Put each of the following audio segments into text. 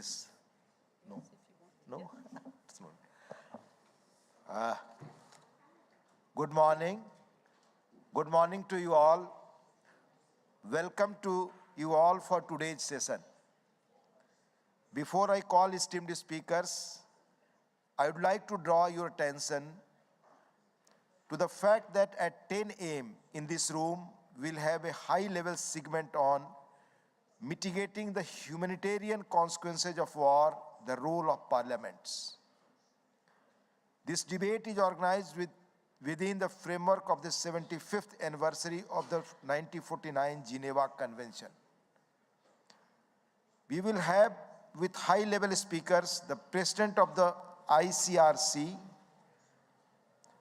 this? No? No? It's not. Good morning. Good morning to you all. Welcome to you all for today's session. Before I call esteemed speakers, I would like to draw your attention to the fact that at 10 a.m. in this room, we'll have a high-level segment on mitigating the humanitarian consequences of war, the role of parliaments. This debate is organized within the framework of the 75th anniversary of the 1949 Geneva Convention. We will have with high-level speakers the President of the ICRC,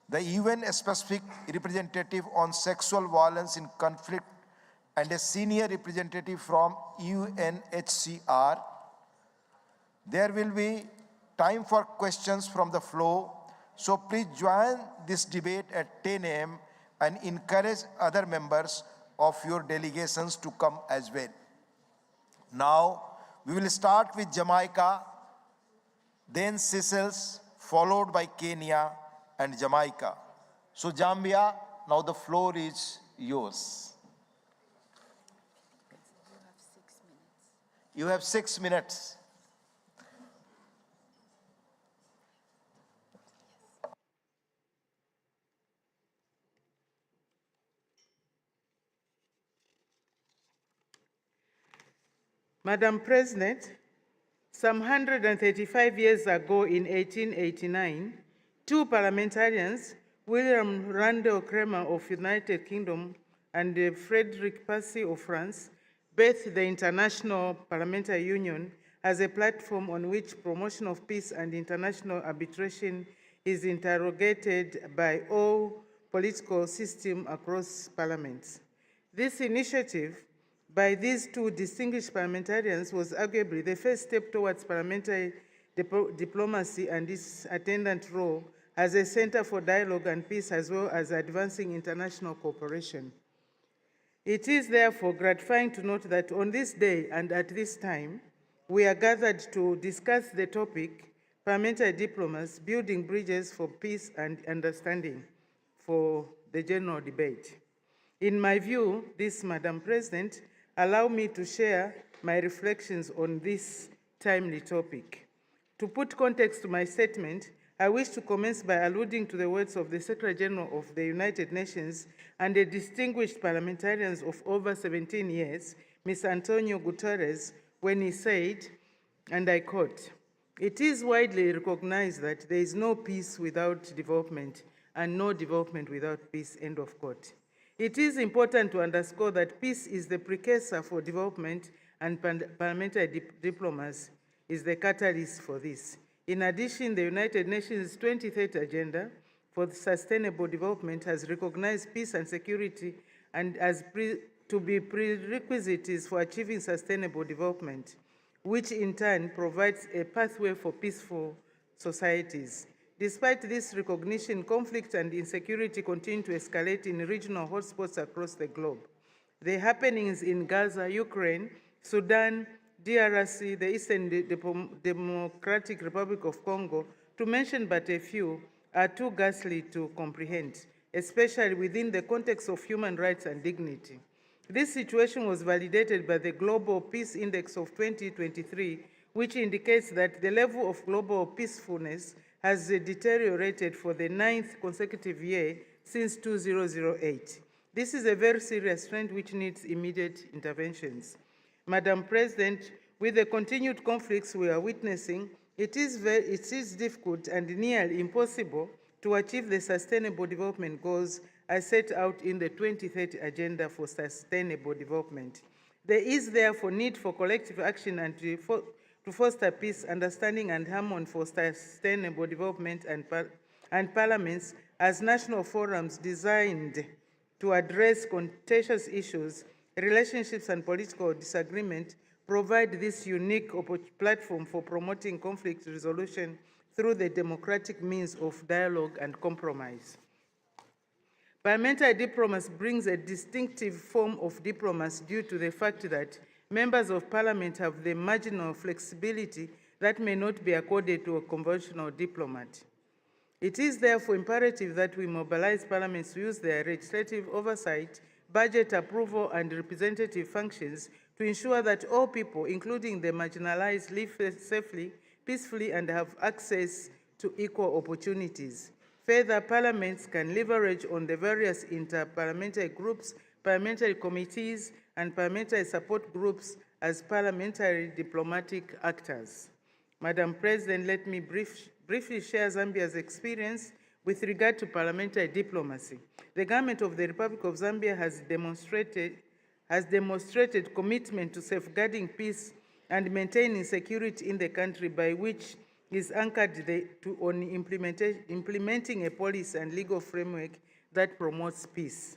the UN-specific representative on sexual violence in conflict, and a senior representative from UNHCR. There will be time for questions from the floor, so please join this debate at 10 a.m. and encourage other members of your delegations to come as well. Now, we will start with Jamaica, then Seychelles, followed by Kenya and Jamaica. So Zambia, now the floor is yours. You have 6 minutes. Madam President, some 135 years ago in 1889, two parliamentarians, William Randall Cremer of United Kingdom and Frederick Passy of France, birthed the International Parliamentary Union as a platform on which promotion of peace and international arbitration is interrogated by all political systems across parliaments. This initiative by these two distinguished parliamentarians was arguably the first step towards parliamentary diplomacy and its attendant role as a center for dialogue and peace, as well as advancing international cooperation. It is therefore gratifying to note that on this day and at this time, we are gathered to discuss the topic, parliamentary diplomacy, building bridges for peace and understanding for the general debate. In my view, this, Madam President, allow me to share my reflections on this timely topic. To put context to my statement, I wish to commence by alluding to the words of the Secretary General of the United Nations and a distinguished parliamentarian of over 17 years, Mr. Antonio Guterres, when he said, and I quote, "It is widely recognized that there is no peace without development and no development without peace," end of quote. It is important to underscore that peace is the precursor for development and parliamentary diplomacy is the catalyst for this. In addition, the United Nations 2030 Agenda for Sustainable Development has recognized peace and security and as to be prerequisites for achieving sustainable development, which in turn provides a pathway for peaceful societies. Despite this recognition, conflict and insecurity continue to escalate in regional hotspots across the globe. The happenings in Gaza, Ukraine, Sudan, DRC, the Eastern Democratic Republic of Congo, to mention but a few, are too ghastly to comprehend, especially within the context of human rights and dignity. This situation was validated by the Global Peace Index of 2023, which indicates that the level of global peacefulness has deteriorated for the 9th consecutive year since 2008. This is a very serious trend which needs immediate interventions. Madam President, with the continued conflicts we are witnessing, it is difficult and nearly impossible to achieve the sustainable development goals as set out in the 2030 Agenda for Sustainable Development. There is therefore need for collective action and to foster peace, understanding, and harmony for sustainable development and parliaments as national forums designed to address contentious issues, relationships, and political disagreement provide this unique platform for promoting conflict resolution through the democratic means of dialogue and compromise. Parliamentary diplomacy brings a distinctive form of diplomacy due to the fact that members of parliament have the marginal flexibility that may not be accorded to a conventional diplomat. It is therefore imperative that we mobilize parliaments to use their legislative oversight, budget approval, and representative functions to ensure that all people, including the marginalized, live safely, peacefully, and have access to equal opportunities. Further, parliaments can leverage on the various inter-parliamentary groups, parliamentary committees, and parliamentary support groups as parliamentary diplomatic actors. Madam President, let me briefly share Zambia's experience with regard to parliamentary diplomacy. The government of the Republic of Zambia has demonstrated commitment to safeguarding peace and maintaining security in the country, by which is anchored on implementing a policy and legal framework that promotes peace.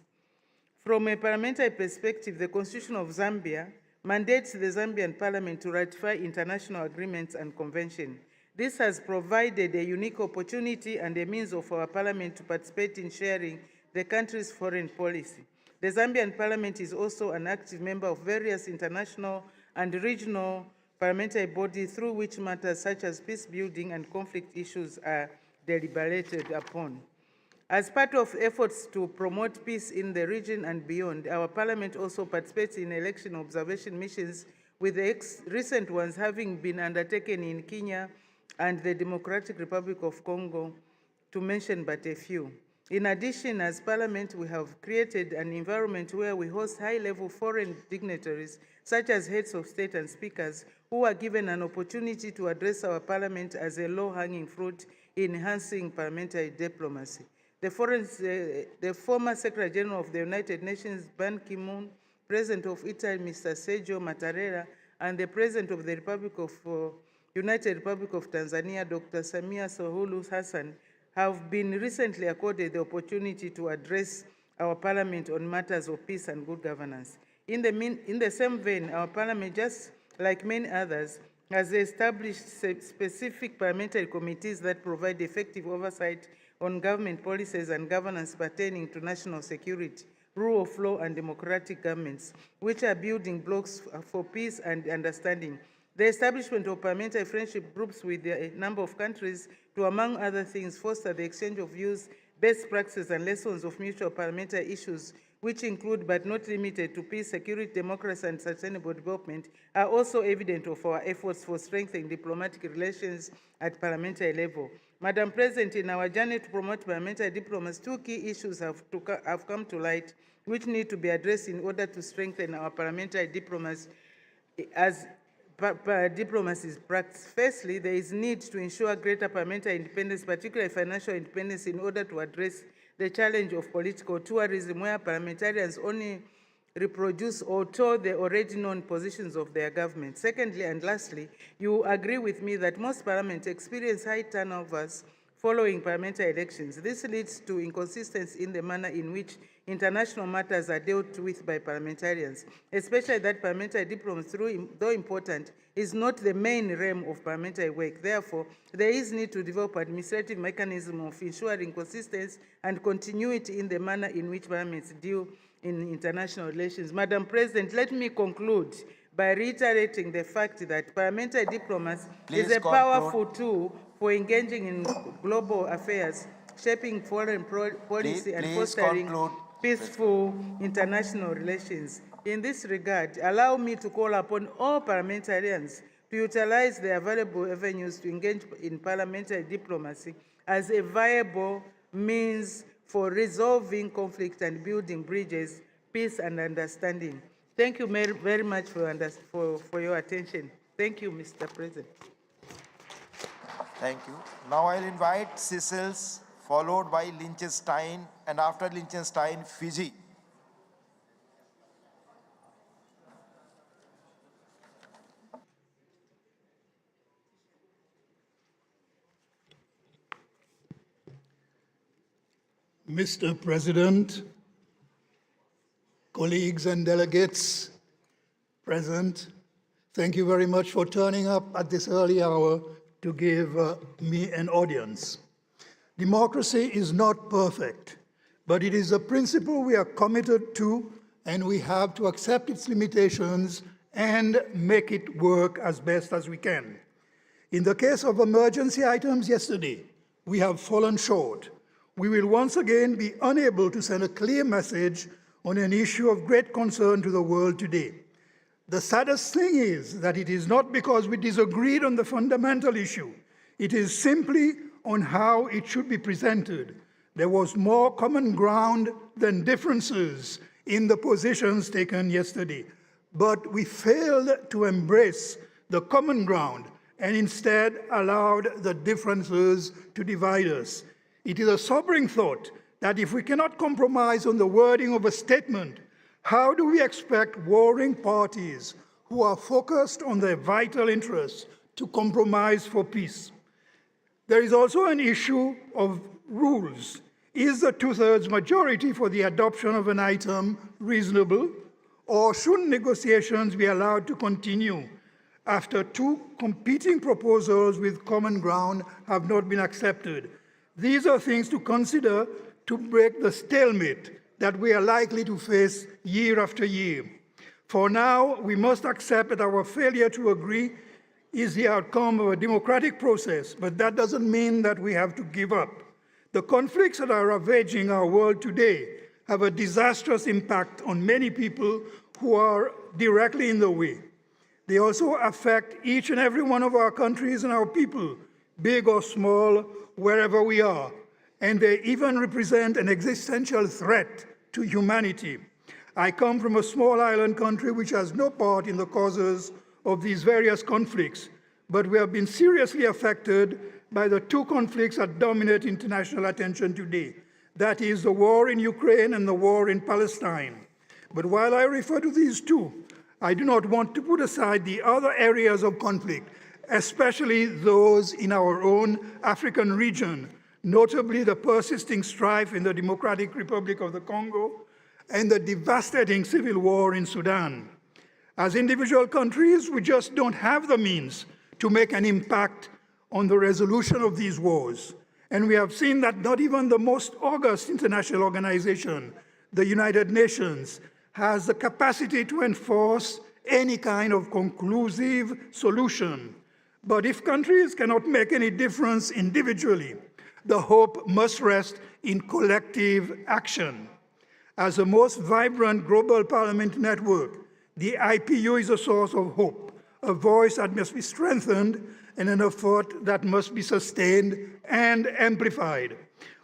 From a parliamentary perspective, the Constitution of Zambia mandates the Zambian Parliament to ratify international agreements and conventions. This has provided a unique opportunity and a means of our Parliament to participate in sharing the country's foreign policy. The Zambian Parliament is also an active member of various international and regional parliamentary bodies through which matters such as peace building and conflict issues are deliberated upon. As part of efforts to promote peace in the region and beyond, our Parliament also participates in election observation missions, with the recent ones having been undertaken in Kenya and the Democratic Republic of Congo, to mention but a few. In addition, as Parliament, we have created an environment where we host high-level foreign dignitaries, such as heads of state and speakers, who are given an opportunity to address our Parliament as a low-hanging fruit in enhancing parliamentary diplomacy. The former Secretary General of the United Nations, Ban Ki-moon, President of Italy, Mr. Sergio Mattarella, and the President of the United Republic of Tanzania, Dr. Samia Suluhu Hassan, have been recently accorded the opportunity to address our Parliament on matters of peace and good governance. In the same vein, our Parliament, just like many others, has established specific parliamentary committees that provide effective oversight on government policies and governance pertaining to national security, rule of law, and democratic governments, which are building blocks for peace and understanding. The establishment of parliamentary friendship groups with a number of countries to, among other things, foster the exchange of views, best practices, and lessons of mutual parliamentary issues, which include but not limited to peace, security, democracy, and sustainable development, are also evident of our efforts for strengthening diplomatic relations at parliamentary level. Madam President, in our journey to promote parliamentary diplomacy, two key issues have come to light, which need to be addressed in order to strengthen our parliamentary diplomacy as diplomacy is practiced. Firstly, there is need to ensure greater parliamentary independence, particularly financial independence, in order to address the challenge of political tourism, where parliamentarians only reproduce or tour the already known positions of their government. Secondly, and lastly, you agree with me that most parliaments experience high turnovers following parliamentary elections. This leads to inconsistency in the manner in which international matters are dealt with by parliamentarians, especially that parliamentary diplomacy, though important, is not the main realm of parliamentary work. Therefore, there is need to develop administrative mechanism of ensuring consistency and continuity in the manner in which parliaments deal in international relations. Madam President, let me conclude by reiterating the fact that parliamentary diplomacy is a powerful tool for engaging in global affairs, shaping foreign policy, and fostering peaceful international relations. In this regard, allow me to call upon all parliamentarians to utilize the available avenues to engage in parliamentary diplomacy as a viable means for resolving conflict and building bridges, peace, and understanding. Thank you very much for your attention. Thank you, Mr. President. Thank you. Now I'll invite Seychelles, followed by Liechtenstein, and after Liechtenstein, Fiji. Mr. President, colleagues and delegates present, thank you very much for turning up at this early hour to give me an audience. Democracy is not perfect, but it is a principle we are committed to, and we have to accept its limitations and make it work as best as we can. In the case of emergency items yesterday, we have fallen short. We will once again be unable to send a clear message on an issue of great concern to the world today. The saddest thing is that it is not because we disagreed on the fundamental issue. It is simply on how it should be presented. There was more common ground than differences in the positions taken yesterday. But we failed to embrace the common ground and instead allowed the differences to divide us. It is a sobering thought that if we cannot compromise on the wording of a statement, how do we expect warring parties who are focused on their vital interests to compromise for peace? There is also an issue of rules. Is the two-thirds majority for the adoption of an item reasonable, or should negotiations be allowed to continue after two competing proposals with common ground have not been accepted? These are things to consider to break the stalemate that we are likely to face year after year. For now, we must accept that our failure to agree is the outcome of a democratic process, but that doesn't mean that we have to give up. The conflicts that are ravaging our world today have a disastrous impact on many people who are directly in the way. They also affect each and every one of our countries and our people, big or small, wherever we are. And they even represent an existential threat to humanity. I come from a small island country which has no part in the causes of these various conflicts, but we have been seriously affected by the two conflicts that dominate international attention today. That is the war in Ukraine and the war in Palestine. But while I refer to these two, I do not want to put aside the other areas of conflict, especially those in our own African region, notably the persisting strife in the Democratic Republic of the Congo and the devastating civil war in Sudan. As individual countries, we just don't have the means to make an impact on the resolution of these wars. And we have seen that not even the most august international organization, the United Nations, has the capacity to enforce any kind of conclusive solution. But if countries cannot make any difference individually, the hope must rest in collective action. As the most vibrant global parliament network, the IPU is a source of hope, a voice that must be strengthened and an effort that must be sustained and amplified.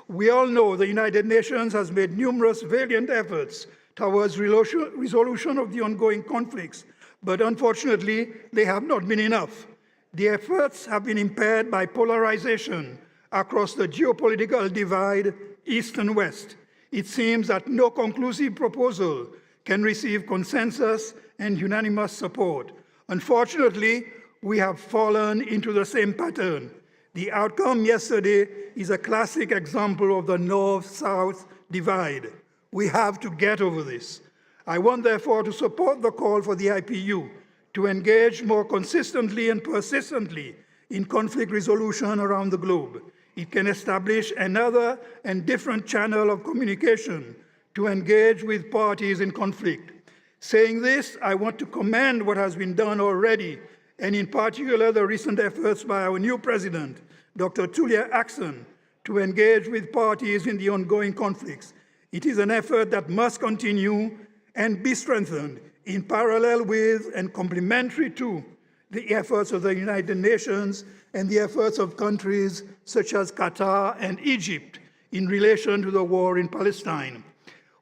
We all know the United Nations has made numerous valiant efforts towards resolution of the ongoing conflicts, but unfortunately, they have not been enough. The efforts have been impaired by polarization across the geopolitical divide, East and West. It seems that no conclusive proposal can receive consensus and unanimous support. Unfortunately, we have fallen into the same pattern. The outcome yesterday is a classic example of the North-South divide. We have to get over this. I want, therefore, to support the call for the IPU to engage more consistently and persistently in conflict resolution around the globe. It can establish another and different channel of communication to engage with parties in conflict. Saying this, I want to commend what has been done already, and in particular the recent efforts by our new president, Dr. Tulia Axon, to engage with parties in the ongoing conflicts. It is an effort that must continue and be strengthened in parallel with and complementary to the efforts of the United Nations and the efforts of countries such as Qatar and Egypt in relation to the war in Palestine.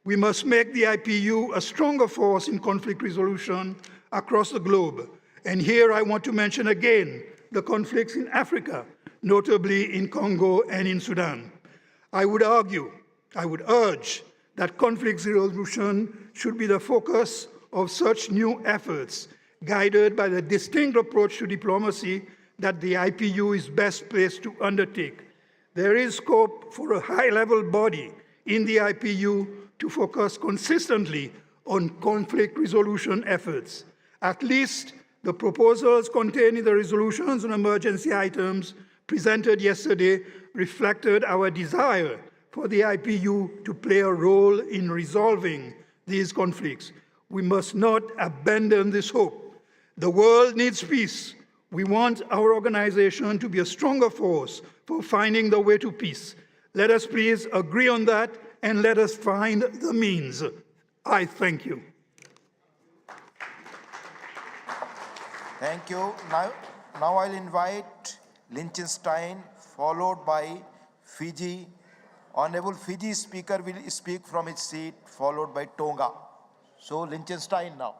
We must make the IPU a stronger force in conflict resolution across the globe. And here I want to mention again the conflicts in Africa, notably in Congo and in Sudan. I would urge that conflict resolution should be the focus of such new efforts, guided by the distinct approach to diplomacy that the IPU is best placed to undertake. There is scope for a high-level body in the IPU to focus consistently on conflict resolution efforts. At least the proposals contained in the resolutions on emergency items presented yesterday reflected our desire for the IPU to play a role in resolving these conflicts. We must not abandon this hope. The world needs peace. We want our organization to be a stronger force for finding the way to peace. Let us please agree on that and let us find the means. I thank you. Thank you. Now I'll invite Liechtenstein, followed by Fiji. Honorable Fiji speaker will speak from his seat, followed by Tonga. So Liechtenstein now.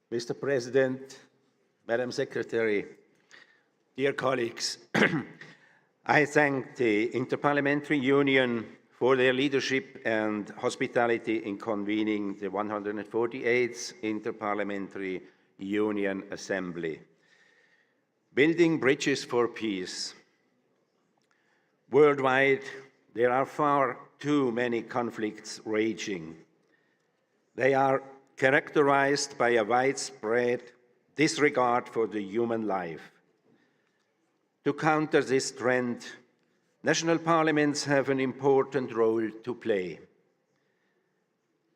Mr. President, Madam Secretary, dear colleagues, I thank the Inter-Parliamentary Union for their leadership and hospitality in convening the 148th Inter-Parliamentary Union Assembly. Building bridges for peace. Worldwide, there are far too many conflicts raging. They are characterized by a widespread disregard for the human life. To counter this trend, national parliaments have an important role to play.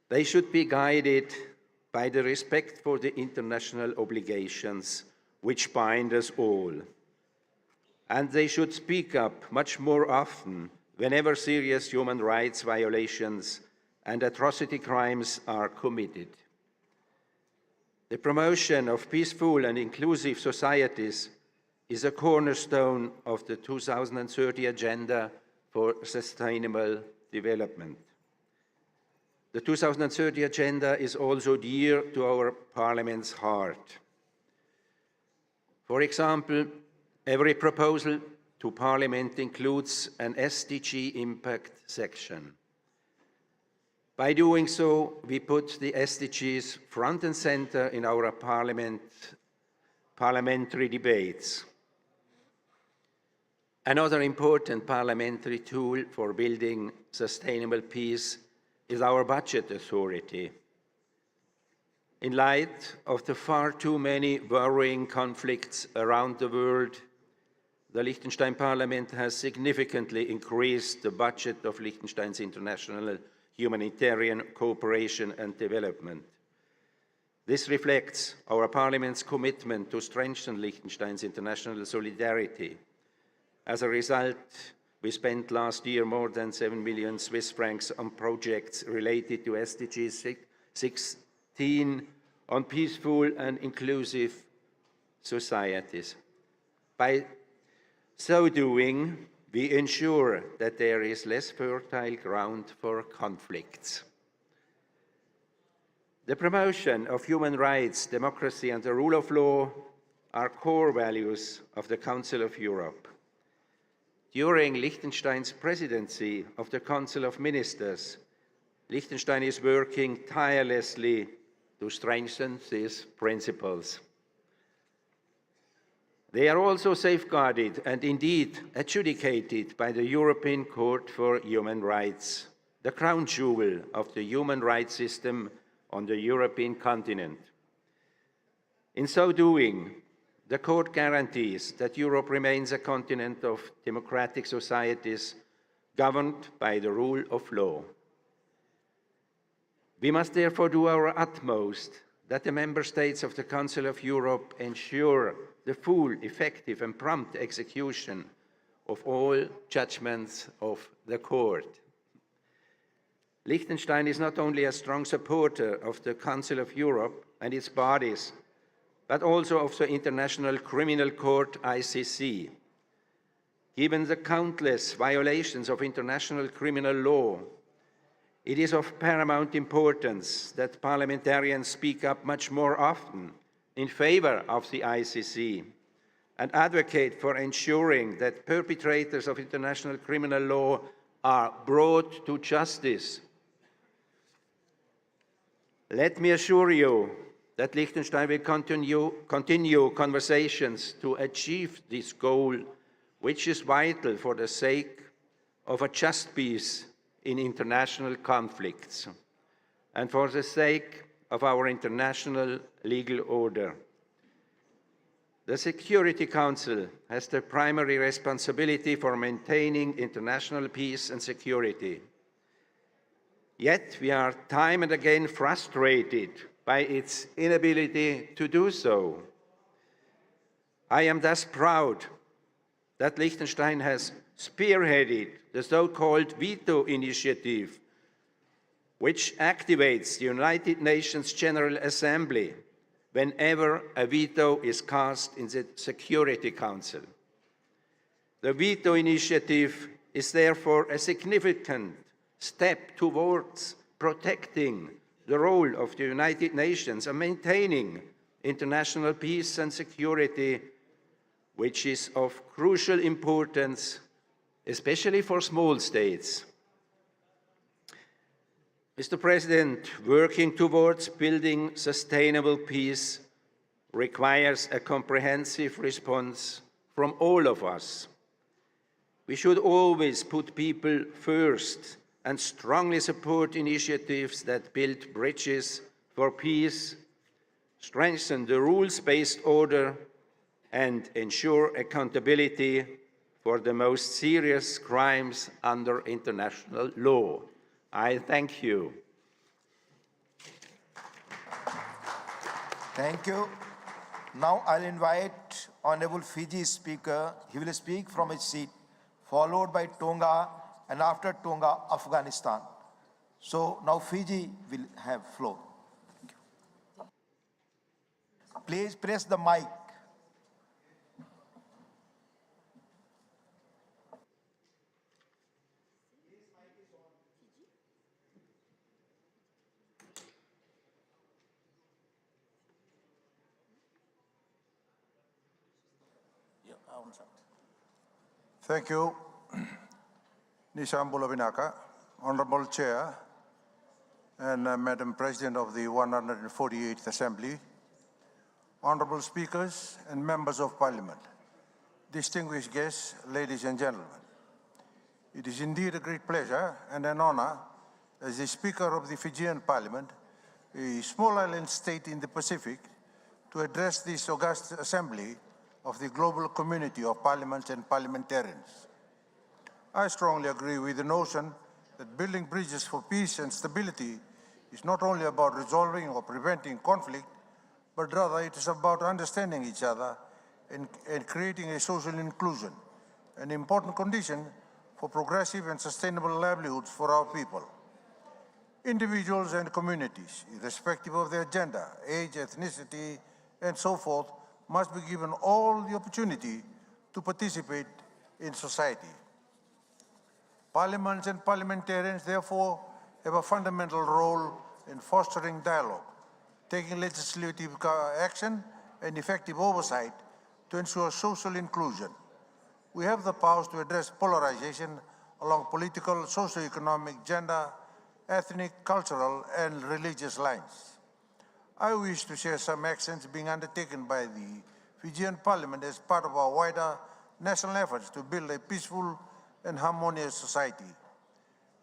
They should be guided by the respect for the international obligations which bind us all. And they should speak up much more often whenever serious human rights violations and atrocity crimes are committed. The promotion of peaceful and inclusive societies is a cornerstone of the 2030 Agenda for Sustainable Development. The 2030 Agenda is also dear to our Parliament's heart. For example, every proposal to Parliament includes an SDG impact section. By doing so, we put the SDGs front and center in our parliamentary debates. Another important parliamentary tool for building sustainable peace is our budget authority. In light of the far too many worrying conflicts around the world, the Liechtenstein Parliament has significantly increased the budget of Liechtenstein's international humanitarian cooperation and development. This reflects our Parliament's commitment to strengthen Liechtenstein's international solidarity. As a result, we spent last year more than 7 million Swiss francs on projects related to SDG 16 on peaceful and inclusive societies. By so doing, we ensure that there is less fertile ground for conflicts. The promotion of human rights, democracy, and the rule of law are core values of the Council of Europe. During Liechtenstein's presidency of the Council of Ministers, Liechtenstein is working tirelessly to strengthen these principles. They are also safeguarded and indeed adjudicated by the European Court for Human Rights, the crown jewel of the human rights system on the European continent. In so doing, the Court guarantees that Europe remains a continent of democratic societies governed by the rule of law. We must therefore do our utmost that the member states of the Council of Europe ensure the full, effective and prompt execution of all judgments of the Court. Liechtenstein is not only a strong supporter of the Council of Europe and its bodies, but also of the International Criminal Court, ICC. Given the countless violations of international criminal law, it is of paramount importance that parliamentarians speak up much more often in favor of the ICC and advocate for ensuring that perpetrators of international criminal law are brought to justice. Let me assure you that Liechtenstein will continue conversations to achieve this goal, which is vital for the sake of a just peace in international conflicts and for the sake of our international legal order. The Security Council has the primary responsibility for maintaining international peace and security. Yet we are time and again frustrated by its inability to do so. I am thus proud that Liechtenstein has spearheaded the so-called veto initiative, which activates the United Nations General Assembly whenever a veto is cast in the Security Council. The veto initiative is therefore a significant step towards protecting the role of the United Nations and maintaining international peace and security, which is of crucial importance, especially for small states. Mr. President, working towards building sustainable peace requires a comprehensive response from all of us. We should always put people first and strongly support initiatives that build bridges for peace, strengthen the rules-based order, and ensure accountability for the most serious crimes under international law. I thank you. Thank you. Now I'll invite Honorable Fiji speaker. He will speak from his seat, followed by Tonga, and after Tonga, Afghanistan. So now Fiji will have floor. Thank you. Please press the mic. Thank you, Nisham Bulabinaka, Honorable Chair, and Madam President of the 148th Assembly, Honorable Speakers and Members of Parliament, distinguished guests, ladies and gentlemen. It is indeed a great pleasure and an honor as the Speaker of the Fijian Parliament, a small island state in the Pacific, to address this august assembly of the global community of parliaments and parliamentarians. I strongly agree with the notion that building bridges for peace and stability is not only about resolving or preventing conflict, but rather it is about understanding each other and creating a social inclusion, an important condition for progressive and sustainable livelihoods for our people. Individuals and communities, irrespective of their gender, age, ethnicity, and so forth, must be given all the opportunity to participate in society. Parliaments and parliamentarians, therefore, have a fundamental role in fostering dialogue, taking legislative action and effective oversight to ensure social inclusion. We have the powers to address polarization along political, socio-economic, gender, ethnic, cultural, and religious lines. I wish to share some actions being undertaken by the Fijian Parliament as part of our wider national efforts to build a peaceful and harmonious society.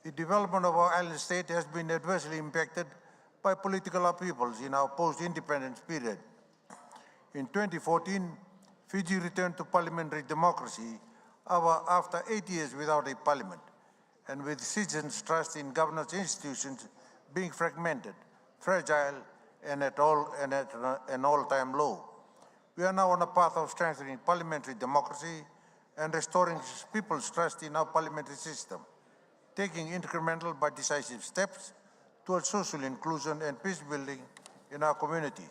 The development of our island state has been adversely impacted by political upheavals in our post-independence period. In 2014, Fiji returned to parliamentary democracy after 8 years without a parliament, and with citizens' trust in governance institutions being fragmented, fragile, and at an all-time low. We are now on a path of strengthening parliamentary democracy and restoring people's trust in our parliamentary system, taking incremental but decisive steps towards social inclusion and peace building in our communities.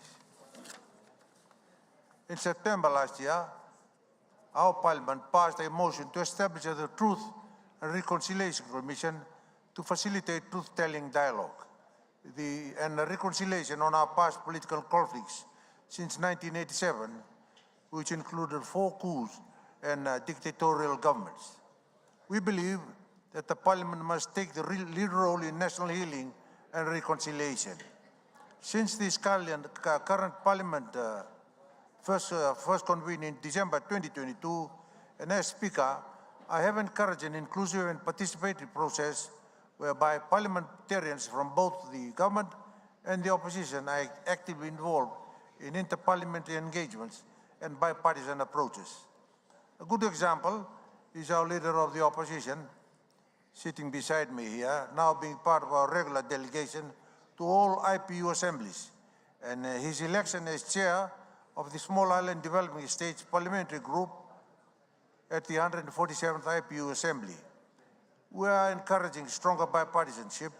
In September last year, our parliament passed a motion to establish the Truth and Reconciliation Commission to facilitate truth-telling dialogue and reconciliation on our past political conflicts since 1987, which included 4 coups and dictatorial governments. We believe that the Parliament must take the lead role in national healing and reconciliation. Since this current Parliament first convened in December 2022, and as Speaker, I have encouraged an inclusive and participatory process whereby parliamentarians from both the government and the opposition are actively involved in inter-parliamentary engagements and bipartisan approaches. A good example is our leader of the opposition, sitting beside me here, now being part of our regular delegation to all IPU assemblies, and his election as chair of the Small Island Developing States Parliamentary Group at the 147th IPU Assembly. We are encouraging stronger bipartisanship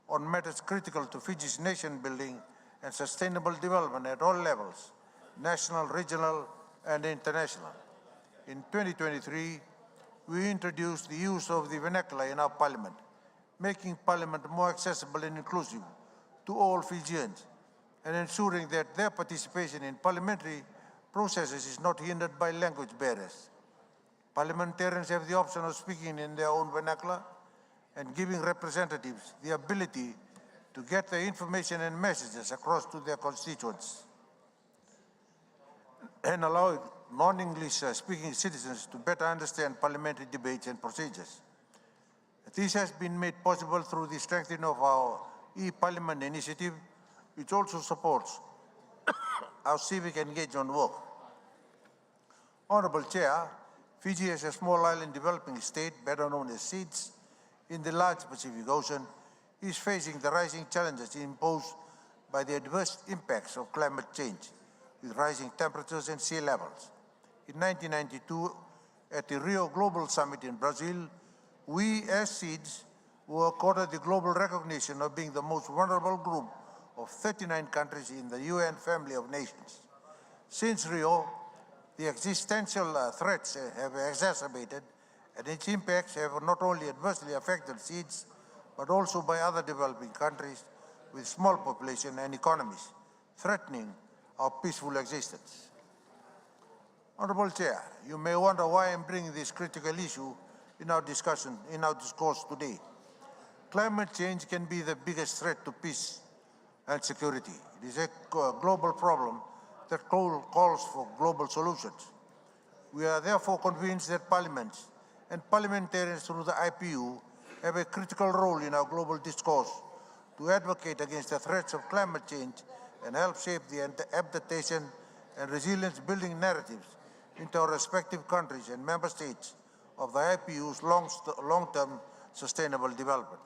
on matters critical to Fiji's nation building and sustainable development at all levels, national, regional, and international. In 2023, we introduced the use of the vernacular in our parliament, making parliament more accessible and inclusive to all Fijians, and ensuring that their participation in parliamentary processes is not hindered by language barriers. Parliamentarians have the option of speaking in their own vernacular and giving representatives the ability to get their information and messages across to their constituents, and allow non-English speaking citizens to better understand parliamentary debates and procedures. This has been made possible through the strengthening of our e-Parliament initiative, which also supports our civic engagement work. Honorable Chair, Fiji is a small island developing state, better known as SEEDS, in the large Pacific Ocean, is facing the rising challenges imposed by the adverse impacts of climate change, with rising temperatures and sea levels. In 1992, at the Rio Global Summit in Brazil, we as SEEDS were accorded the global recognition of being the most vulnerable group of 39 countries in the UN family of nations. Since Rio, the existential threats have exacerbated, and its impacts have not only adversely affected SEEDS, but also by other developing countries with small population and economies, threatening our peaceful existence. Honorable Chair, you may wonder why I'm bringing this critical issue in our discourse today. Climate change can be the biggest threat to peace and security. It is a global problem that calls for global solutions. We are therefore convinced that parliaments and parliamentarians through the IPU have a critical role in our global discourse to advocate against the threats of climate change and help shape the adaptation and resilience building narratives into our respective countries and member states of the IPU's long-term sustainable development.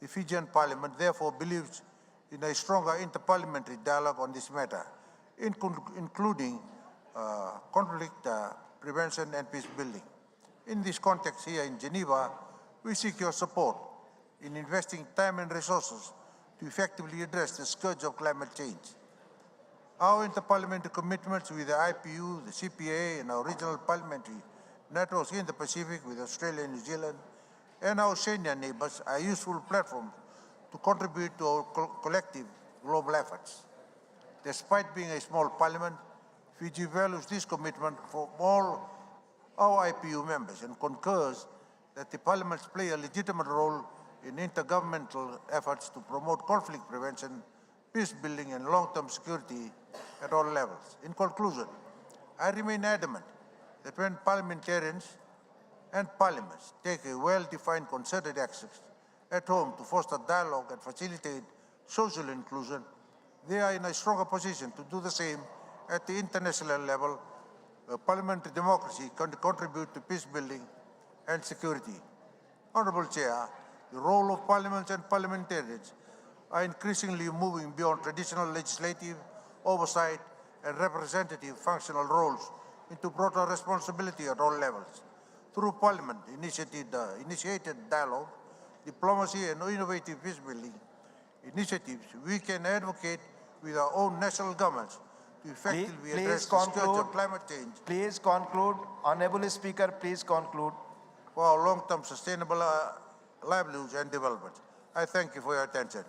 The Fijian Parliament therefore believes in a stronger inter-parliamentary dialogue on this matter, including conflict prevention and peace building. In this context here in Geneva, we seek your support in investing time and resources to effectively address the scourge of climate change. Our interparliamentary commitments with the IPU, the CPA, and our regional parliamentary networks in the Pacific with Australia and New Zealand, and our senior neighbors are useful platforms to contribute to our collective global efforts. Despite being a small parliament, Fiji values this commitment for all our IPU members and concurs that the parliaments play a legitimate role in intergovernmental efforts to promote conflict prevention, peace building, and long-term security at all levels. In conclusion, I remain adamant that when parliamentarians and parliaments take a well-defined concerted action at home to foster dialogue and facilitate social inclusion, they are in a stronger position to do the same at the international level, where parliamentary democracy can contribute to peace building and security. Honorable Chair, the role of parliaments and parliamentarians are increasingly moving beyond traditional legislative oversight and representative functional roles into broader responsibility at all levels. Through parliament-initiated dialogue, diplomacy, and innovative peace-building initiatives, we can advocate with our own national governments to effectively address the scourge of climate change. Please conclude. Honorable Speaker, please conclude. For our long-term sustainable livelihoods and development. I thank you for your attention.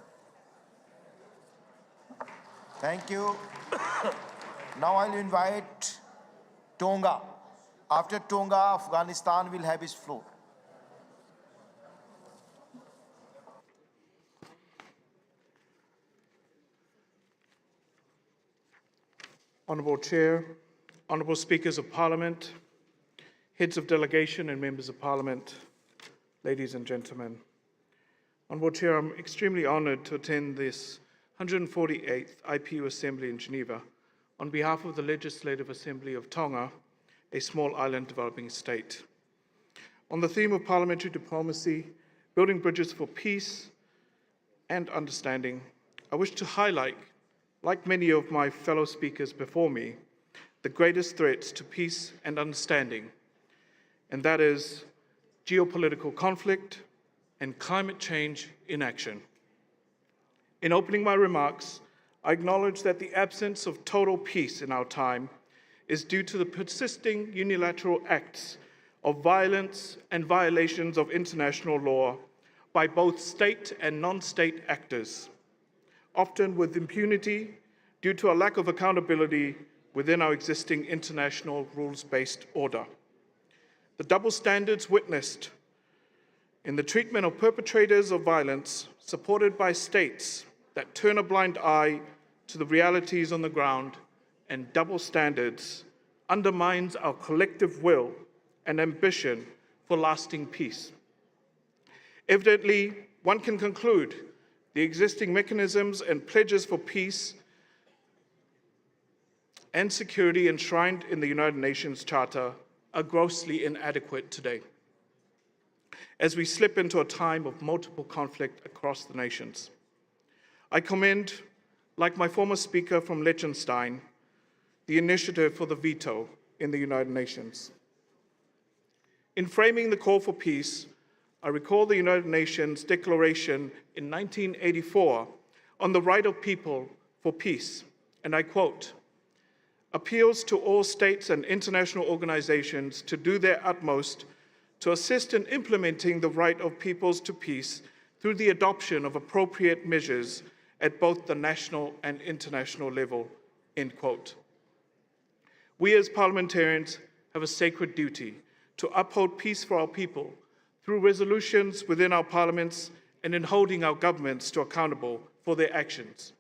Thank you. Now I'll invite Tonga. After Tonga, Afghanistan will have its floor. Honourable Chair, Honourable Speakers of Parliament, Heads of Delegation and Members of Parliament, ladies and gentlemen. Honourable Chair, I'm extremely honoured to attend this 148th IPU Assembly in Geneva on behalf of the Legislative Assembly of Tonga, a small island developing state. On the theme of parliamentary diplomacy, building bridges for peace and understanding, I wish to highlight, like many of my fellow speakers before me, the greatest threats to peace and understanding, and that is geopolitical conflict and climate change in action. In opening my remarks, I acknowledge that the absence of total peace in our time is due to the persisting unilateral acts of violence and violations of international law by both state and non-state actors, often with impunity due to a lack of accountability within our existing international rules-based order. The double standards witnessed in the treatment of perpetrators of violence, supported by states that turn a blind eye to the realities on the ground, and double standards undermines our collective will and ambition for lasting peace. Evidently, one can conclude the existing mechanisms and pledges for peace and security enshrined in the United Nations Charter are grossly inadequate today, as we slip into a time of multiple conflict across the nations. I commend, like my former speaker from Liechtenstein, the initiative for the veto in the United Nations. In framing the call for peace, I recall the United Nations Declaration in 1984 on the right of people for peace, and I quote, "Appeals to all states and international organizations to do their utmost to assist in implementing the right of peoples to peace through the adoption of appropriate measures at both the national and international level," end quote. We as parliamentarians have a sacred duty to uphold peace for our people through resolutions within our parliaments and in holding our governments to accountable for their actions.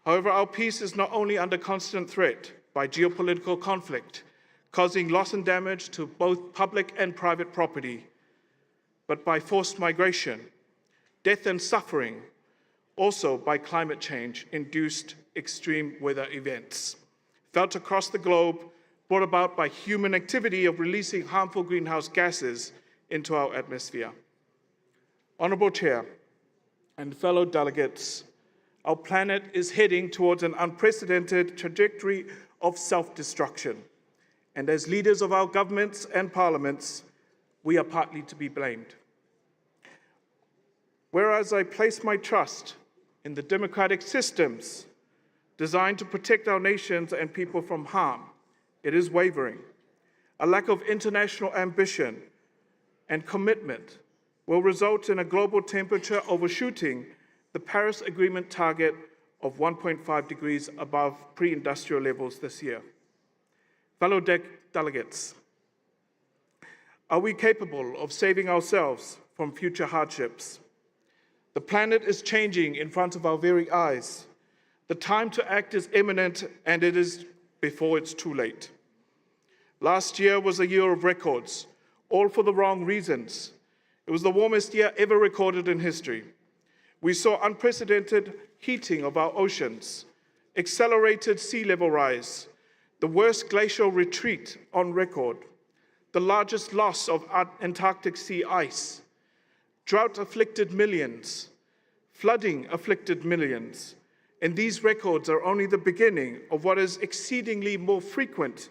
However, our peace is not only under constant threat by geopolitical conflict, causing loss and damage to both public and private property, but by forced migration, death and suffering, also by climate change-induced extreme weather events, felt across the globe, brought about by human activity of releasing harmful greenhouse gases into our atmosphere. Honorable Chair and fellow delegates, our planet is heading towards an unprecedented trajectory of self-destruction. And as leaders of our governments and parliaments, we are partly to be blamed. Whereas I place my trust in the democratic systems designed to protect our nations and people from harm, it is wavering. A lack of international ambition and commitment will result in a global temperature overshooting the Paris Agreement target of 1.5 degrees above pre-industrial levels this year. Fellow delegates, are we capable of saving ourselves from future hardships? The planet is changing in front of our very eyes. The time to act is imminent, and it is before it's too late. Last year was a year of records, all for the wrong reasons. It was the warmest year ever recorded in history. We saw unprecedented heating of our oceans, accelerated sea level rise, the worst glacial retreat on record, the largest loss of Antarctic sea ice, drought-afflicted millions, flooding-afflicted millions, and these records are only the beginning of what is exceedingly more frequent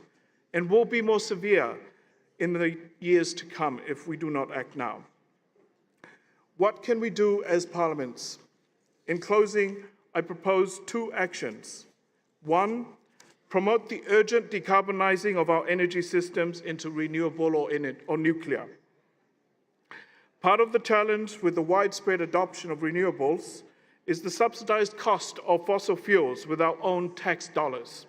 and will be more severe in the years to come if we do not act now. What can we do as parliaments? In closing, I propose two actions. One, promote the urgent decarbonizing of our energy systems into renewable or nuclear. Part of the challenge with the widespread adoption of renewables is the subsidized cost of fossil fuels with our own tax dollars,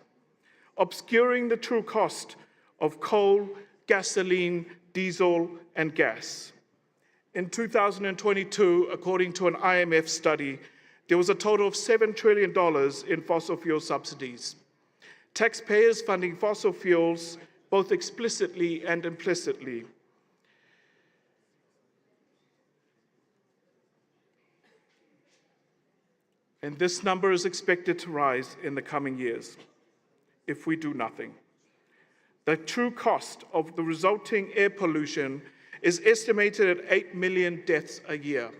obscuring the true cost of coal, gasoline, diesel, and gas. In 2022, according to an IMF study, there was a total of $7 trillion in fossil fuel subsidies. Taxpayers funding fossil fuels, both explicitly and implicitly. And this number is expected to rise in the coming years if we do nothing. The true cost of the resulting air pollution is estimated at 8 million deaths a year.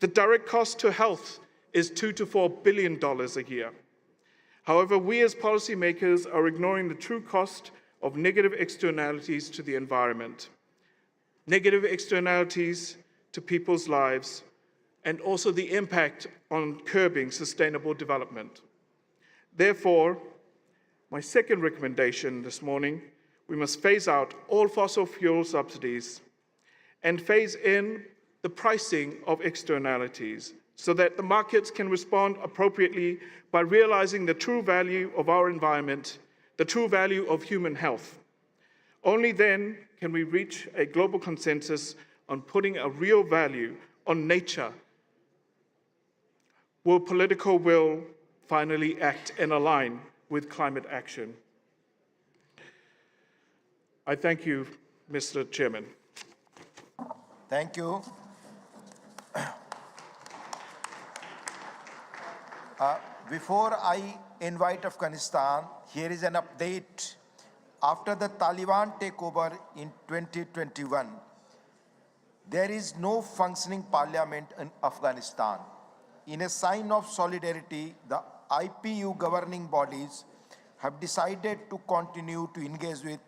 The direct cost to health is $2 to $4 billion a year. However, we as policymakers are ignoring the true cost of negative externalities to the environment, negative externalities to people's lives, and also the impact on curbing sustainable development. Therefore, my second recommendation this morning, we must phase out all fossil fuel subsidies and phase in the pricing of externalities so that the markets can respond appropriately by realizing the true value of our environment, the true value of human health. Only then can we reach a global consensus on putting a real value on nature. Will political will finally act and align with climate action? I thank you, Mr. Chairman. Thank you. Before I invite Afghanistan, here is an update. After the Taliban takeover in 2021, there is no functioning parliament in Afghanistan. In a sign of solidarity, the IPU governing bodies have decided to continue to engage with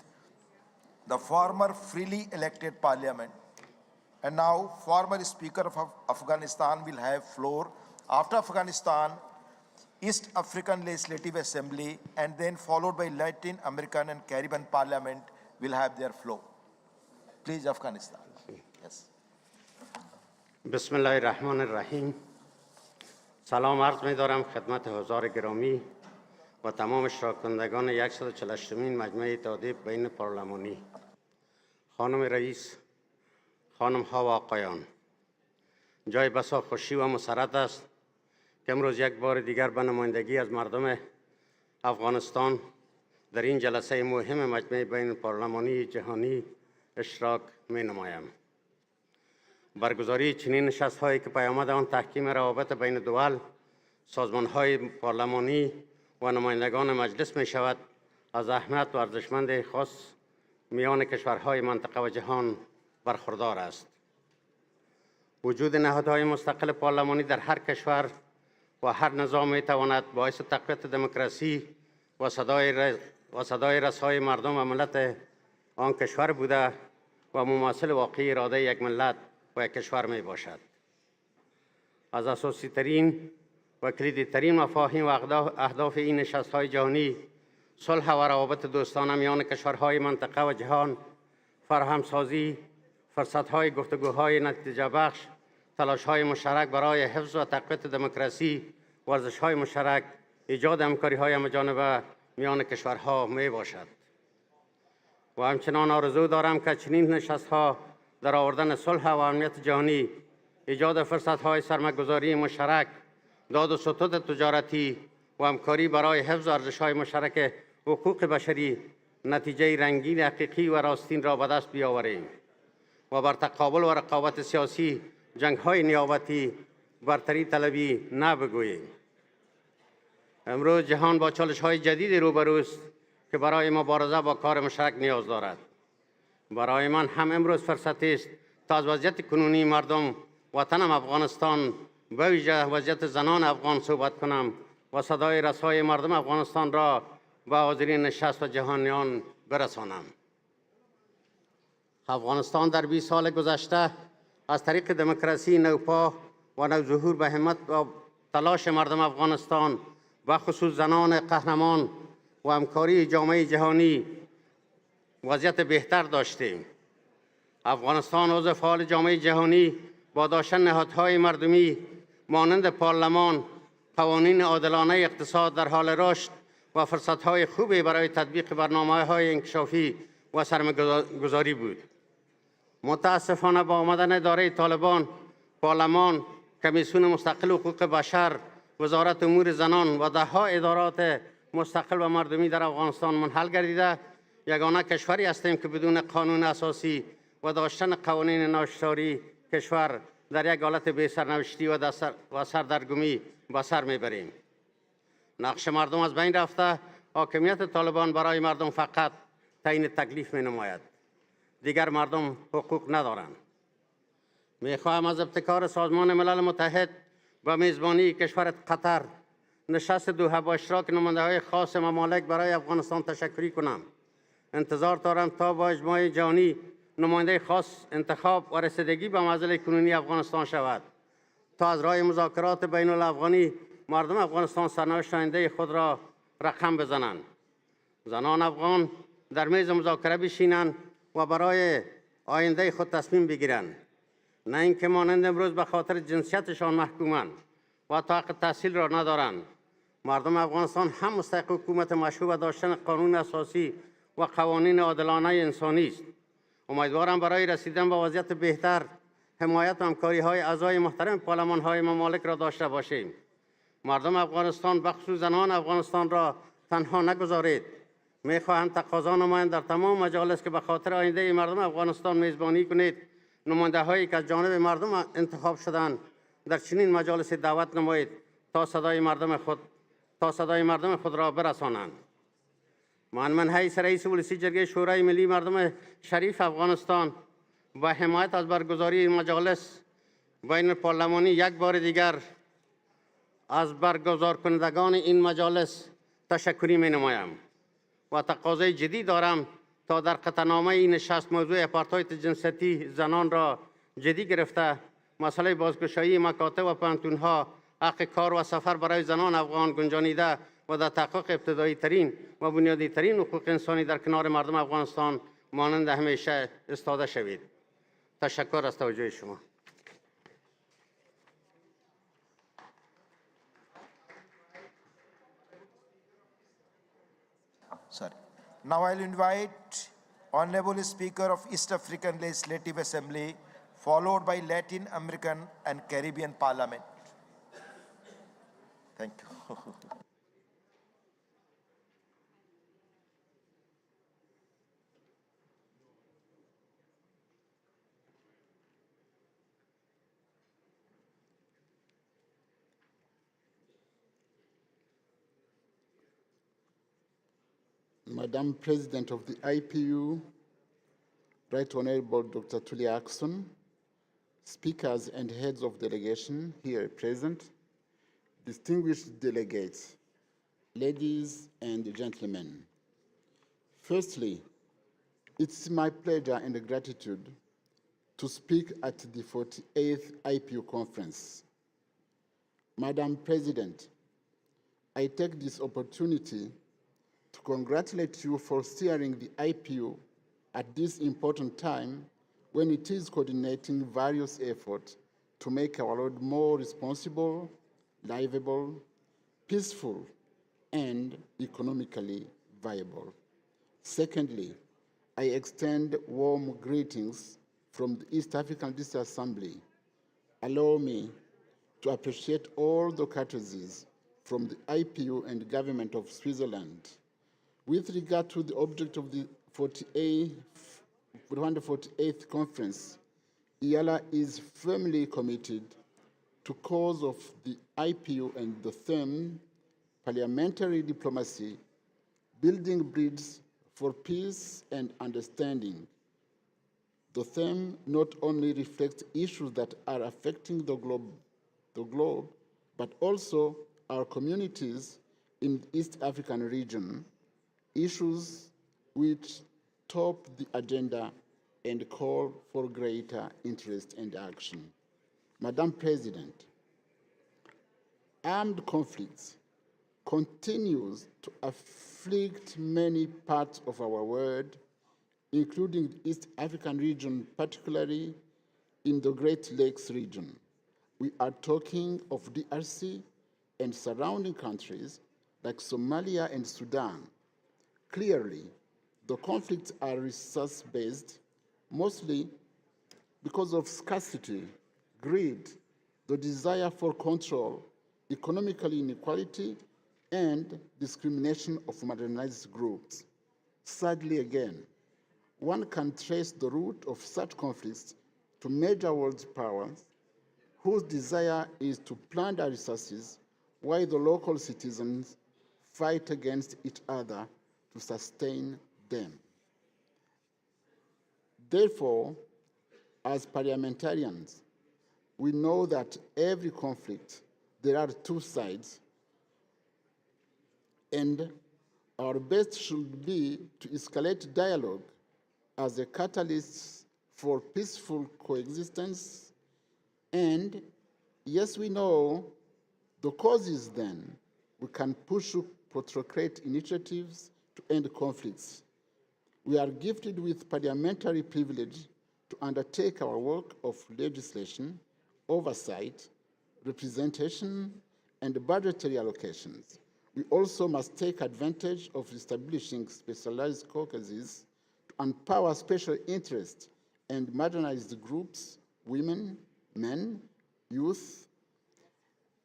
the former freely elected parliament. And now, former Speaker of Afghanistan will have floor. After Afghanistan, East African Legislative Assembly, and then followed by Latin American and Caribbean Parliament will have their floor. Please, Afghanistan. Yes. Bismillahir Rahmanir Rahim. سلام عرض می دارم خدمت حضار گرامی و تمام اشتراک کنندگان 148مین مجمع اتحادیه بین پارلمانی. خانم رئیس، خانم ها و آقایان، جای بسا خوشی و مسرت است که امروز یک بار دیگر به نمایندگی از مردم افغانستان در این جلسه مهم مجمع بین پارلمانی جهانی اشتراک می نمایم. برگزاری چنین نشست‌هایی که پیامد آن تحکیم روابط بین دول، سازمان‌های پارلمانی و نمایندگان مجلس می شود، از اهمیت و ارزشمند خاص میان کشورهای منطقه و جهان برخوردار است. وجود نهادهای مستقل پارلمانی در هر کشور و هر نظام می تواند باعث تقویت دموکراسی و صدای رسای مردم و ملت آن کشور بوده و ممثل واقعی اراده یک ملت و یک کشور می باشد. از اساسی ترین و کلیدی ترین مفاهیم و اهداف این نشست‌های جهانی صلح و روابط دوستانه میان کشورهای منطقه و جهان، فراهمسازی فرصت‌های گفتگوهای نتیجه بخش، تلاش‌های مشترک برای حفظ و تقویت دموکراسی، ورزش‌های مشترک، ایجاد همکاری‌های همه‌جانبه میان کشورها می باشد. و همچنان آرزو دارم که چنین نشست‌ها در آوردن صلح و امنیت جهانی، ایجاد فرصت‌های سرمایه‌گذاری مشترک، داد و ستد تجارتی و همکاری برای حفظ ارزش‌های مشترک حقوق بشری نتیجه رنگین حقیقی و راستین را به دست بیاوریم و بر تقابل و رقابت سیاسی جنگ‌های نیابتی برتری طلبی نبگوییم. امروز جهان با چالش‌های جدیدی روبروست که برای مبارزه با کار مشترک نیاز دارد. برای من هم امروز فرصتی است تا از وضعیت کنونی مردم وطنم افغانستان، به ویژه وضعیت زنان افغان صحبت کنم و صدای رسای مردم افغانستان را به حاضرین نشست و جهانیان برسانم. افغانستان در 20 سال گذشته از طریق دموکراسی نوپا و نوظهور به همت و تلاش مردم افغانستان و خصوص زنان قهرمان و همکاری جامعه جهانی وضعیت بهتر داشتیم. افغانستان عضو فعال جامعه جهانی با داشتن نهادهای مردمی مانند پارلمان، قوانین عادلانه اقتصاد در حال رشد و فرصت‌های خوبی برای تطبیق برنامه‌های انکشافی و سرمایه‌گذاری بود. متاسفانه با آمدن اداره طالبان، پارلمان، کمیسیون مستقل حقوق بشر، وزارت امور زنان و ده‌ها ادارات مستقل و مردمی در افغانستان منحل گردیده، یگانه کشوری هستیم که بدون قانون اساسی و داشتن قوانین ناشتاری کشور در یک حالت بی سرنوشتی و سردرگمی به سر میبریم. نقش مردم از بین رفته، حاکمیت طالبان برای مردم فقط تعیین تکلیف می نماید. دیگر مردم حقوق ندارند. میخواهم از ابتکار سازمان ملل متحد و میزبانی کشور قطر نشست دوحه با اشتراک نماینده‌های خاص ممالک برای افغانستان تشکری کنم. انتظار دارم تا با اجماع جهانی نماینده خاص انتخاب و رسیدگی به معضل کنونی افغانستان شود تا از راه مذاکرات بین الافغانی مردم افغانستان سرنوشت آینده خود را رقم بزنند. زنان افغان در میز مذاکره بشینند و برای آینده خود تصمیم بگیرند، نه اینکه مانند امروز به خاطر جنسیتشان محکومند و تا حق تحصیل را ندارند. مردم افغانستان هم مستحق حکومت مشروع داشتن قانون اساسی و قوانین عادلانه انسانی است. امیدوارم برای رسیدن به وضعیت بهتر حمایت و همکاری‌های اعضای محترم پارلمان‌های ممالک را داشته باشیم. مردم افغانستان بخصوص زنان افغانستان را تنها نگذارید. می‌خواهم تقاضا نمایند در تمام مجالس که به خاطر آینده مردم افغانستان میزبانی کنید. نماینده‌هایی که از جانب مردم انتخاب شدند در چنین مجالس دعوت نمایید تا صدای مردم خود را برسانند. من حیث رئیس ولسی جرگه شورای ملی مردم شریف افغانستان با حمایت از برگزاری مجالس بین پارلمانی یک بار دیگر از برگزار کنندگان این مجالس تشکری می نمایم و تقاضای جدی دارم تا در قطعنامه این نشست موضوع اپارتاید جنسیتی زنان را جدی گرفته مسئله بازگشایی مکاتب و پانتونها، حق کار و سفر برای زنان افغان گنجانیده و در تحقق ابتدایی ترین و بنیادی ترین حقوق انسانی در کنار مردم افغانستان مانند همیشه استاده شوید. تشکر از توجه شما. Sorry. Now I'll invite Honorable Speaker of East African Legislative Assembly, followed by Latin American and Caribbean Parliament. Thank you. Madam President of the IPU, Right Honorable Dr. Tuli Axon, speakers and heads of delegation here present, distinguished delegates, ladies and gentlemen. Firstly, it's my pleasure and gratitude to speak at the 148th IPU conference. Madam President, I take this opportunity to congratulate you for steering the IPU at this important time when it is coordinating various efforts to make our world more responsible, livable, peaceful, and economically viable. Secondly, I extend warm greetings from the East African Legislative Assembly. Allow me to appreciate all the courtesies from the IPU and government of Switzerland. With regard to the object of the 148th conference, EALA is firmly committed to cause of the IPU and the theme, parliamentary diplomacy, building bridges for peace and understanding. The theme not only reflects issues that are affecting the globe, but also our communities in the East African region, issues which top the agenda and call for greater interest and action. Madam President, armed conflicts continues to afflict many parts of our world, including the East African region, particularly in the Great Lakes region. We are talking of DRC and surrounding countries like Somalia and Sudan. Clearly, the conflicts are resource-based, mostly because of scarcity, greed, the desire for control, economical inequality, and discrimination of marginalized groups. Sadly again, one can trace the root of such conflicts to major world powers whose desire is to plunder resources while the local citizens fight against each other to sustain them. Therefore, as parliamentarians, we know that every conflict, there are two sides, and our best should be to escalate dialogue as a catalyst for peaceful coexistence. And yes, we know the causes, then we can push protocrate initiatives to end conflicts. We are gifted with parliamentary privilege to undertake our work of legislation, oversight, representation, and budgetary allocations. We also must take advantage of establishing specialized caucuses to empower special interests and marginalized groups, women, men, youth,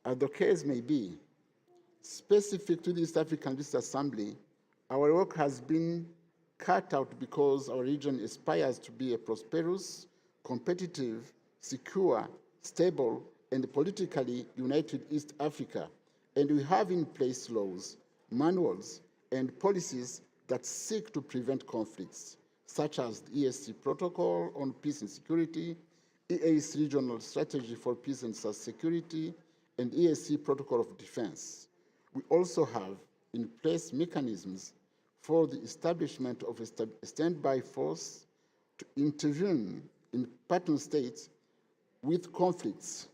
as the case may be. Specific to the East African Legislative Assembly, our work has been cut out because our region aspires to be a prosperous, competitive, secure, stable, and politically united East Africa, and we have in place laws, manuals, and policies that seek to prevent conflicts, such as the ESC Protocol on Peace and Security, EA's Regional Strategy for Peace and Security, and ESC Protocol of Defense. We also have in place mechanisms for the establishment of a standby force to intervene in partner states with conflicts.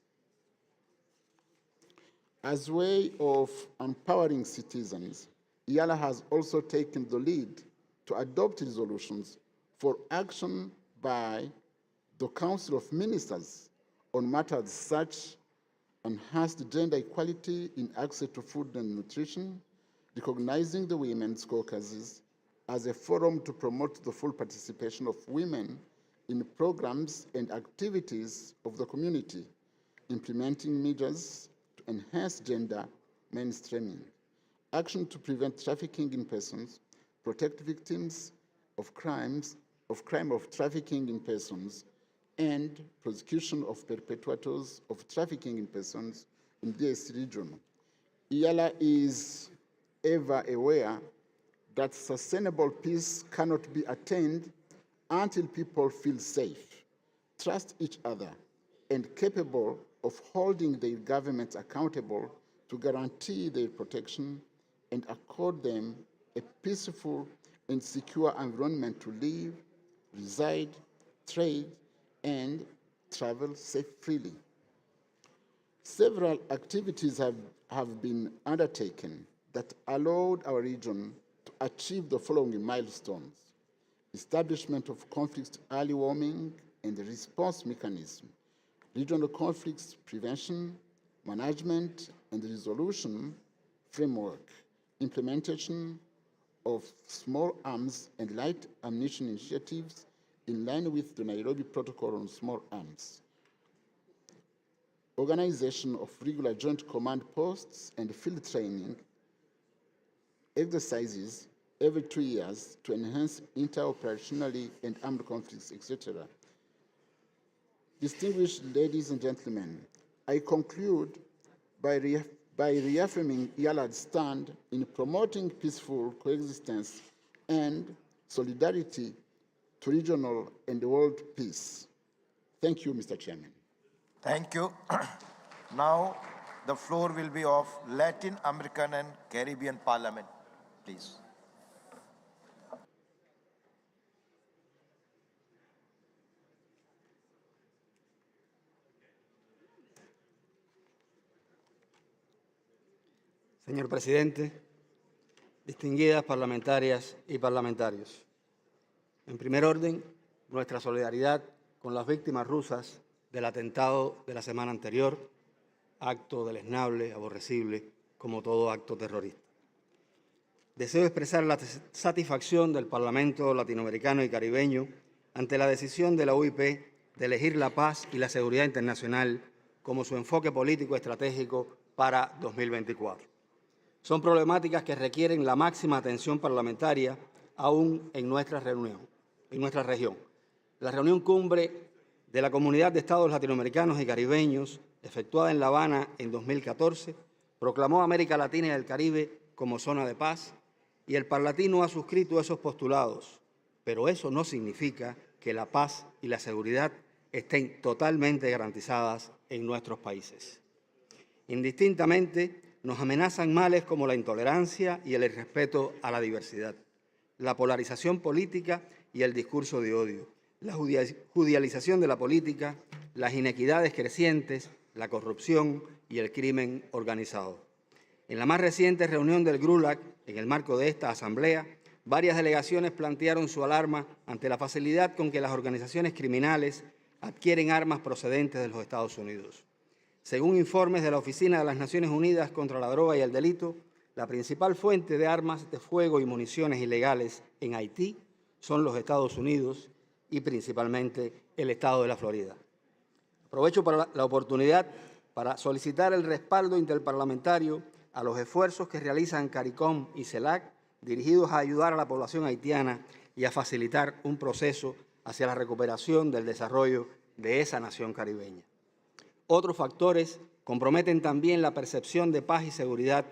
As a way of empowering citizens, IALA has also taken the lead to adopt resolutions for action by the Council of Ministers on matters such enhanced gender equality in access to food and nutrition, recognizing the women's caucuses as a forum to promote the full participation of women in programs and activities of the community, implementing measures to enhance gender mainstreaming, action to prevent trafficking in persons, protect victims of crime of trafficking in persons, and prosecution of perpetrators of trafficking in persons in this region. IALA is ever aware that sustainable peace cannot be attained until people feel safe, trust each other, and capable of holding their governments accountable to guarantee their protection and accord them a peaceful and secure environment to live, reside, trade, and travel freely. Several activities have been undertaken that allowed our region to achieve the following milestones: establishment of conflict early warning and response mechanism, regional conflicts prevention, management, and resolution framework, implementation of small arms and light ammunition initiatives in line with the Nairobi Protocol on Small Arms, organization of regular joint command posts and field training exercises every 2 years to enhance interoperationally and armed conflicts, etc. Distinguished ladies and gentlemen, I conclude by reaffirming IALA's stand in promoting peaceful coexistence and solidarity to regional and world peace. Thank you, Mr. Chairman. Thank you. Now, the floor will be of Latin American and Caribbean Parliament, please. Señor presidente, distinguidas parlamentarias y parlamentarios, en primer orden, nuestra solidaridad con las víctimas rusas del atentado de la semana anterior, acto deleznable, aborrecible, como todo acto terrorista. Deseo expresar la satisfacción del Parlamento latinoamericano y caribeño ante la decisión de la UIP de elegir la paz y la seguridad internacional como su enfoque político estratégico para 2024. Son problemáticas que requieren la máxima atención parlamentaria aún en nuestra región. La reunión cumbre de la Comunidad de Estados Latinoamericanos y Caribeños, efectuada en La Habana en 2014, proclamó a América Latina y el Caribe como zona de paz, y el Parlatino ha suscrito esos postulados, pero eso no significa que la paz y la seguridad estén totalmente garantizadas en nuestros países. Indistintamente, nos amenazan males como la intolerancia y el irrespeto a la diversidad, la polarización política y el discurso de odio, la judicialización de la política, las inequidades crecientes, la corrupción y el crimen organizado. En la más reciente reunión del GRULAC, en el marco de esta asamblea, varias delegaciones plantearon su alarma ante la facilidad con que las organizaciones criminales adquieren armas procedentes de los Estados Unidos. Según informes de la Oficina de las Naciones Unidas contra la Droga y el Delito, la principal fuente de armas de fuego y municiones ilegales en Haití son los Estados Unidos y principalmente el estado de la Florida. Aprovecho la oportunidad para solicitar el respaldo interparlamentario a los esfuerzos que realizan CARICOM y CELAC dirigidos a ayudar a la población haitiana y a facilitar un proceso hacia la recuperación del desarrollo de esa nación caribeña. Otros factores comprometen también la percepción de paz y seguridad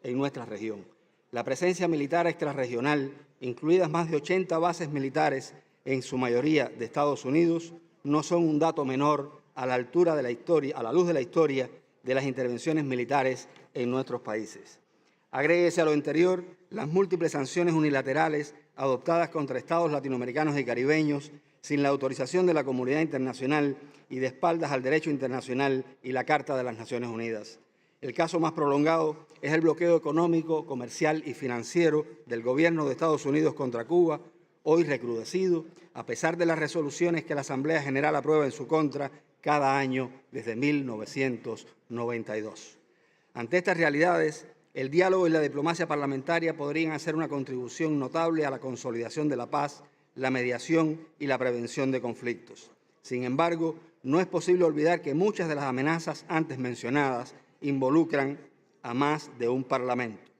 en nuestra región. La presencia militar extrarregional, incluidas más de 80 bases militares, en su mayoría de Estados Unidos, no son un dato menor a la altura de la historia, a la luz de la historia de las intervenciones militares en nuestros países. Agréguese a lo anterior las múltiples sanciones unilaterales adoptadas contra estados latinoamericanos y caribeños sin la autorización de la comunidad internacional y de espaldas al derecho internacional y la Carta de las Naciones Unidas. El caso más prolongado es el bloqueo económico, comercial y financiero del gobierno de Estados Unidos contra Cuba, hoy recrudecido, a pesar de las resoluciones que la Asamblea General aprueba en su contra cada año desde 1992. Ante estas realidades, el diálogo y la diplomacia parlamentaria podrían hacer una contribución notable a la consolidación de la paz, la mediación y la prevención de conflictos. Sin embargo, no es posible olvidar que muchas de las amenazas antes mencionadas involucran a más de un parlamento.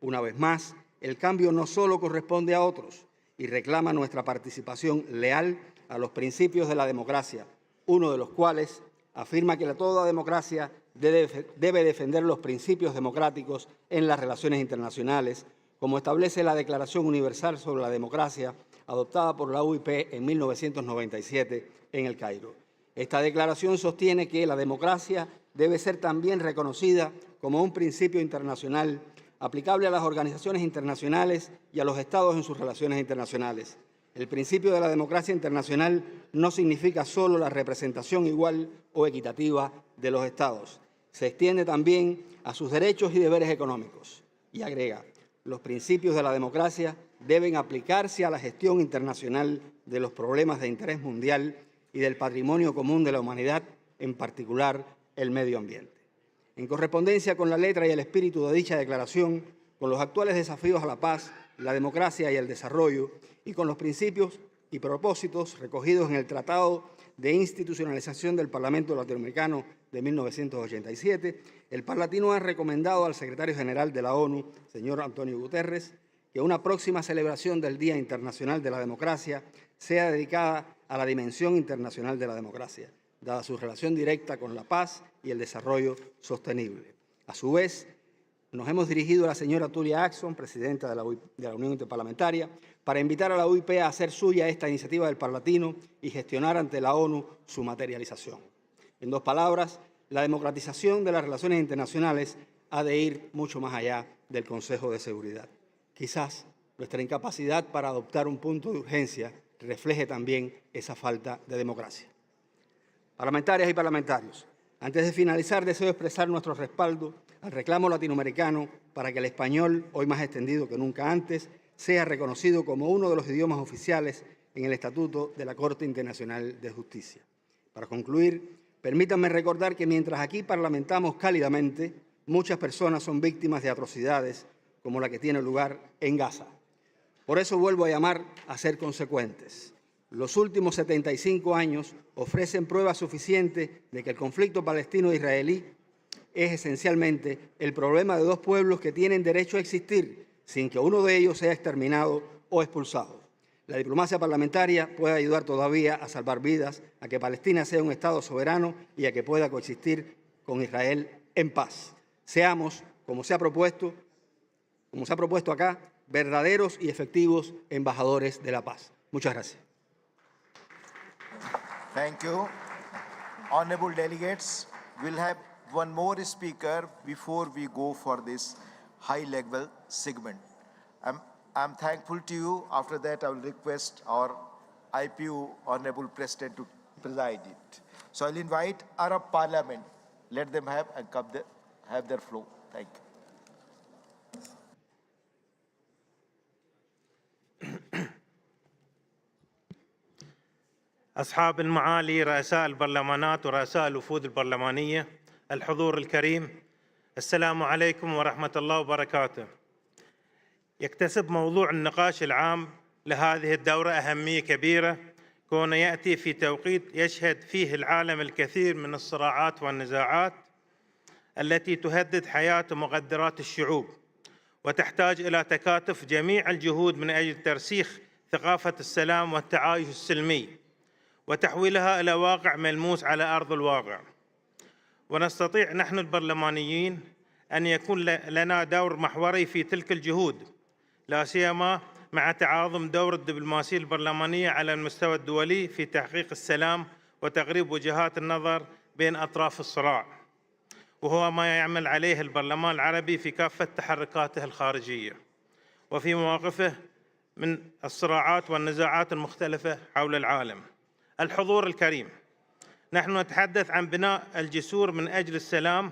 Una vez más, el cambio no solo corresponde a otros y reclama nuestra participación leal a los principios de la democracia, uno de los cuales afirma que toda democracia debe defender los principios democráticos en las relaciones internacionales, como establece la Declaración Universal sobre la Democracia, adoptada por la UIP en 1997 en El Cairo. Esta declaración sostiene que la democracia debe ser también reconocida como un principio internacional aplicable a las organizaciones internacionales y a los estados en sus relaciones internacionales. El principio de la democracia internacional no significa solo la representación igual o equitativa de los estados. Se extiende también a sus derechos y deberes económicos. Y agrega, los principios de la democracia deben aplicarse a la gestión internacional de los problemas de interés mundial y del patrimonio común de la humanidad, en particular el medio ambiente. En correspondencia con la letra y el espíritu de dicha declaración, con los actuales desafíos a la paz, la democracia y el desarrollo, y con los principios y propósitos recogidos en el Tratado de Institucionalización del Parlamento Latinoamericano de 1987, el Parlatino ha recomendado al secretario general de la ONU, señor Antonio Guterres, que una próxima celebración del Día Internacional de la Democracia sea dedicada a la dimensión internacional de la democracia, dada su relación directa con la paz y el desarrollo sostenible. A su vez, nos hemos dirigido a la señora Tulia Axon, presidenta de la Unión Interparlamentaria, para invitar a la UIP a hacer suya esta iniciativa del Parlatino y gestionar ante la ONU su materialización. En dos palabras, la democratización de las relaciones internacionales ha de ir mucho más allá del Consejo de Seguridad. Quizás nuestra incapacidad para adoptar un punto de urgencia refleje también esa falta de democracia. Parlamentarias y parlamentarios, antes de finalizar, deseo expresar nuestro respaldo al reclamo latinoamericano para que el español, hoy más extendido que nunca antes, sea reconocido como uno de los idiomas oficiales en el Estatuto de la Corte Internacional de Justicia. Para concluir, permítanme recordar que mientras aquí parlamentamos cálidamente, muchas personas son víctimas de atrocidades como la que tiene lugar en Gaza. Por eso vuelvo a llamar a ser consecuentes. Los últimos 75 años ofrecen pruebas suficientes de que el conflicto palestino-israelí es esencialmente el problema de dos pueblos que tienen derecho a existir sin que uno de ellos sea exterminado o expulsado. La diplomacia parlamentaria puede ayudar todavía a salvar vidas, a que Palestina sea un Estado soberano y a que pueda coexistir con Israel en paz. seamos, como se ha propuesto acá, verdaderos y efectivos embajadores de la paz. Muchas gracias. Thank you. Honorable delegates, we'll have one more speaker before we go for this high-level segment. I'm thankful to you. After that, I will request our IPU Honorable President to preside it. So I'll invite Arab Parliament. Let them have their flow. Thank you. أصحاب المعالي رؤساء البرلمانات ورؤساء الوفود البرلمانية، الحضور الكريم، السلام عليكم ورحمة الله وبركاته. يكتسب موضوع النقاش العام لهذه الدورة أهمية كبيرة، كونه يأتي في توقيت يشهد فيه العالم الكثير من الصراعات والنزاعات التي تهدد حياة ومقدرات الشعوب، وتحتاج إلى تكاتف جميع الجهود من أجل ترسيخ ثقافة السلام والتعايش السلمي وتحويلها إلى واقع ملموس على أرض الواقع. ونستطيع نحن البرلمانيين أن يكون لنا دور محوري في تلك الجهود، لا سيما مع تعاظم دور الدبلوماسية البرلمانية على المستوى الدولي في تحقيق السلام وتقريب وجهات النظر بين أطراف الصراع، وهو ما يعمل عليه البرلمان العربي في كافة تحركاته الخارجية وفي مواقفه من الصراعات والنزاعات المختلفة حول العالم. الحضور الكريم، نحن نتحدث عن بناء الجسور من أجل السلام.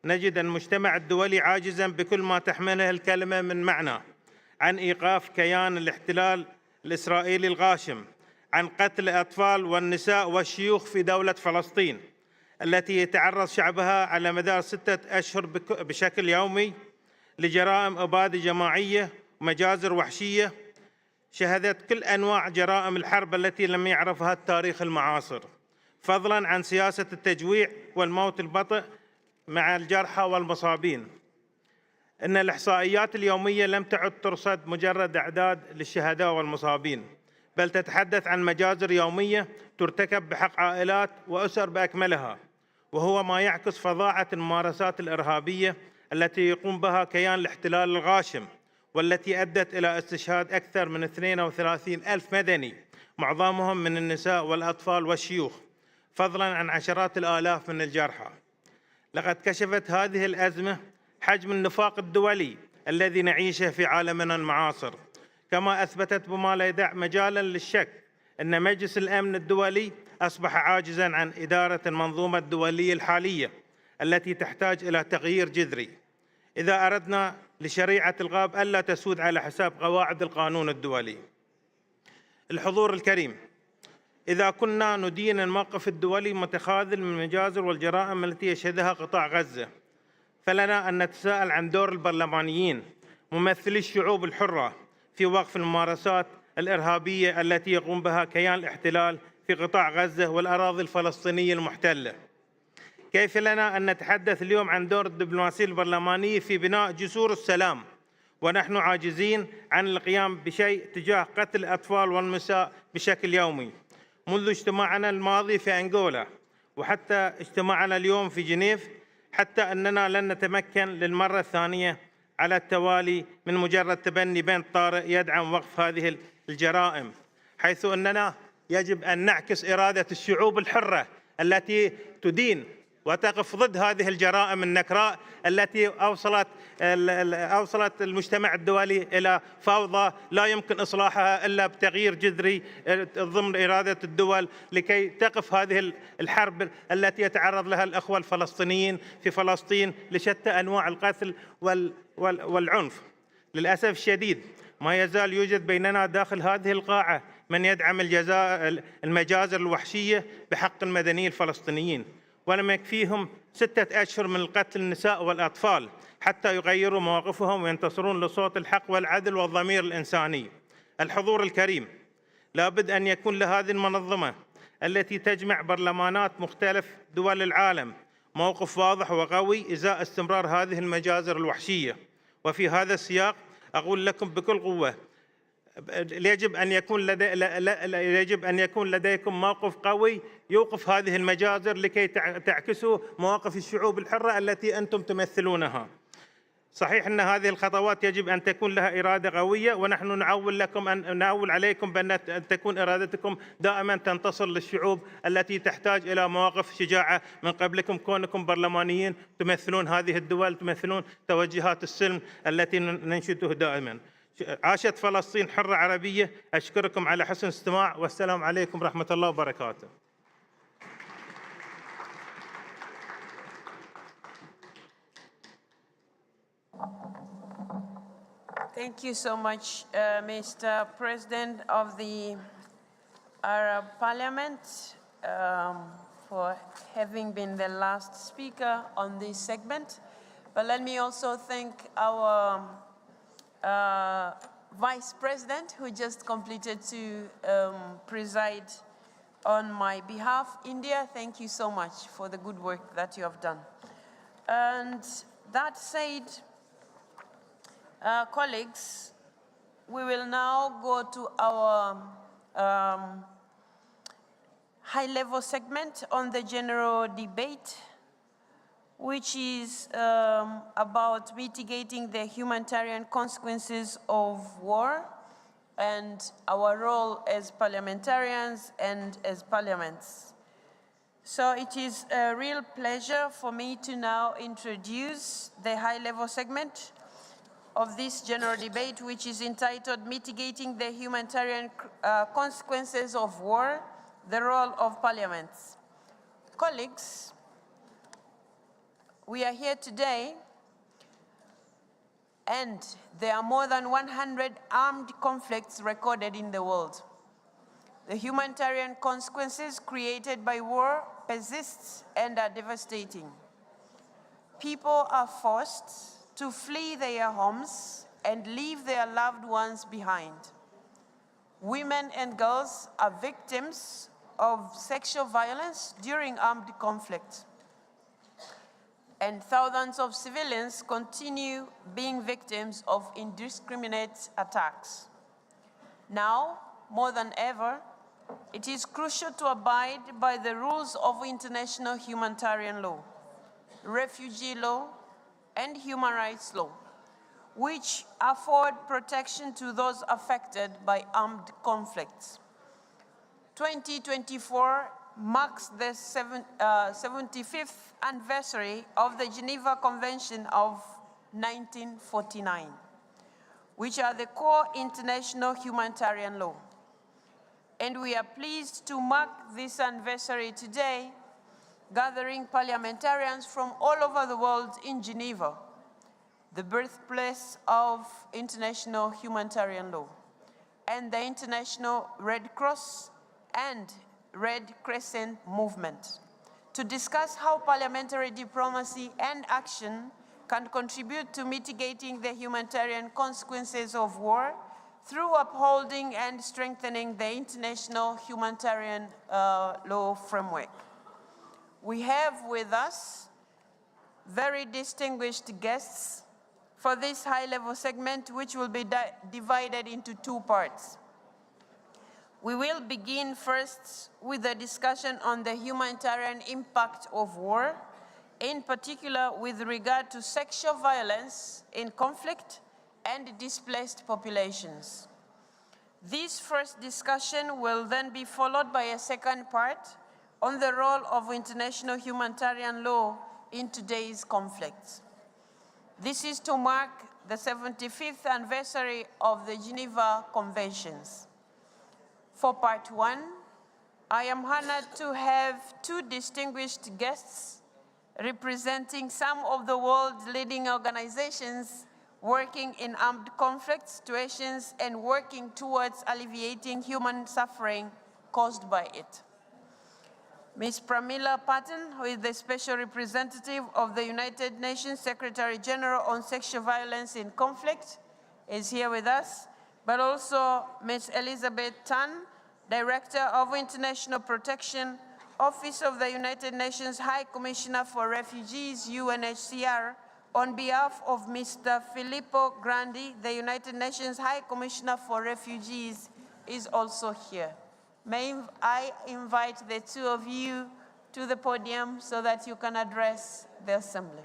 نجد المجتمع الدولي عاجزاً بكل ما تحمله الكلمة من معنى عن إيقاف كيان الاحتلال الإسرائيلي الغاشم، عن قتل الأطفال والنساء والشيوخ في دولة فلسطين التي يتعرض شعبها على مدار 6 أشهر بشكل يومي لجرائم إبادة جماعية ومجازر وحشية شهدت كل أنواع جرائم الحرب التي لم يعرفها التاريخ المعاصر، فضلاً عن سياسة التجويع والموت البطيء مع الجرحى والمصابين. إن الإحصائيات اليومية لم تعد ترصد مجرد أعداد للشهداء والمصابين، بل تتحدث عن مجازر يومية ترتكب بحق عائلات وأسر بأكملها، وهو ما يعكس فظاعة الممارسات الإرهابية التي يقوم بها كيان الاحتلال الغاشم، والتي أدت إلى استشهاد أكثر من 32,000 مدني، معظمهم من النساء والأطفال والشيوخ، فضلاً عن عشرات الآلاف من الجرحى. لقد كشفت هذه الأزمة حجم النفاق الدولي الذي نعيشه في عالمنا المعاصر، كما أثبتت بما لا يدع مجالاً للشك أن مجلس الأمن الدولي أصبح عاجزاً عن إدارة المنظومة الدولية الحالية التي تحتاج إلى تغيير جذري إذا أردنا لشريعة الغاب ألا تسود على حساب قواعد القانون الدولي. الحضور الكريم، إذا كنا ندين الموقف الدولي متخاذل من المجازر والجرائم التي يشهدها قطاع غزة، فلنا أن نتساءل عن دور البرلمانيين ممثلي الشعوب الحرة في وقف الممارسات الإرهابية التي يقوم بها كيان الاحتلال في قطاع غزة والأراضي الفلسطينية المحتلة. كيف لنا أن نتحدث اليوم عن دور الدبلوماسية البرلمانية في بناء جسور السلام ونحن عاجزين عن القيام بشيء تجاه قتل الأطفال والنساء بشكل يومي؟ منذ اجتماعنا الماضي في أنغولا وحتى اجتماعنا اليوم في جنيف، حتى أننا لن نتمكن للمرة الثانية على التوالي من مجرد تبني بند طارئ يدعم وقف هذه الجرائم، حيث أننا يجب أن نعكس إرادة الشعوب الحرة التي تدين وتقف ضد هذه الجرائم النكراء التي أوصلت المجتمع الدولي إلى فوضى لا يمكن إصلاحها إلا بتغيير جذري ضمن إرادة الدول لكي تقف هذه الحرب التي يتعرض لها الأخوة الفلسطينيين في فلسطين لشتى أنواع القتل والعنف. للأسف الشديد ما يزال يوجد بيننا داخل هذه القاعة من يدعم المجازر الوحشية بحق المدنيين الفلسطينيين، ولم يكفيهم 6 أشهر من القتل النساء والأطفال حتى يغيروا مواقفهم وينتصرون لصوت الحق والعدل والضمير الإنساني. الحضور الكريم، لابد أن يكون لهذه المنظمة التي تجمع برلمانات مختلف دول العالم موقف واضح وقوي إزاء استمرار هذه المجازر الوحشية. وفي هذا السياق أقول لكم بكل قوة يجب أن يكون لديكم موقف قوي يوقف هذه المجازر لكي تعكسوا مواقف الشعوب الحرة التي أنتم تمثلونها. صحيح أن هذه الخطوات يجب أن تكون لها إرادة قوية، ونحن نعول عليكم بأن تكون إرادتكم دائما تنتصر للشعوب التي تحتاج إلى مواقف شجاعة من قبلكم، كونكم برلمانيين تمثلون هذه الدول، تمثلون توجهات السلم التي ننشده دائما. عاشت فلسطين حرة عربية. أشكركم على حسن الاستماع، والسلام عليكم ورحمة الله وبركاته. Thank you so much, Mr. President of the Arab Parliament, for having been the last speaker on this segment. But let me also thank our Vice President, who just completed to preside on my behalf. India, thank you so much for the good work that you have done. And that said, colleagues, we will now go to our high-level segment on the general debate, which is about mitigating the humanitarian consequences of war and our role as parliamentarians and as parliaments. So it is a real pleasure for me to now introduce the high-level segment of this general debate, which is entitled Mitigating the Humanitarian Consequences of War, the Role of Parliaments. Colleagues, we are here today, and there are more than 100 armed conflicts recorded in the world. The humanitarian consequences created by war persist and are devastating. People are forced to flee their homes and leave their loved ones behind. Women and girls are victims of sexual violence during armed conflict. And thousands of civilians continue being victims of indiscriminate attacks. Now, more than ever, it is crucial to abide by the rules of international humanitarian law, refugee law, and human rights law, which afford protection to those affected by armed conflicts. 2024 marks the 75th anniversary of the Geneva Convention of 1949, which are the core international humanitarian law. And we are pleased to mark this anniversary today, gathering parliamentarians from all over the world in Geneva, the birthplace of international humanitarian law, and the International Red Cross and Red Crescent movement, to discuss how parliamentary diplomacy and action can contribute to mitigating the humanitarian consequences of war through upholding and strengthening the international humanitarian law framework. We have with us very distinguished guests for this high-level segment, which will be divided into two parts. We will begin first with a discussion on the humanitarian impact of war, in particular with regard to sexual violence in conflict and displaced populations. This first discussion will then be followed by a second part on the role of international humanitarian law in today's conflicts. This is to mark the 75th anniversary of the Geneva Conventions. For part one, I am honored to have two distinguished guests representing some of the world's leading organizations working in armed conflict situations and working towards alleviating human suffering caused by it. Ms. Pramila Patten, who is the Special Representative of the United Nations Secretary General on Sexual Violence in Conflict, is here with us, but also Ms. Elizabeth Tan, Director of International Protection, Office of the United Nations High Commissioner for Refugees, UNHCR, on behalf of Mr. Filippo Grandi, the United Nations High Commissioner for Refugees, is also here. May I invite the two of you to the podium so that you can address the Assembly.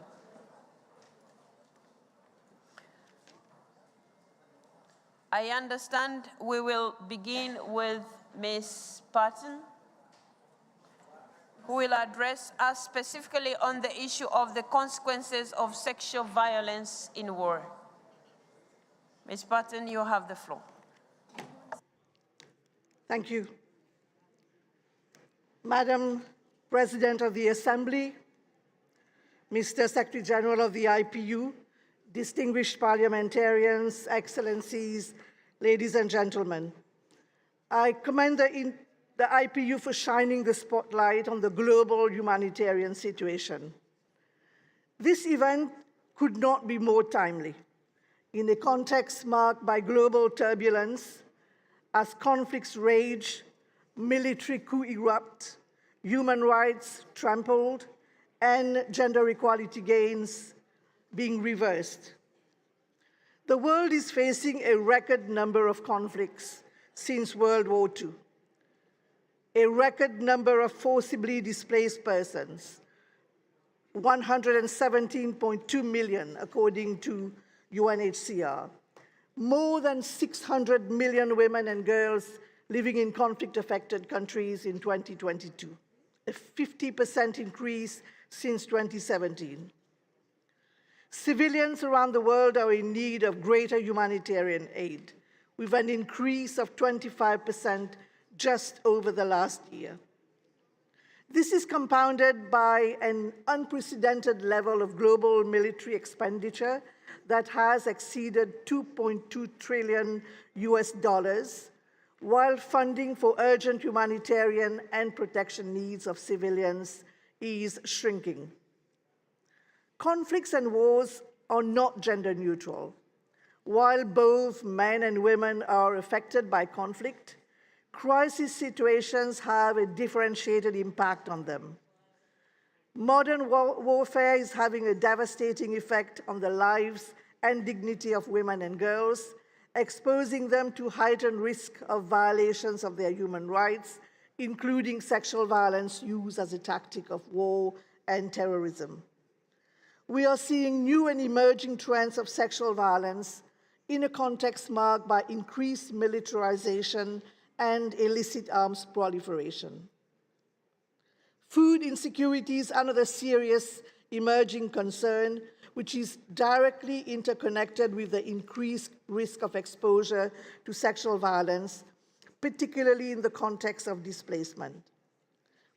I understand we will begin with Ms. Patton, who will address us specifically on the issue of the consequences of sexual violence in war. Ms. Patton, you have the floor. Thank you. Madam President of the Assembly, Mr. Secretary General of the IPU, distinguished parliamentarians, excellencies, ladies and gentlemen, I commend the IPU for shining the spotlight on the global humanitarian situation. This event could not be more timely in a context marked by global turbulence as conflicts rage, military coups erupt, human rights trampled, and gender equality gains being reversed. The world is facing a record number of conflicts since World War II, a record number of forcibly displaced persons, 117.2 million according to UNHCR, more than 600 million women and girls living in conflict-affected countries in 2022, a 50% increase since 2017. Civilians around the world are in need of greater humanitarian aid, with an increase of 25% just over the last year. This is compounded by an unprecedented level of global military expenditure that has exceeded $2.2 trillion while funding for urgent humanitarian and protection needs of civilians is shrinking. Conflicts and wars are not gender neutral. While both men and women are affected by conflict, crisis situations have a differentiated impact on them. Modern warfare is having a devastating effect on the lives and dignity of women and girls, exposing them to heightened risk of violations of their human rights, including sexual violence used as a tactic of war and terrorism. We are seeing new and emerging trends of sexual violence in a context marked by increased militarization and illicit arms proliferation. Food insecurity is another serious emerging concern, which is directly interconnected with the increased risk of exposure to sexual violence, particularly in the context of displacement.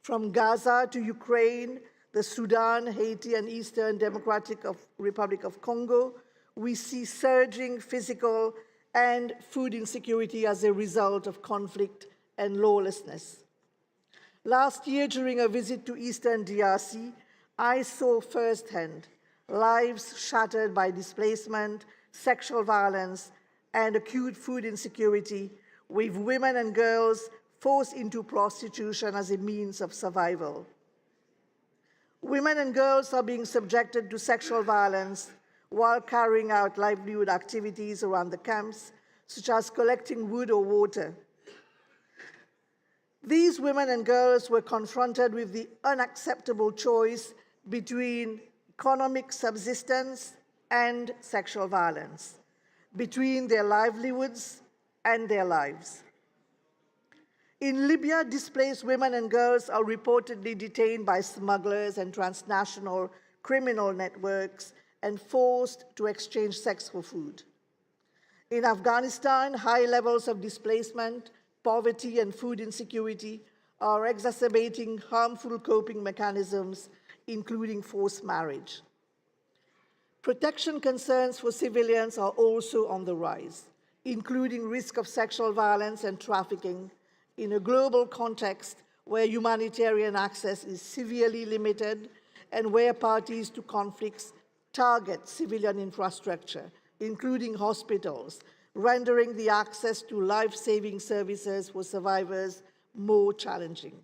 From Gaza to Ukraine, the Sudan, Haiti, and Eastern Democratic Republic of Congo, we see surging physical and food insecurity as a result of conflict and lawlessness. Last year, during a visit to Eastern DRC, I saw firsthand lives shattered by displacement, sexual violence, and acute food insecurity, with women and girls forced into prostitution as a means of survival. Women and girls are being subjected to sexual violence while carrying out livelihood activities around the camps, such as collecting wood or water. These women and girls were confronted with the unacceptable choice between economic subsistence and sexual violence, between their livelihoods and their lives. In Libya, displaced women and girls are reportedly detained by smugglers and transnational criminal networks and forced to exchange sex for food. In Afghanistan, high levels of displacement, poverty, and food insecurity are exacerbating harmful coping mechanisms, including forced marriage. Protection concerns for civilians are also on the rise, including risk of sexual violence and trafficking in a global context where humanitarian access is severely limited and where parties to conflicts target civilian infrastructure, including hospitals, rendering the access to life-saving services for survivors more challenging.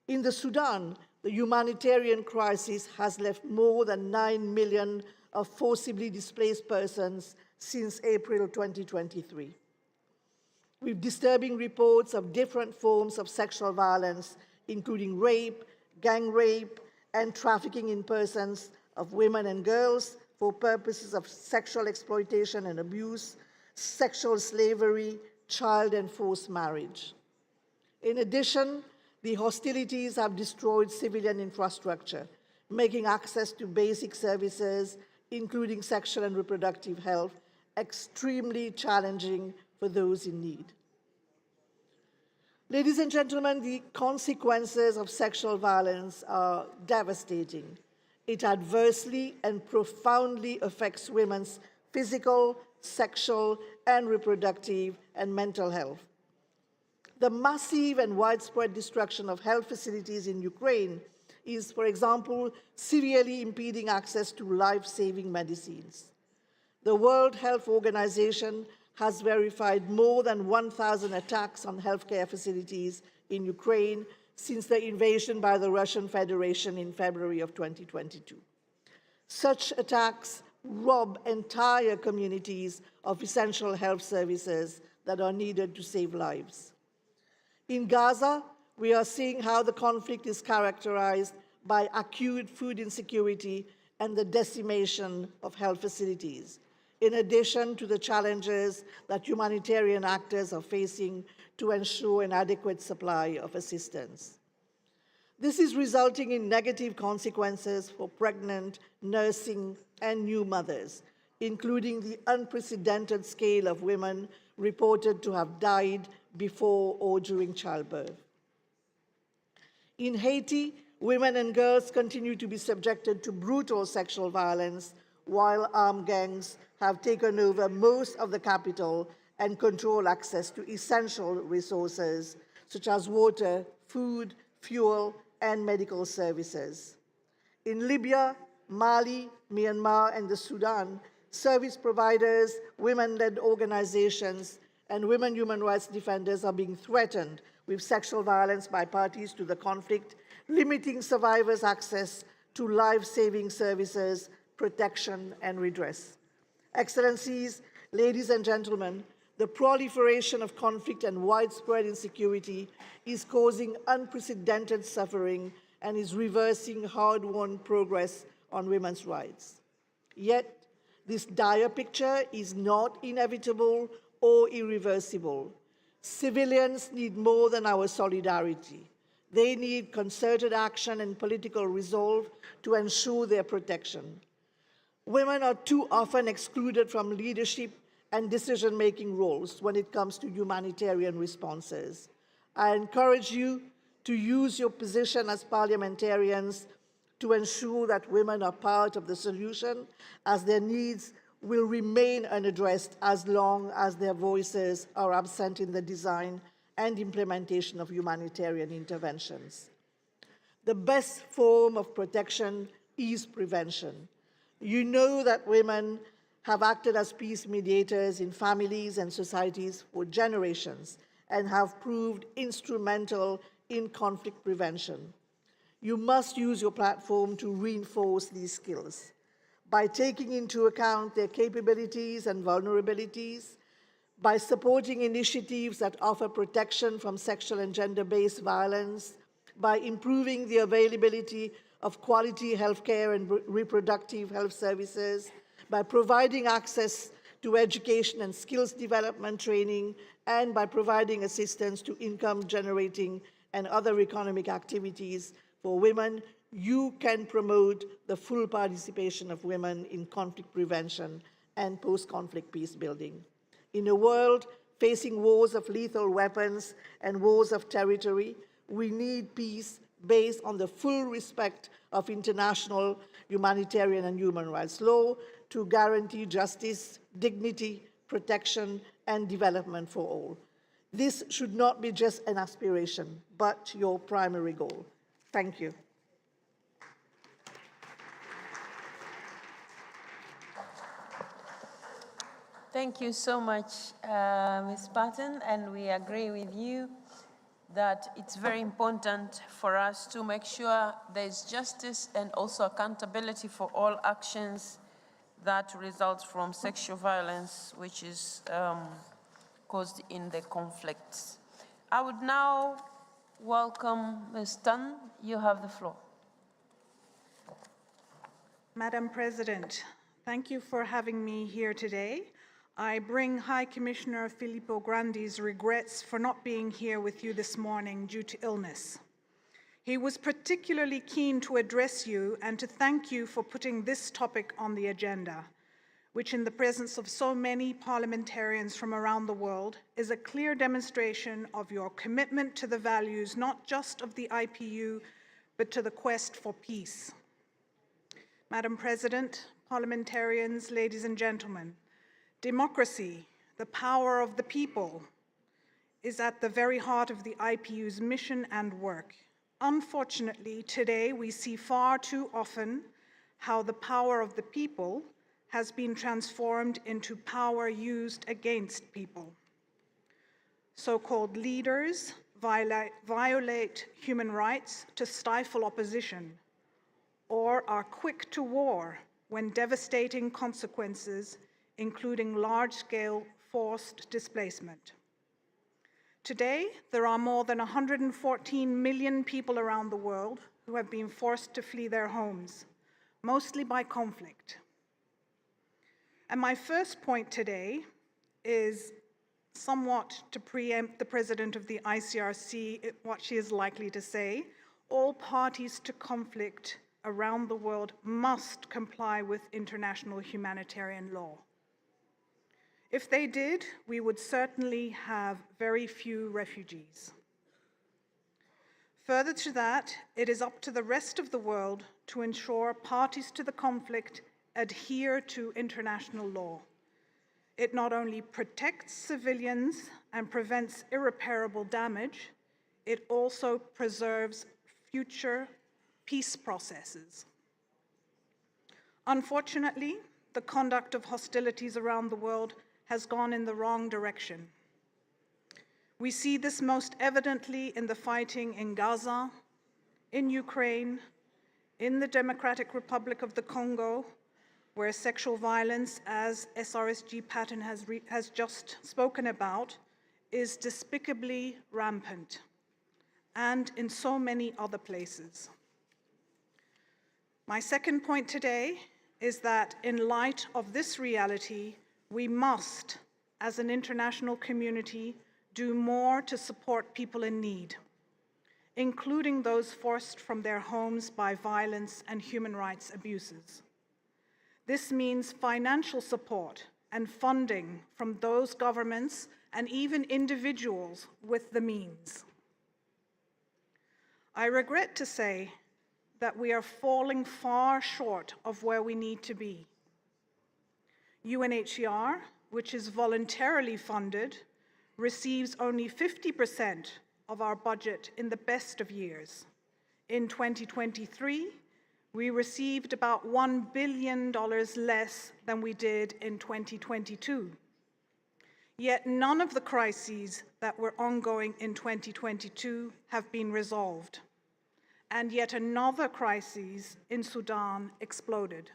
In the Sudan, the the humanitarian crisis has left more than 9 million of forcibly displaced persons since April 2023. With disturbing reports of different forms of sexual violence, including rape, gang rape, and trafficking in persons of women and girls for purposes of sexual exploitation and abuse, sexual slavery, child and forced marriage. In addition, the hostilities have destroyed civilian infrastructure, making access to basic services, including sexual and reproductive health, extremely challenging for those in need. Ladies and gentlemen, the consequences of sexual violence are devastating. It adversely and profoundly affects women's physical, sexual, and reproductive and mental health. The massive and widespread destruction of health facilities in Ukraine is, for example, severely impeding access to life-saving medicines. The World Health Organization has verified more than 1,000 attacks on healthcare facilities in Ukraine since the invasion by the Russian Federation in February of 2022. Such attacks rob entire communities of essential health services that are needed to save lives. In Gaza, we are seeing how the conflict is characterized by acute food insecurity and the decimation of health facilities, in addition to the challenges that humanitarian actors are facing to ensure an adequate supply of assistance. This is resulting in negative consequences for pregnant, nursing, and new mothers, including the unprecedented scale of women reported to have died before or during childbirth. In Haiti, women and girls continue to be subjected to brutal sexual violence, while armed gangs have taken over most of the capital and control access to essential resources such as water, food, fuel, and medical services. In Libya, Mali, Myanmar, and the Sudan, service providers, women-led organizations, and women human rights defenders are being threatened with sexual violence by parties to the conflict, limiting survivors' access to life-saving services, protection, and redress. Excellencies, ladies and gentlemen, the proliferation of conflict and widespread insecurity is causing unprecedented suffering and is reversing hard-won progress on women's rights. Yet, this dire picture is not inevitable or irreversible. Civilians need more than our solidarity. They need concerted action and political resolve to ensure their protection. Women are too often excluded from leadership and decision-making roles when it comes to humanitarian responses. I encourage you to use your position as parliamentarians to ensure that women are part of the solution, as their needs will remain unaddressed as long as their voices are absent in the design and implementation of humanitarian interventions. The best form of protection is prevention. You know that women have acted as peace mediators in families and societies for generations and have proved instrumental in conflict prevention. You must use your platform to reinforce these skills by taking into account their capabilities and vulnerabilities, by supporting initiatives that offer protection from sexual and gender-based violence, by improving the availability of quality healthcare and reproductive health services, by providing access to education and skills development training, and by providing assistance to income-generating and other economic activities for women. You can promote the full participation of women in conflict prevention and post-conflict peace building. In a world facing wars of lethal weapons and wars of territory, we need peace based on the full respect of international humanitarian and human rights law to guarantee justice, dignity, protection, and development for all. This should not be just an aspiration, but your primary goal. Thank you. Thank you so much, Ms. Patton, and we agree with you. that it's very important for us to make sure there's justice and also accountability for all actions that result from sexual violence, which is caused in the conflicts. I would now welcome Ms. Tan. You have the floor. Madam President, thank you for having me here today. I bring High Commissioner Filippo Grandi's regrets for not being here with you this morning due to illness. He was particularly keen to address you and to thank you for putting this topic on the agenda, which in the presence of so many parliamentarians from around the world is a clear demonstration of your commitment to the values not just of the IPU, but to the quest for peace. Madam President, parliamentarians, ladies and gentlemen, democracy, the power of the people, is at the very heart of the IPU's mission and work. Unfortunately, today we see far too often how the power of the people has been transformed into power used against people. So-called leaders violate human rights to stifle opposition, or are quick to war when devastating consequences, including large-scale forced displacement. Today, there are more than 114 million people around the world who have been forced to flee their homes, mostly by conflict. And my first point today is somewhat to preempt the President of the ICRC, what she is likely to say. All parties to conflict around the world must comply with international humanitarian law. If they did, we would certainly have very few refugees. Further to that, it is up to the rest of the world to ensure parties to the conflict adhere to international law. It not only protects civilians and prevents irreparable damage, it also preserves future peace processes. Unfortunately, the conduct of hostilities around the world has gone in the wrong direction. We see this most evidently in the fighting in Gaza, in Ukraine, in the Democratic Republic of the Congo, where sexual violence, as SRSG Patton has just spoken about, is despicably rampant, and in so many other places. My second point today is that in light of this reality, we must, as an international community, do more to support people in need, including those forced from their homes by violence and human rights abuses. This means financial support and funding from those governments and even individuals with the means. I regret to say that we are falling far short of where we need to be. UNHCR, which is voluntarily funded, receives only 50% of our budget in the best of years. In 2023, we received about $1 billion less than we did in 2022. Yet none of the crises that were ongoing in 2022 have been resolved. And yet another crisis in Sudan exploded.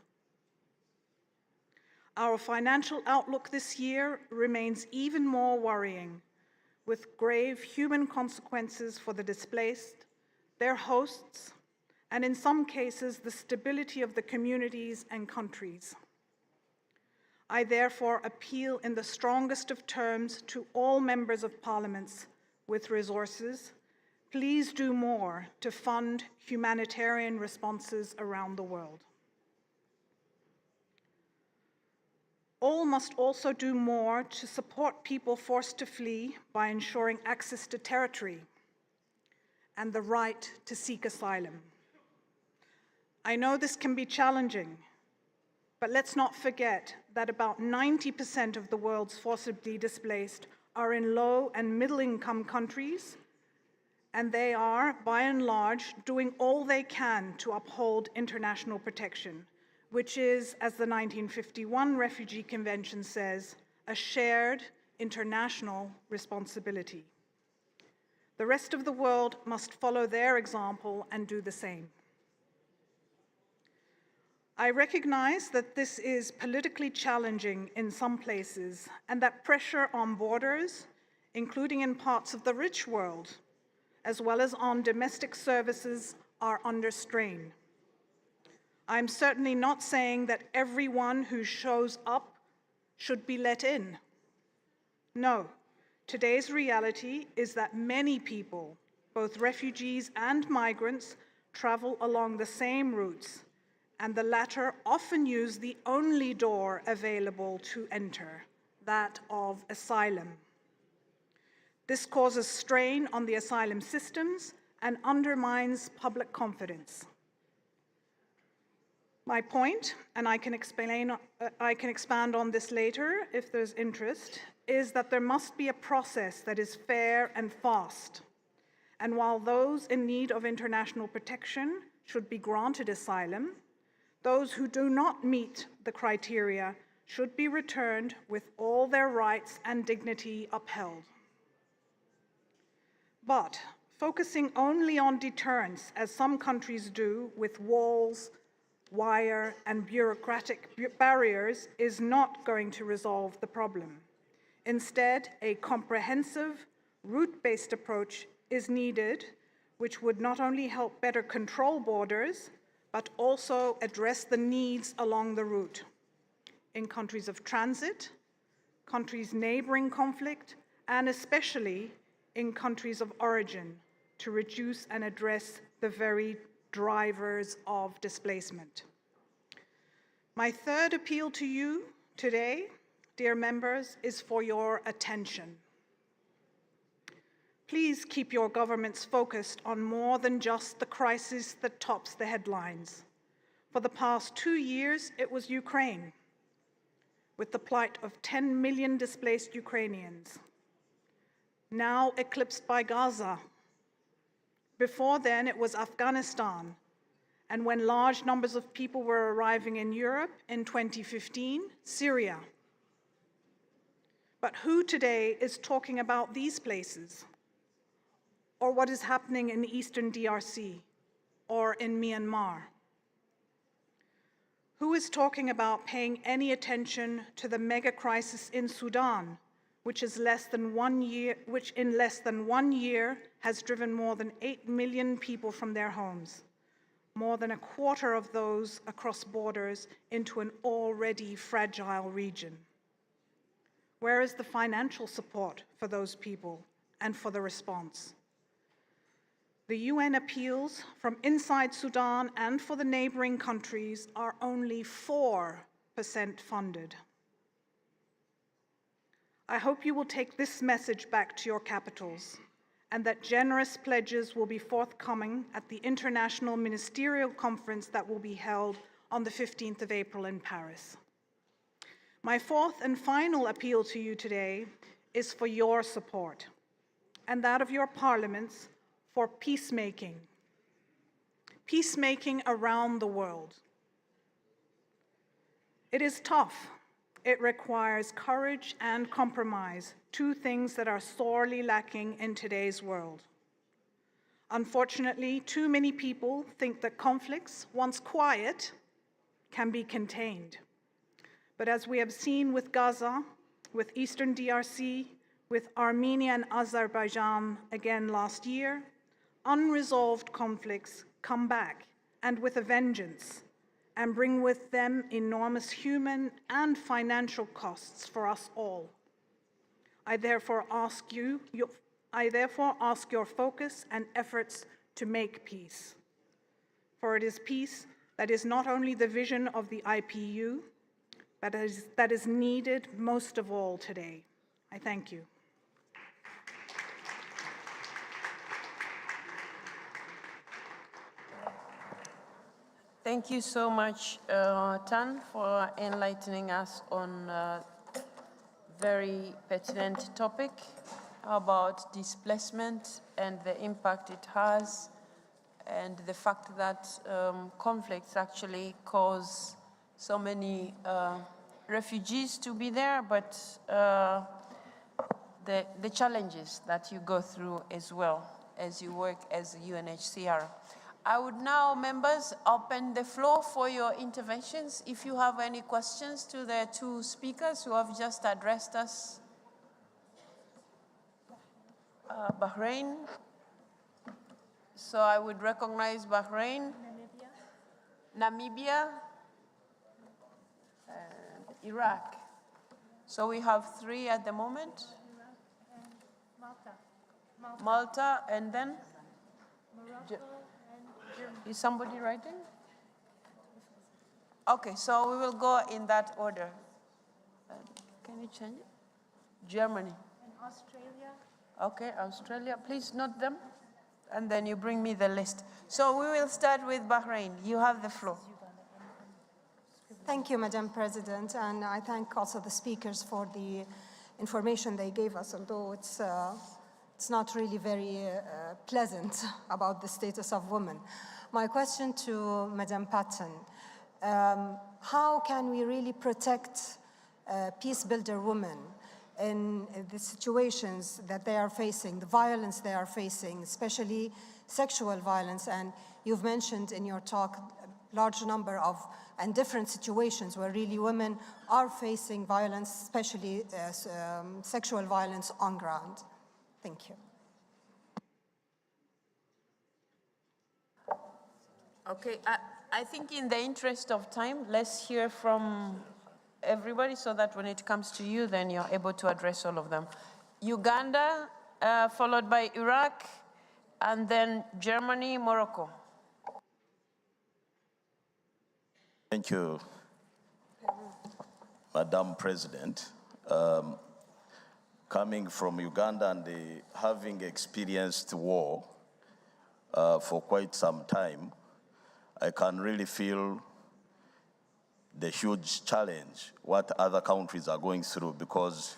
Our financial outlook this year remains even more worrying, with grave human consequences for the displaced, their hosts, and in some cases, the stability of the communities and countries. I therefore appeal in the strongest of terms to all members of parliaments with resources. Please do more to fund humanitarian responses around the world. All must also do more to support people forced to flee by ensuring access to territory and the right to seek asylum. I know this can be challenging, but let's not forget that about 90% of the world's forcibly displaced are in low and middle-income countries, and they are, by and large, doing all they can to uphold international protection, which is, as the 1951 Refugee Convention says, a shared international responsibility. The rest of the world must follow their example and do the same. I recognize that this is politically challenging in some places and that pressure on borders, including in parts of the rich world, as well as on domestic services, are under strain. I'm certainly not saying that everyone who shows up should be let in. No, today's reality is that many people, both refugees and migrants, travel along the same routes, and the latter often use the only door available to enter, that of asylum. This causes strain on the asylum systems and undermines public confidence. My point, and I can expand on this later if there's interest, is that there must be a process that is fair and fast. And while those in need of international protection should be granted asylum, those who do not meet the criteria should be returned with all their rights and dignity upheld. But focusing only on deterrence, as some countries do with walls, wire, and bureaucratic barriers, is not going to resolve the problem. Instead, a comprehensive, route-based approach is needed, which would not only help better control borders, but also address the needs along the route in countries of transit, countries neighboring conflict, and especially in countries of origin to reduce and address the very drivers of displacement. My third appeal to you today, dear members, is for your attention. Please keep your governments focused on more than just the crisis that tops the headlines. For the past 2 years, it was Ukraine, with the plight of 10 million displaced Ukrainians, now eclipsed by Gaza. Before then, it was Afghanistan, and when large numbers of people were arriving in Europe in 2015, Syria. But who today is talking about these places? Or what is happening in the Eastern DRC or in Myanmar? Who is talking about paying any attention to the mega crisis in Sudan, which in less than 1 year has driven more than 8 million people from their homes, more than a quarter of those across borders into an already fragile region? Where is the financial support for those people and for the response? The UN appeals from inside Sudan and for the neighboring countries are only 4% funded. I hope you will take this message back to your capitals and that generous pledges will be forthcoming at the International Ministerial Conference that will be held on the 15th of April in Paris. My fourth and final appeal to you today is for your support and that of your parliaments for peacemaking. Peacemaking around the world. It is tough. It requires courage and compromise, two things that are sorely lacking in today's world. Unfortunately, too many people think that conflicts, once quiet, can be contained. But as we have seen with Gaza, with Eastern DRC, with Armenia and Azerbaijan again last year, unresolved conflicts come back and with a vengeance and bring with them enormous human and financial costs for us all. I therefore ask your focus and efforts to make peace. For it is peace that is not only the vision of the IPU, but that is needed most of all today. I thank you. Thank you so much, Tan, for enlightening us on a very pertinent topic about displacement and the impact it has, and the fact that conflicts actually cause so many refugees to be there, but the challenges that you go through as well as you work as UNHCR. I would now, members, open the floor for your interventions. If you have any questions to the two speakers who have just addressed us. Bahrain. So I would recognize Bahrain, Namibia, and Iraq. So we have three at the moment. Malta, and then? Is somebody writing? Okay, so we will go in that order. Can you change it? Germany. And Australia. Okay, Australia. Please note them, and then you bring me the list. So we will start with Bahrain. You have the floor. Thank you, Madam President, and I thank also the speakers for the information they gave us, although it's not really very pleasant about the status of women. My question to Madam Patton, how can we really protect peace builder women in the situations that they are facing, the violence they are facing, especially sexual violence? And you've mentioned in your talk a large number of and different situations where really women are facing violence, especially sexual violence on ground. Thank you. Okay, I think in the interest of time, let's hear from everybody so that when it comes to you, then you're able to address all of them. Uganda, followed by Iraq, and then Germany, Morocco. Thank you, Madam President. Coming from Uganda and having experienced war for quite some time, I can really feel the huge challenge what other countries are going through, because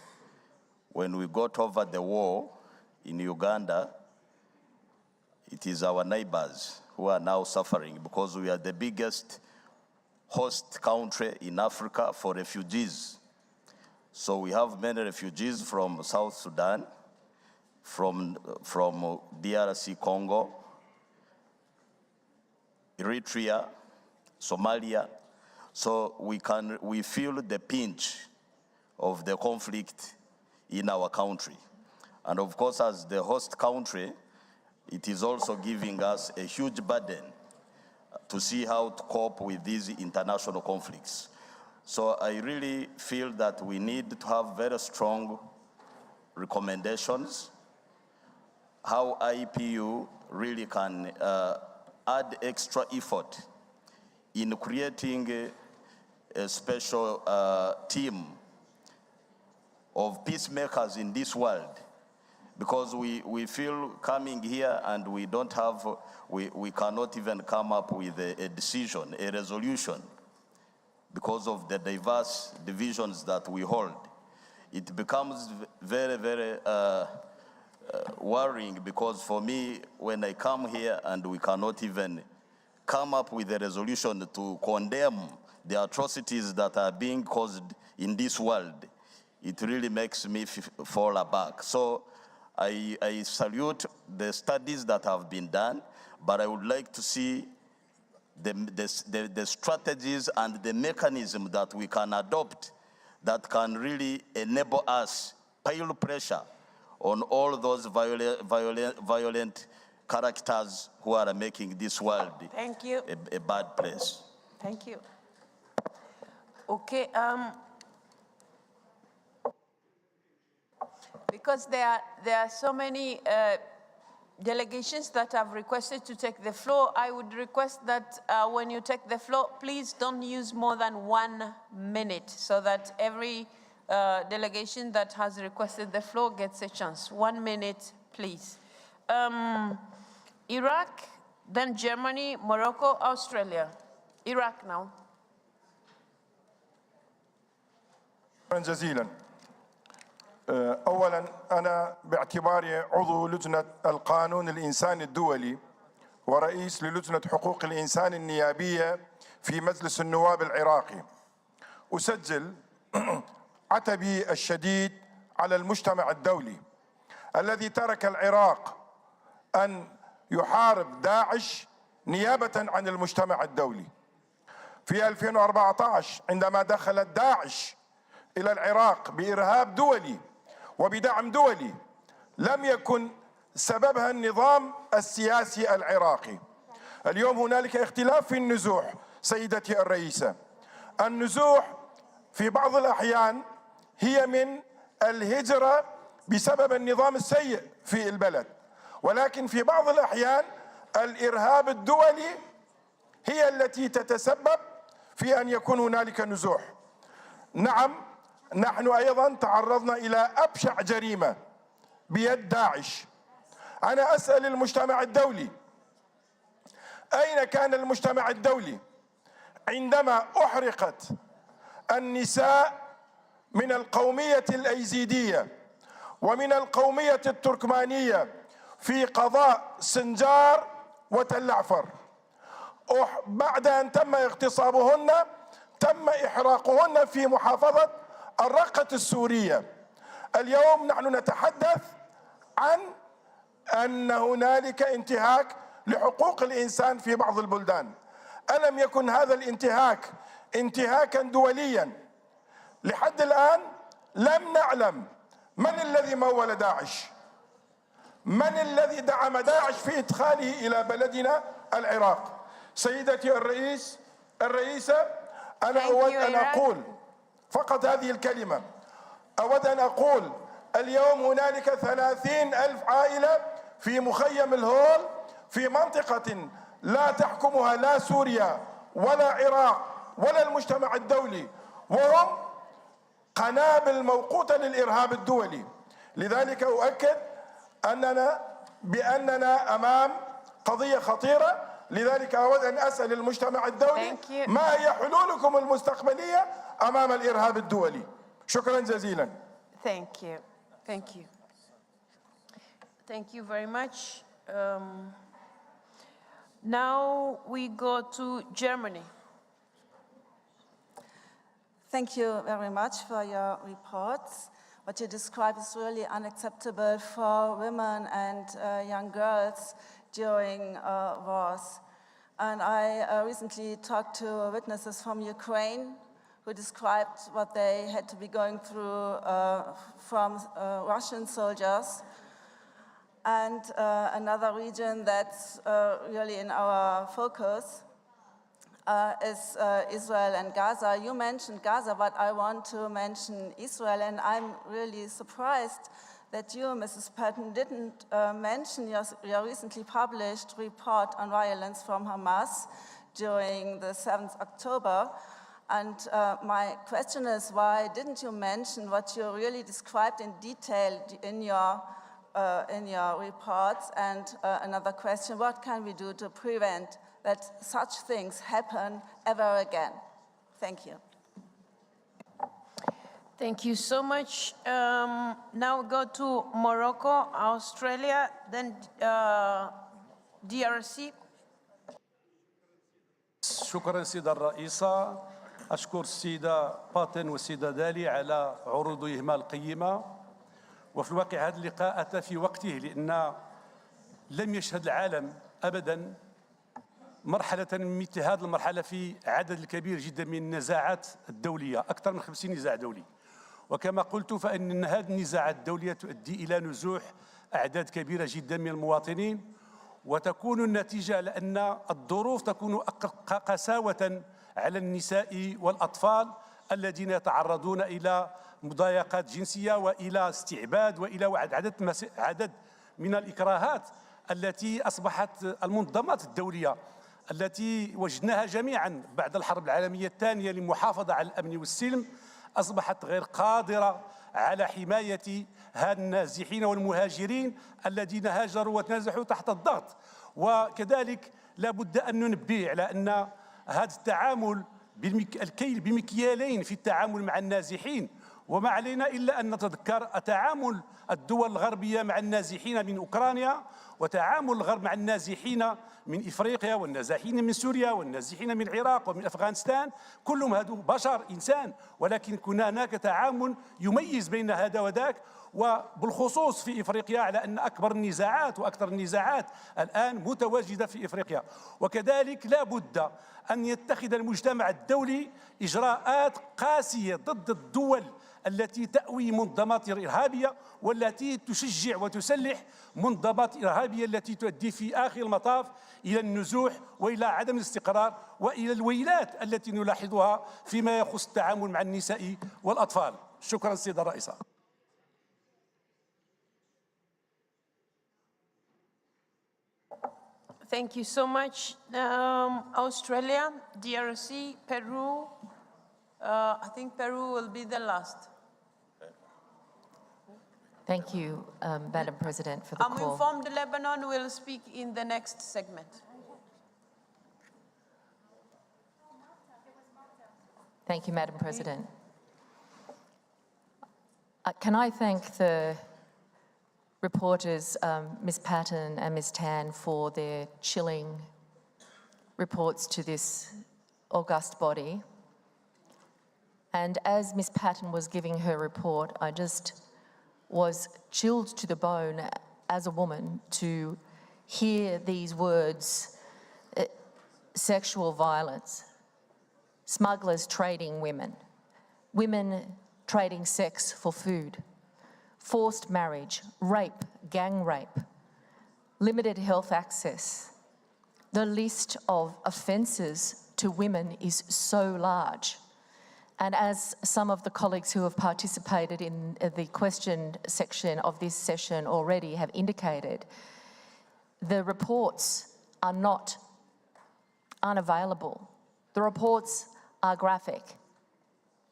when we got over the war in Uganda, it is our neighbors who are now suffering, because we are the biggest host country in Africa for refugees. So we have many refugees from South Sudan, from DRC Congo, Eritrea, Somalia. So we feel the pinch of the conflict in our country. And of course, as the host country, it is also giving us a huge burden to see how to cope with these international conflicts. So I really feel that we need to have very strong recommendations, how IPU really can add extra effort in creating a special team of peacemakers in this world, because we feel coming here and we don't have, we cannot even come up with a decision, a resolution, because of the diverse divisions that we hold. It becomes very, very worrying, because for me, when I come here and we cannot even come up with a resolution to condemn the atrocities that are being caused in this world, it really makes me fall aback. So I salute the studies that have been done, but I would like to see the strategies and the mechanism that we can adopt that can really enable us, pile pressure on all those violent characters who are making this world a bad place. Thank you. Okay, because there are so many delegations that have requested to take the floor, I would request that when you take the floor, please don't use more than 1 minute, so that every delegation that has requested the floor gets a chance. 1 minute, please. Iraq, then Germany, Morocco, Australia. Iraq now. شكرا جزيلا. أولا أنا باعتباري عضو لجنة القانون الإنساني الدولي ورئيس للجنة حقوق الإنسان النيابية في مجلس النواب العراقي، أسجل عتبي الشديد على المجتمع الدولي الذي ترك العراق أن يحارب داعش نيابة عن المجتمع الدولي. في 2014 عندما دخلت داعش إلى العراق بإرهاب دولي وبدعم دولي، لم يكن سببها النظام السياسي العراقي. اليوم هنالك اختلاف في النزوح سيدتي الرئيسة. النزوح في بعض الأحيان هي من الهجرة بسبب النظام السيء في البلد، ولكن في بعض الأحيان الإرهاب الدولي هي التي تتسبب في أن يكون هنالك نزوح. نعم، نحن أيضا تعرضنا إلى أبشع جريمة بيد داعش. أنا أسأل المجتمع الدولي، أين كان المجتمع الدولي عندما أحرقت النساء من القومية الأيزيدية ومن القومية التركمانية في قضاء سنجار وتل عفر؟ بعد أن تم اغتصابهن تم إحراقهن في محافظة الرقة السورية. اليوم نحن نتحدث عن أن هنالك انتهاك لحقوق الإنسان في بعض البلدان. ألم يكن هذا الانتهاك انتهاكا دوليا؟ لحد الآن لم نعلم من الذي مول داعش، من الذي دعم داعش في إدخاله إلى بلدنا العراق. سيدتي الرئيسة، أنا أود أن أقول فقط هذه الكلمة. أود أن أقول اليوم هنالك 30,000 عائلة في مخيم الهول في منطقة لا تحكمها لا سوريا ولا عراق ولا المجتمع الدولي، وهم قنابل موقوتة للإرهاب الدولي. لذلك أؤكد بأننا أمام قضية خطيرة. لذلك أود أن أسأل المجتمع الدولي ما هي حلولكم المستقبلية أمام الإرهاب الدولي؟ شكرا جزيلا. Thank you. Thank you. Thank you very much. Now we go to Germany. Thank you very much for your reports. What you describe is really unacceptable for women and young girls during wars. And I recently talked to witnesses from Ukraine who described what they had to be going through from Russian soldiers. And another region that's really in our focus is Israel and Gaza. You mentioned Gaza, but I want to mention Israel, and I'm really surprised that you, Mrs. Patton, didn't mention your recently published report on violence from Hamas during the 7th October. And my question is, why didn't you mention what you really described in detail in your reports? And another question, what can we do to prevent that such things happen ever again? Thank you. Thank you so much. Now we go to Morocco, Australia, then DRC. شكرا سيدة الرئيسة. أشكر السيدة باتن والسيدة دالي على عروضهما القيمة. وفي الواقع هذا اللقاء أتى في وقته، لأن لم يشهد العالم أبدا مرحلة مثل هذه المرحلة في عدد الكبير جدا من النزاعات الدولية، أكثر من 50 نزاع دولي. وكما قلت فإن هذه النزاعات الدولية تؤدي إلى نزوح أعداد كبيرة جدا من المواطنين، وتكون النتيجة لأن الظروف تكون قساوة على النساء والأطفال الذين يتعرضون إلى مضايقات جنسية وإلى استعباد وإلى عدد من الإكراهات التي أصبحت المنظمات الدولية التي وجدناها جميعا بعد الحرب العالمية الثانية للمحافظة على الأمن والسلم أصبحت غير قادرة على حماية هاد النازحين والمهاجرين الذين هاجروا وتنازحوا تحت الضغط. وكذلك لا بد أن ننبه على أن هذا التعامل الكيل بمكيالين في التعامل مع النازحين وما علينا إلا أن نتذكر تعامل الدول الغربية مع النازحين من أوكرانيا وتعامل الغرب مع النازحين من إفريقيا والنازحين من سوريا والنازحين من العراق ومن أفغانستان. كلهم هذو بشر إنسان، ولكن كان هناك تعامل يميز بين هذا وذاك، وبالخصوص في إفريقيا على أن أكبر النزاعات وأكثر النزاعات الآن متواجدة في إفريقيا. وكذلك لا بد أن يتخذ المجتمع الدولي إجراءات قاسية ضد الدول التي تأوي منظمات إرهابية والتي تشجع وتسلح منظمات إرهابية التي تؤدي في آخر المطاف إلى النزوح وإلى عدم الاستقرار وإلى الويلات التي نلاحظها فيما يخص التعامل مع النساء والأطفال. شكرا سيدة الرئيسة. Thank you so much. Australia, DRC, Peru. I think Peru will be the last. Thank you, Madam President, for the I'm call. informed Lebanon will speak in the next segment. Thank you, Madam President. Can I thank the reporters, Ms. Patton and Ms. Tan, for their chilling reports to this august body. And as Ms. Patton was giving her report, I just was chilled to the bone as a woman to hear these words: sexual violence, smugglers trading women, women trading sex for food, forced marriage, rape, gang rape, limited health access. The list of offences to women is so large. And as some of the colleagues who have participated in the question section of this session already have indicated, the reports are not unavailable. The reports are graphic.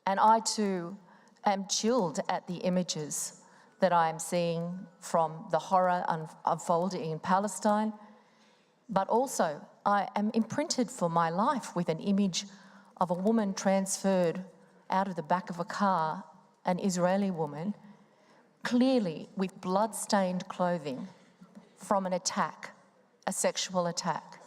And I too am chilled at the images that I am seeing from the horror unfolding in Palestine, but also I am imprinted for my life with an image of a woman transferred out of the back of a car, an Israeli woman, clearly with blood-stained clothing from an attack, a sexual attack.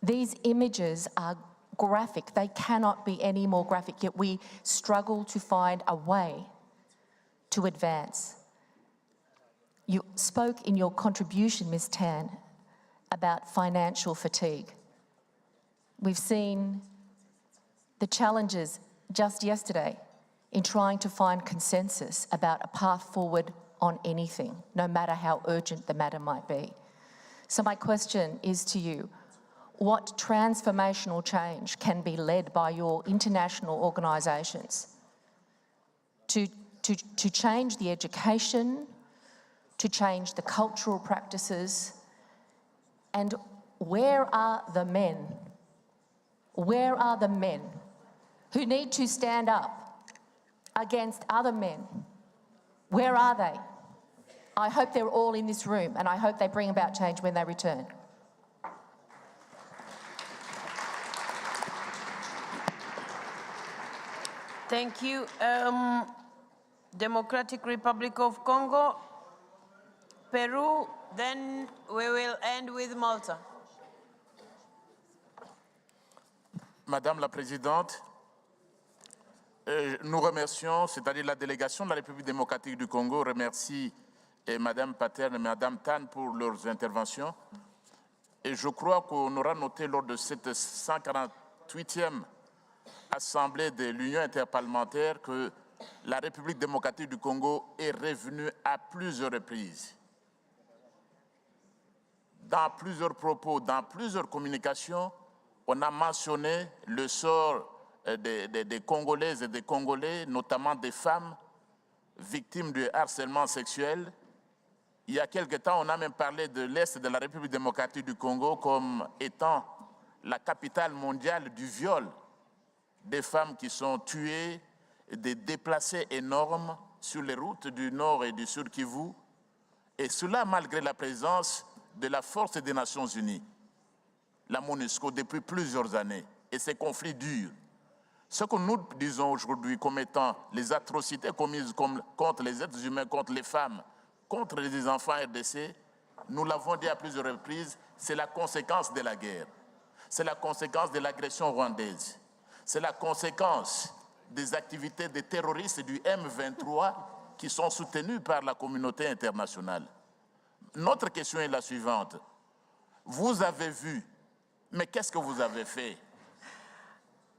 These images are graphic. They cannot be any more graphic, yet we struggle to find a way to advance. You spoke in your contribution, Ms. Tan, about financial fatigue. We've seen the challenges just yesterday in trying to find consensus about a path forward on anything, no matter how urgent the matter might be. So my question is to you: what transformational change can be led by your international organisations to change the education, to change the cultural practices, and where are the men? Where are the men who need to stand up against other men? Where are they? I hope they're all in this room, and I hope they bring about change when they return. Thank you. Democratic Republic of Congo, Peru, then we will end with Malta. Madame la Présidente, nous remercions, c'est-à-dire la délégation de la République démocratique du Congo remercie Madame Patern et Madame Tan pour leurs interventions. Et je crois qu'on aura noté lors de cette 148e Assemblée de l'Union interparlementaire que la République démocratique du Congo est revenue à plusieurs reprises, dans plusieurs propos, dans plusieurs communications. On a mentionné le sort des Congolaises et des Congolais, notamment des femmes victimes de harcèlement sexuel. Il y a quelque temps, on a même parlé de l'Est de la République démocratique du Congo comme étant la capitale mondiale du viol. Des femmes qui sont tuées, des déplacés énormes sur les routes du Nord et du Sud Kivu. Et cela malgré la présence de la Force des Nations Unies, la MONUSCO, depuis plusieurs années. Et ces conflits durent. Ce que nous disons aujourd'hui comme étant les atrocités commises contre les êtres humains, contre les femmes, contre les enfants RDC, nous l'avons dit à plusieurs reprises, c'est la conséquence de la guerre. C'est la conséquence de l'agression rwandaise. C'est la conséquence des activités des terroristes du M23 qui sont soutenus par la communauté internationale. Notre question est la suivante. Vous avez vu, mais qu'est-ce que vous avez fait?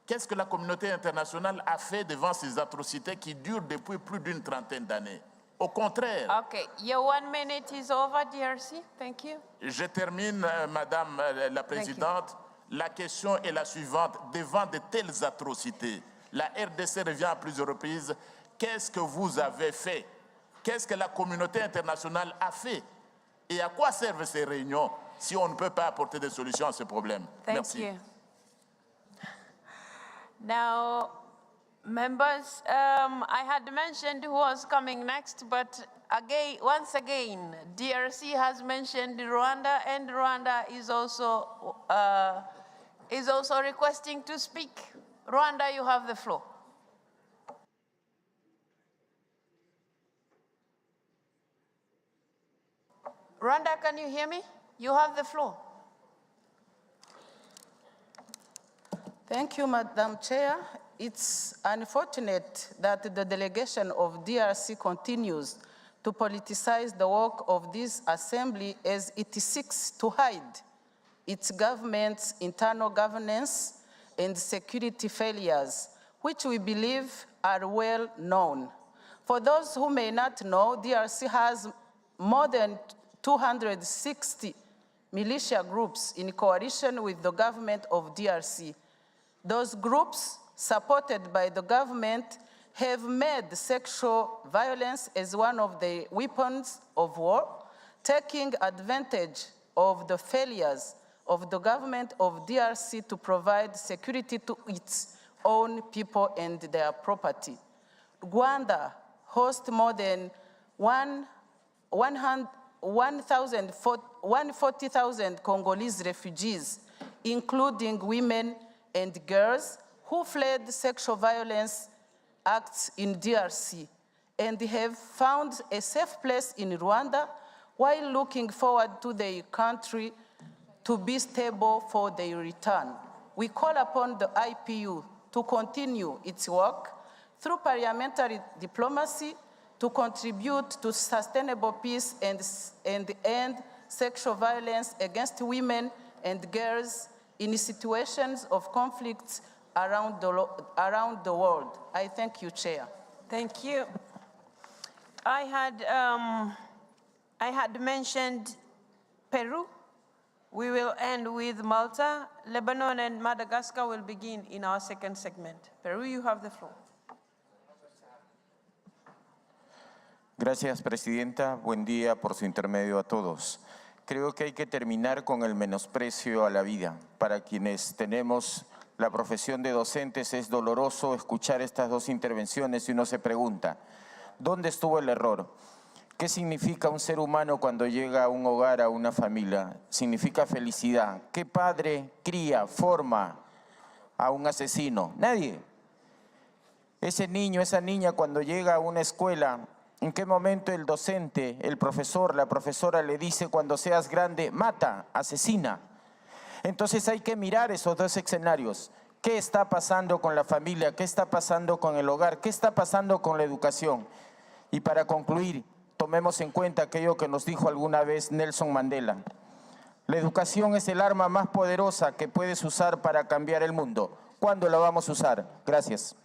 Qu'est-ce que la communauté internationale a fait devant ces atrocités qui durent depuis plus d'une trentaine d'années? Au contraire. Okay, your 1 minute is over, DRC. Thank you. Je termine, Madame la Présidente. La question est la suivante. Devant de telles atrocités, la RDC revient à plusieurs reprises. Qu'est-ce que vous avez fait? Qu'est-ce que la communauté internationale a fait? Et à quoi servent ces réunions si on ne peut pas apporter des solutions à ces problèmes? Merci. Thank you. Now, members, I had mentioned who was coming next, but again, once again, DRC has mentioned Rwanda, and Rwanda is also requesting to speak. Rwanda, you have the floor. Rwanda, can you hear me? You have the floor. Thank you, Madam Chair. It's unfortunate that the delegation of DRC continues to politicize the work of this assembly as it seeks to hide its government's internal governance and security failures, which we believe are well known. For those who may not know, DRC has more than 260 militia groups in coalition with the government of DRC. Those groups, supported by the government, have made sexual violence as one of the weapons of war, taking advantage of the failures of the government of DRC to provide security to its own people and their property. Rwanda hosts more than 140,000 Congolese refugees, including women and girls who fled sexual violence acts in DRC and have found a safe place in Rwanda while looking forward to their country to be stable for their return. We call upon the IPU to continue its work through parliamentary diplomacy to contribute to sustainable peace and end sexual violence against women and girls in situations of conflicts around the world. I thank you, Chair. Thank you. I had mentioned Peru. We will end with Malta. Lebanon and Madagascar will begin in our second segment. Peru, you have the floor. Gracias, Presidenta. Buen día por su intermedio a todos. Creo que hay que terminar con el menosprecio a la vida. Para quienes tenemos la profesión de docentes es doloroso escuchar estas dos intervenciones y uno se pregunta, ¿dónde estuvo el error? ¿Qué significa un ser humano cuando llega a un hogar, a una familia? Significa felicidad. ¿Qué padre cría, forma a un asesino? Nadie. Ese niño, esa niña cuando llega a una escuela, ¿en qué momento el docente, el profesor, la profesora le dice cuando seas grande, mata, asesina? Entonces hay que mirar esos dos escenarios. ¿Qué está pasando con la familia? ¿Qué está pasando con el hogar? ¿Qué está pasando con la educación? Y para concluir, tomemos en cuenta aquello que nos dijo alguna vez Nelson Mandela. La educación es el arma más poderosa que puedes usar para cambiar el mundo. ¿Cuándo la vamos a usar? Gracias.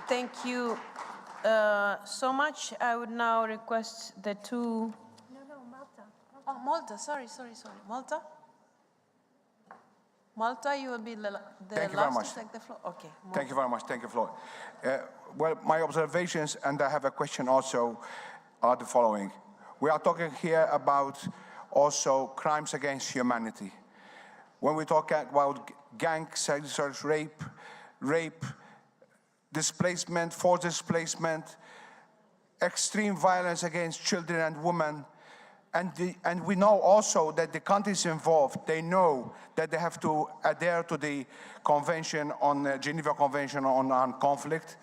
Thank you so much. I would now request the two... No, Malta. Oh, Malta, sorry. Malta? Malta, you will be the last to take the floor. Okay. Malta. Thank you very much. Thank you, Floor. Well, my observations, and I have a question also, are the following. We are talking here about also crimes against humanity. When we talk about gang sex, rape, displacement, forced displacement, extreme violence against children and women, And we know also that the countries involved, they know that they have to adhere to the Convention on Geneva Convention on Armed Conflict.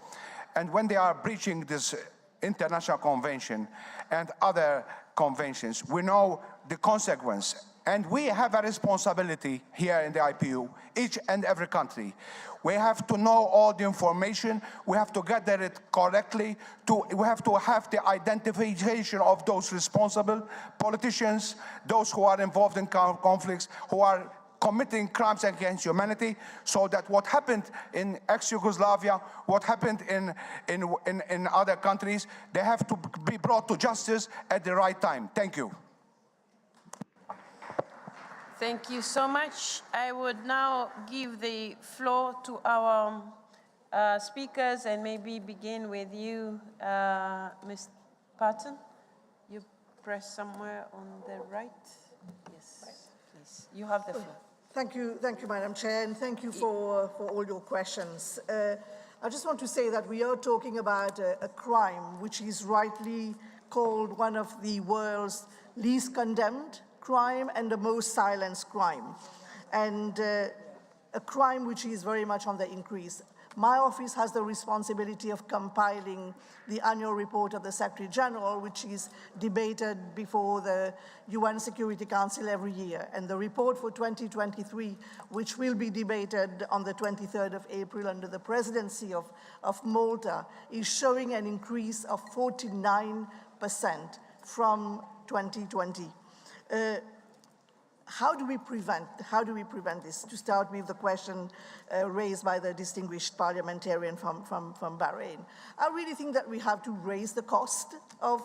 And when they are breaching this international convention and other conventions, we know the consequence. And we have a responsibility here in the IPU, each and every country. We have to know all the information, we have to gather it correctly, we have to have the identification of those responsible politicians, those who are involved in conflicts, who are committing crimes against humanity, so that what happened in ex-Yugoslavia, what happened in other countries, they have to be brought to justice at the right time. Thank you. Thank you so much. I would now give the floor to our speakers and maybe begin with you, Ms. Patton. You press somewhere on the right. Yes, please. You have the floor. Thank you, Madam Chair, and thank you for all your questions. I just want to say that we are talking about a crime which is rightly called one of the world's least condemned crime and the most silenced crime, and a crime which is very much on the increase. My office has the responsibility of compiling the annual report of the Secretary General, which is debated before the UN Security Council every year. And the report for 2023, which will be debated on the 23rd of April under the presidency of Malta, is showing an increase of 49% from 2020. How do we prevent this? To start with the question raised by the distinguished parliamentarian from Bahrain. I really think that we have to raise the cost of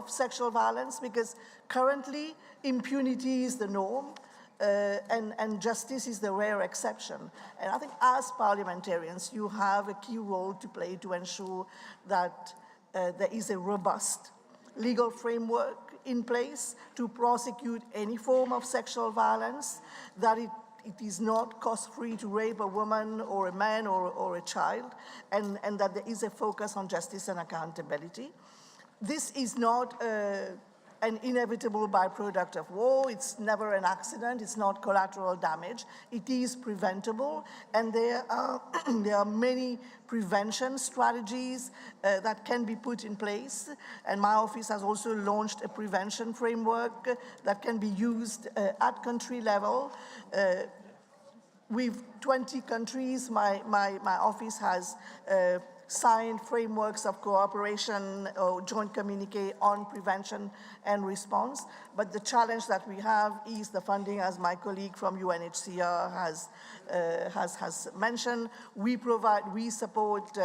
sexual violence, because currently impunity is the norm and justice is the rare exception. And I think as parliamentarians, you have a key role to play to ensure that there is a robust legal framework in place to prosecute any form of sexual violence, that it is not cost-free to rape a woman or a man or a child, and that there is a focus on justice and accountability. This is not an inevitable byproduct of war. It's never an accident. It's not collateral damage. It is preventable, and there are many prevention strategies that can be put in place. And my office has also launched a prevention framework that can be used at country level. With 20 countries, my office has signed frameworks of cooperation or joint communique on prevention and response. But the challenge that we have is the funding, as my colleague from UNHCR has mentioned. We support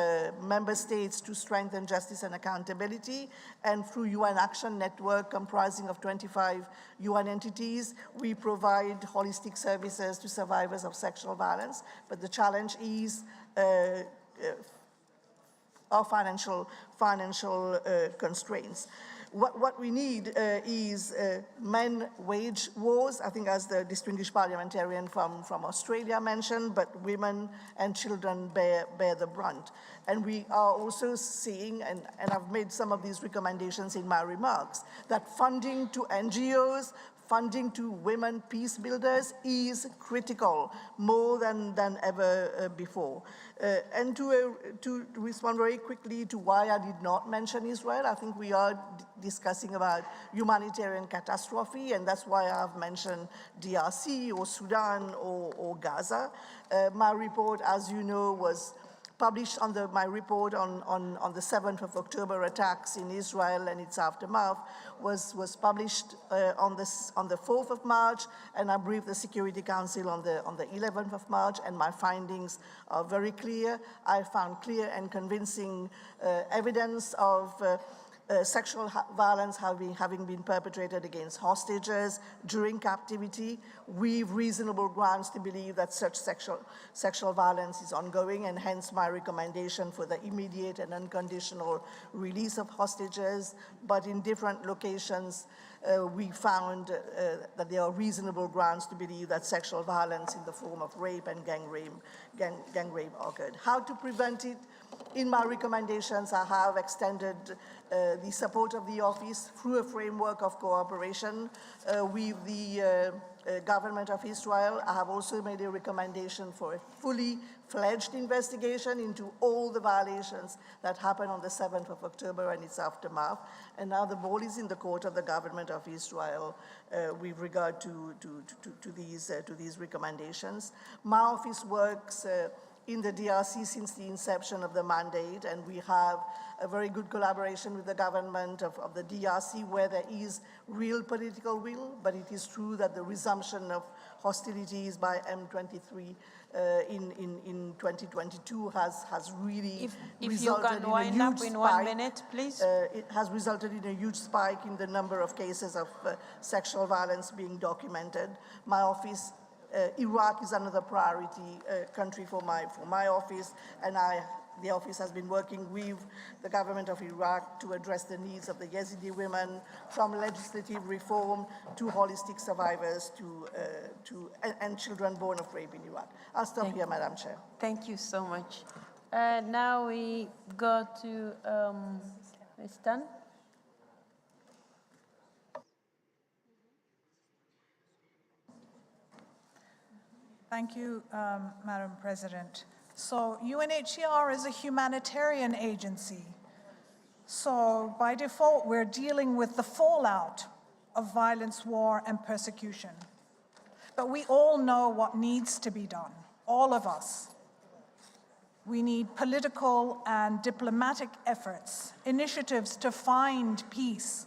member states to strengthen justice and accountability, and through UN Action Network, comprising of 25 UN entities, we provide holistic services to survivors of sexual violence. But the challenge is our financial constraints. What we need is men wage wars, I think, as the distinguished parliamentarian from Australia mentioned, but women and children bear the brunt. And we are also seeing, and I've made some of these recommendations in my remarks, that funding to NGOs, funding to women peace builders is critical, more than ever before. And to respond very quickly to why I did not mention Israel, I think we are discussing about humanitarian catastrophe, and that's why I have mentioned DRC or Sudan or Gaza. My report, as you know, was published my report on the 7th of October attacks in Israel and its aftermath was published on the 4th of March, and I briefed the Security Council on the 11th of March, and my findings are very clear. I found clear and convincing evidence of sexual violence having been perpetrated against hostages during captivity, with reasonable grounds to believe that such sexual violence is ongoing, and hence my recommendation for the immediate and unconditional release of hostages. But in different locations, we found that there are reasonable grounds to believe that sexual violence in the form of rape and gang rape occurred. How to prevent it? In my recommendations, I have extended the support of the office through a framework of cooperation with the government of Israel. I have also made a recommendation for a fully fledged investigation into all the violations that happened on the 7th of October and its aftermath. And now the ball is in the court of the government of Israel with regard to these recommendations. My office works in the DRC since the inception of the mandate, and we have a very good collaboration with the government of the DRC where there is real political will, but it is true that the resumption of hostilities by M23 in 2022 has really resulted in a huge spike. If you can wind up in 1 minute, please. It has resulted in a huge spike in the number of cases of sexual violence being documented. My office Iraq is another priority country for my office, and the office has been working with the government of Iraq to address the needs of the Yazidi women, from legislative reform to holistic survivors and children born of rape in Iraq. I'll stop here, Madam Chair. Thank you so much. Now we go to Ms. Tan. Thank you, Madam President. So UNHCR is a humanitarian agency. So by default, we're dealing with the fallout of violence, war, and persecution. But we all know what needs to be done, all of us. We need political and diplomatic efforts, initiatives to find peace,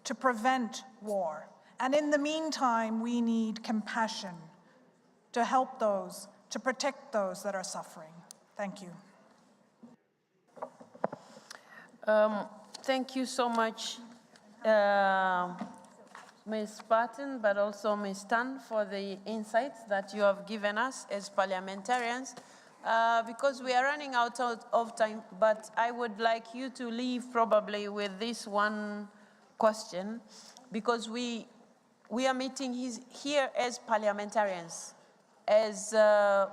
to prevent war. And in the meantime, we need compassion, to help those, to protect those that are suffering. Thank you. Thank you so much, Ms. Patton, but also Ms. Tan, for the insights that you have given us as parliamentarians. Because we are running out of time, but I would like you to leave probably with this one question, because we are meeting here as parliamentarians, as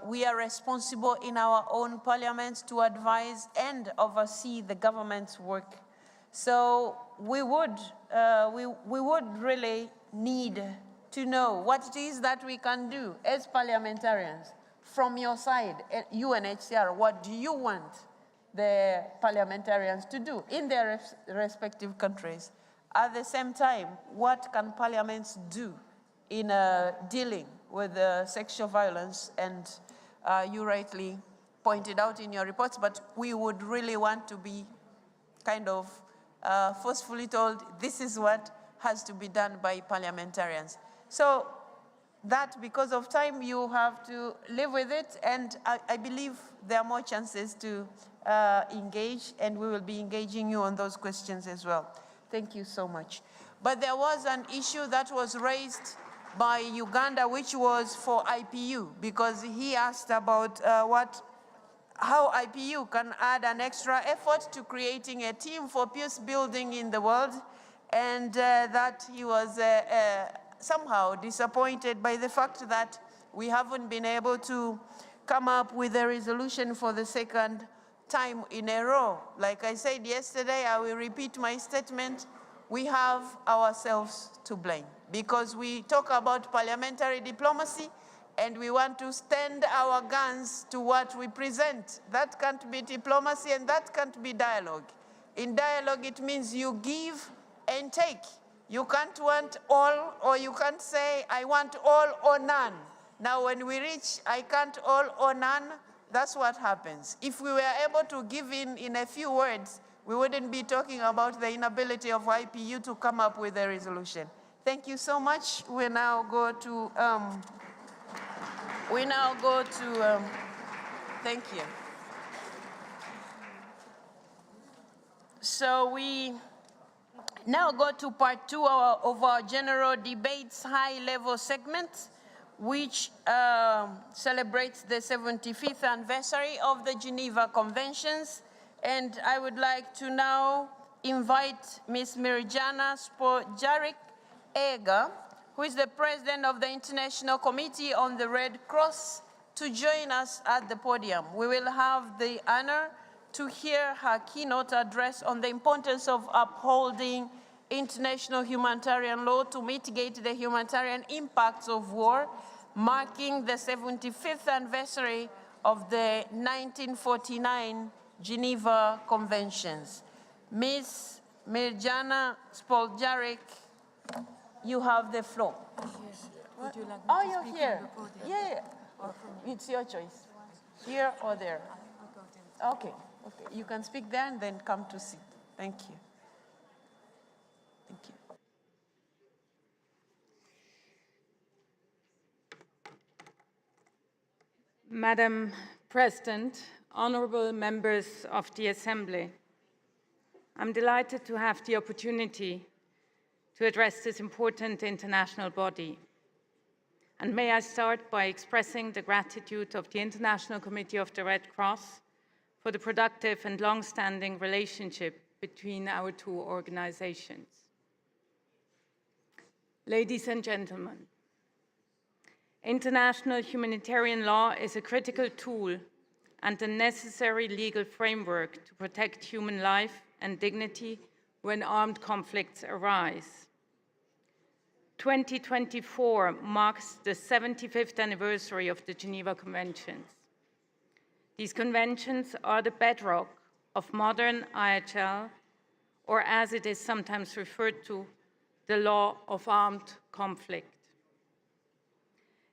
we are responsible in our own parliaments to advise and oversee the government's work. So we would really need to know what it is that we can do as parliamentarians. From your side, UNHCR, what do you want the parliamentarians to do in their respective countries? At the same time, what can parliaments do in dealing with sexual violence? And you rightly pointed out in your reports, but we would really want to be kind of forcefully told this is what has to be done by parliamentarians. So that, because of time, you have to live with it, and I believe there are more chances to engage, and we will be engaging you on those questions as well. Thank you so much. But there was an issue that was raised by Uganda, which was for IPU, because he asked about how IPU can add an extra effort to creating a team for peace building in the world, and that he was somehow disappointed by the fact that we haven't been able to come up with a resolution for the second time in a row. Like I said yesterday, I will repeat my statement. We have ourselves to blame because we talk about parliamentary diplomacy and we want to stand our guns to what we present. That can't be diplomacy and that can't be dialogue. In dialogue, it means you give and take. You can't want all, or you can't say, I want all or none. Now, when we reach, I can't all or none, that's what happens. If we were able to give in a few words, we wouldn't be talking about the inability of IPU to come up with a resolution. Thank you so much. We now go to, thank you. So we now go to part 2 of our general debates high-level segment, which celebrates the 75th anniversary of the Geneva Conventions. And I would like to now invite Ms. Mirjana Spojaric-Eger, who is the president of the International Committee on the Red Cross, to join us at the podium. We will have the honor to hear her keynote address on the importance of upholding international humanitarian law to mitigate the humanitarian impacts of war, marking the 75th anniversary of the 1949 Geneva Conventions. Ms. Mirjana Spojaric, you have the floor. Would you like me Oh, to you're speak here. from the podium? Yeah. It's your choice. Here or there? Okay. Okay. You can speak there and then come to sit. Thank you. Thank you. Madam President, honorable members of the Assembly, I'm delighted to have the opportunity to address this important international body. And may I start by expressing the gratitude of the International Committee of the Red Cross for the productive and long-standing relationship between our two organizations. Ladies and gentlemen, international humanitarian law is a critical tool and a necessary legal framework to protect human life and dignity when armed conflicts arise. 2024 marks the 75th anniversary of the Geneva Conventions. These conventions are the bedrock of modern IHL, or as it is sometimes referred to, the law of armed conflict.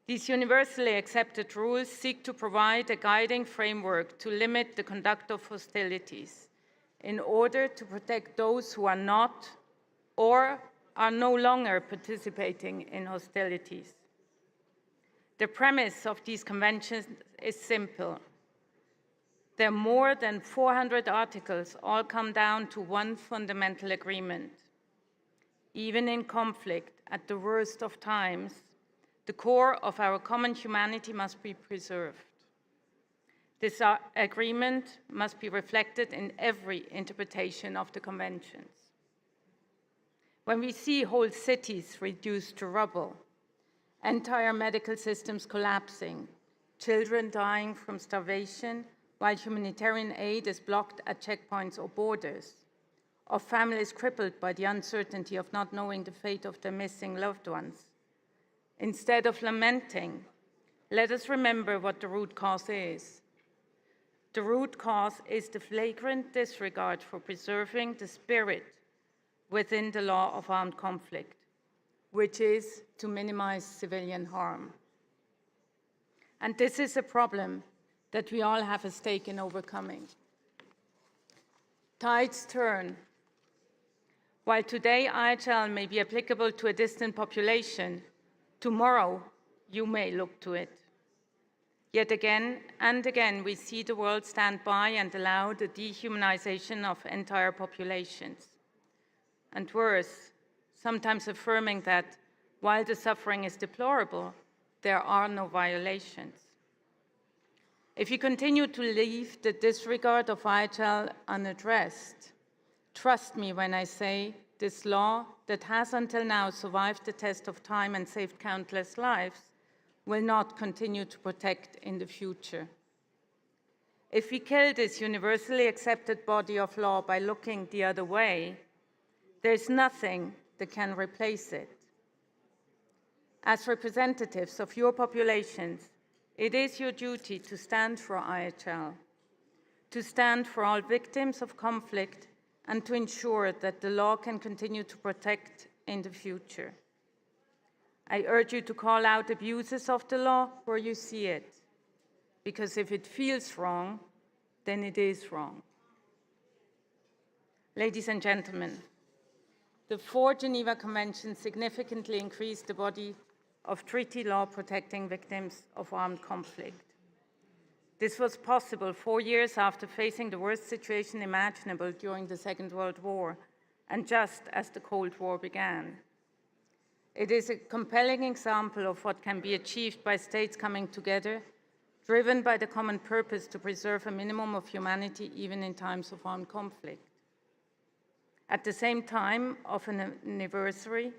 These universally accepted rules seek to provide a guiding framework to limit the conduct of hostilities in order to protect those who are not or are no longer participating in hostilities. The premise of these conventions is simple. There are more than 400 articles, all come down to one fundamental agreement. Even in conflict, at the worst of times, the core of our common humanity must be preserved. This agreement must be reflected in every interpretation of the conventions. When we see whole cities reduced to rubble, entire medical systems collapsing, children dying from starvation while humanitarian aid is blocked at checkpoints or borders, or families crippled by the uncertainty of not knowing the fate of their missing loved ones, instead of lamenting, let us remember what the root cause is. The root cause is the flagrant disregard for preserving the spirit within the law of armed conflict, which is to minimize civilian harm. And this is a problem that we all have a stake in overcoming. Tides turn. While today IHL may be applicable to a distant population, tomorrow you may look to it. Yet again and again we see the world stand by and allow the dehumanization of entire populations. And worse, sometimes affirming that while the suffering is deplorable, there are no violations. If you continue to leave the disregard of IHL unaddressed, trust me when I say this law that has until now survived the test of time and saved countless lives will not continue to protect in the future. If we kill this universally accepted body of law by looking the other way, there's nothing that can replace it. As representatives of your populations, it is your duty to stand for IHL, to stand for all victims of conflict, and to ensure that the law can continue to protect in the future. I urge you to call out abuses of the law where you see it, because if it feels wrong, then it is wrong. Ladies and gentlemen, the 4 Geneva Conventions significantly increased the body of treaty law protecting victims of armed conflict. This was possible 4 years after facing the worst situation imaginable during the Second World War, and just as the Cold War began. It is a compelling example of what can be achieved by states coming together, driven by the common purpose to preserve a minimum of humanity even in times of armed conflict. At the same time of an anniversary,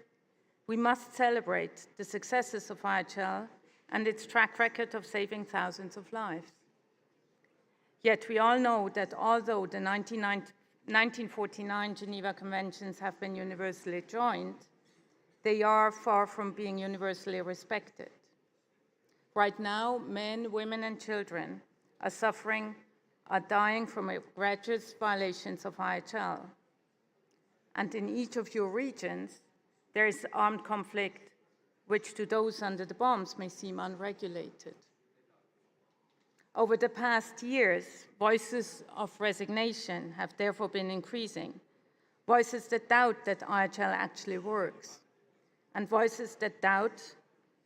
we must celebrate the successes of IHL and its track record of saving thousands of lives. Yet we all know that although the 1949 Geneva Conventions have been universally joined, they are far from being universally respected. Right now, men, women, and children are suffering, are dying from egregious violations of IHL. And in each of your regions, there is armed conflict, which to those under the bombs may seem unregulated. Over the past years, voices of resignation have therefore been increasing, voices that doubt that IHL actually works, and voices that doubt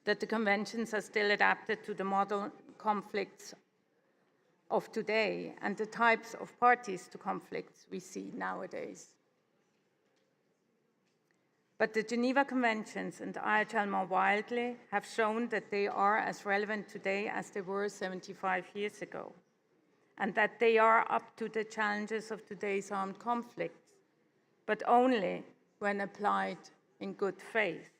that the conventions are still adapted to the modern conflicts of today and the types of parties to conflicts we see nowadays. But the Geneva Conventions and IHL more widely have shown that they are as relevant today as they were 75 years ago, and that they are up to the challenges of today's armed conflicts, but only when applied in good faith.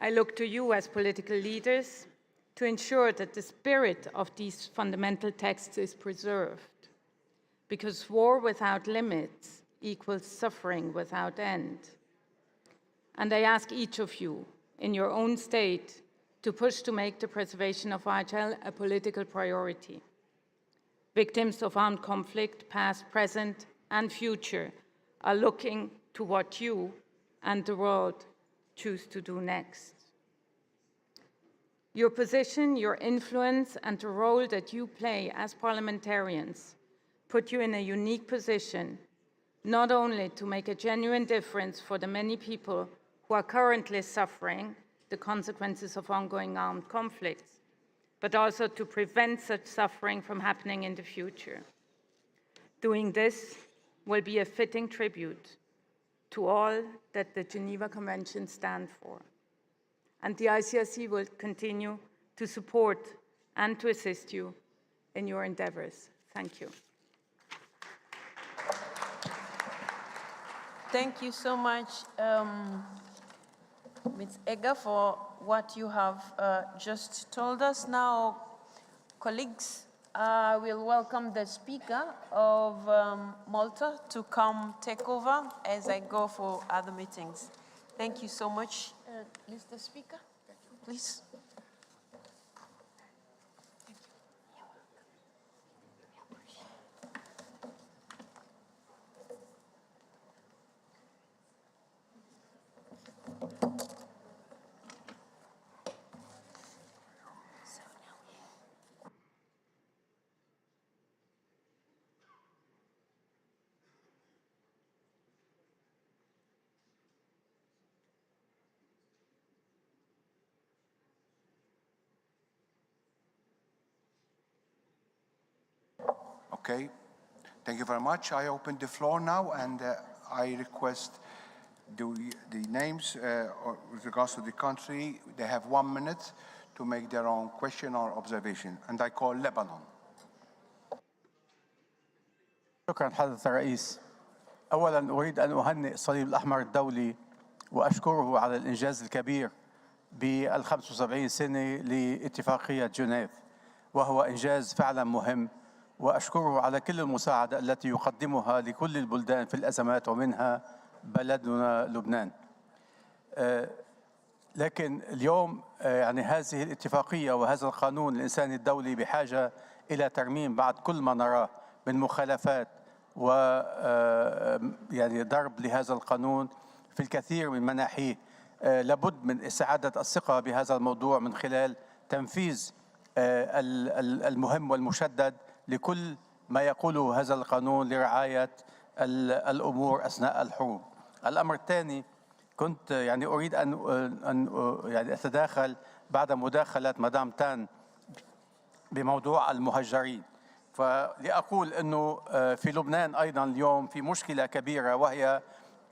I look to you as political leaders to ensure that the spirit of these fundamental texts is preserved, because war without limits equals suffering without end. And I ask each of you, in your own state, to push to make the preservation of IHL a political priority. Victims of armed conflict, past, present, and future, are looking to what you and the world choose to do next. Your position, your influence, and the role that you play as parliamentarians put you in a unique position not only to make a genuine difference for the many people who are currently suffering the consequences of ongoing armed conflicts, but also to prevent such suffering from happening in the future. Doing this will be a fitting tribute to all that the Geneva Conventions stand for. And the ICRC will continue to support and to assist you in your endeavors. Thank you. Thank you so much, Ms. Ega, for what you have just told us. Now, colleagues, we'll welcome the Speaker of Malta to come take over as I go for other meetings. Thank you so much, Mr. Speaker. Please. Okay, thank you very much. I open the floor now, and I request the names with regards to the country. They have 1 minute to make their own question or observation, and I call Lebanon. شكرا حضرة الرئيس. أولا أريد أن أهنئ الصليب الأحمر الدولي وأشكره على الإنجاز الكبير بال75 سنة لاتفاقية جنيف، وهو إنجاز فعلا مهم، وأشكره على كل المساعدة التي يقدمها لكل البلدان في الأزمات ومنها بلدنا لبنان. لكن اليوم يعني هذه الاتفاقية وهذا القانون الإنساني الدولي بحاجة إلى ترميم بعد كل ما نراه من مخالفات و يعني ضرب لهذا القانون في الكثير من مناحيه. لابد من استعادة الثقة بهذا الموضوع من خلال تنفيذ المهم والمشدد لكل ما يقوله هذا القانون لرعاية الأمور أثناء الحروب. الأمر الثاني، كنت يعني أريد أن يعني أتداخل بعد مداخلة مدام تان بموضوع المهجرين، فلأقول أنه في لبنان أيضا اليوم في مشكلة كبيرة، وهي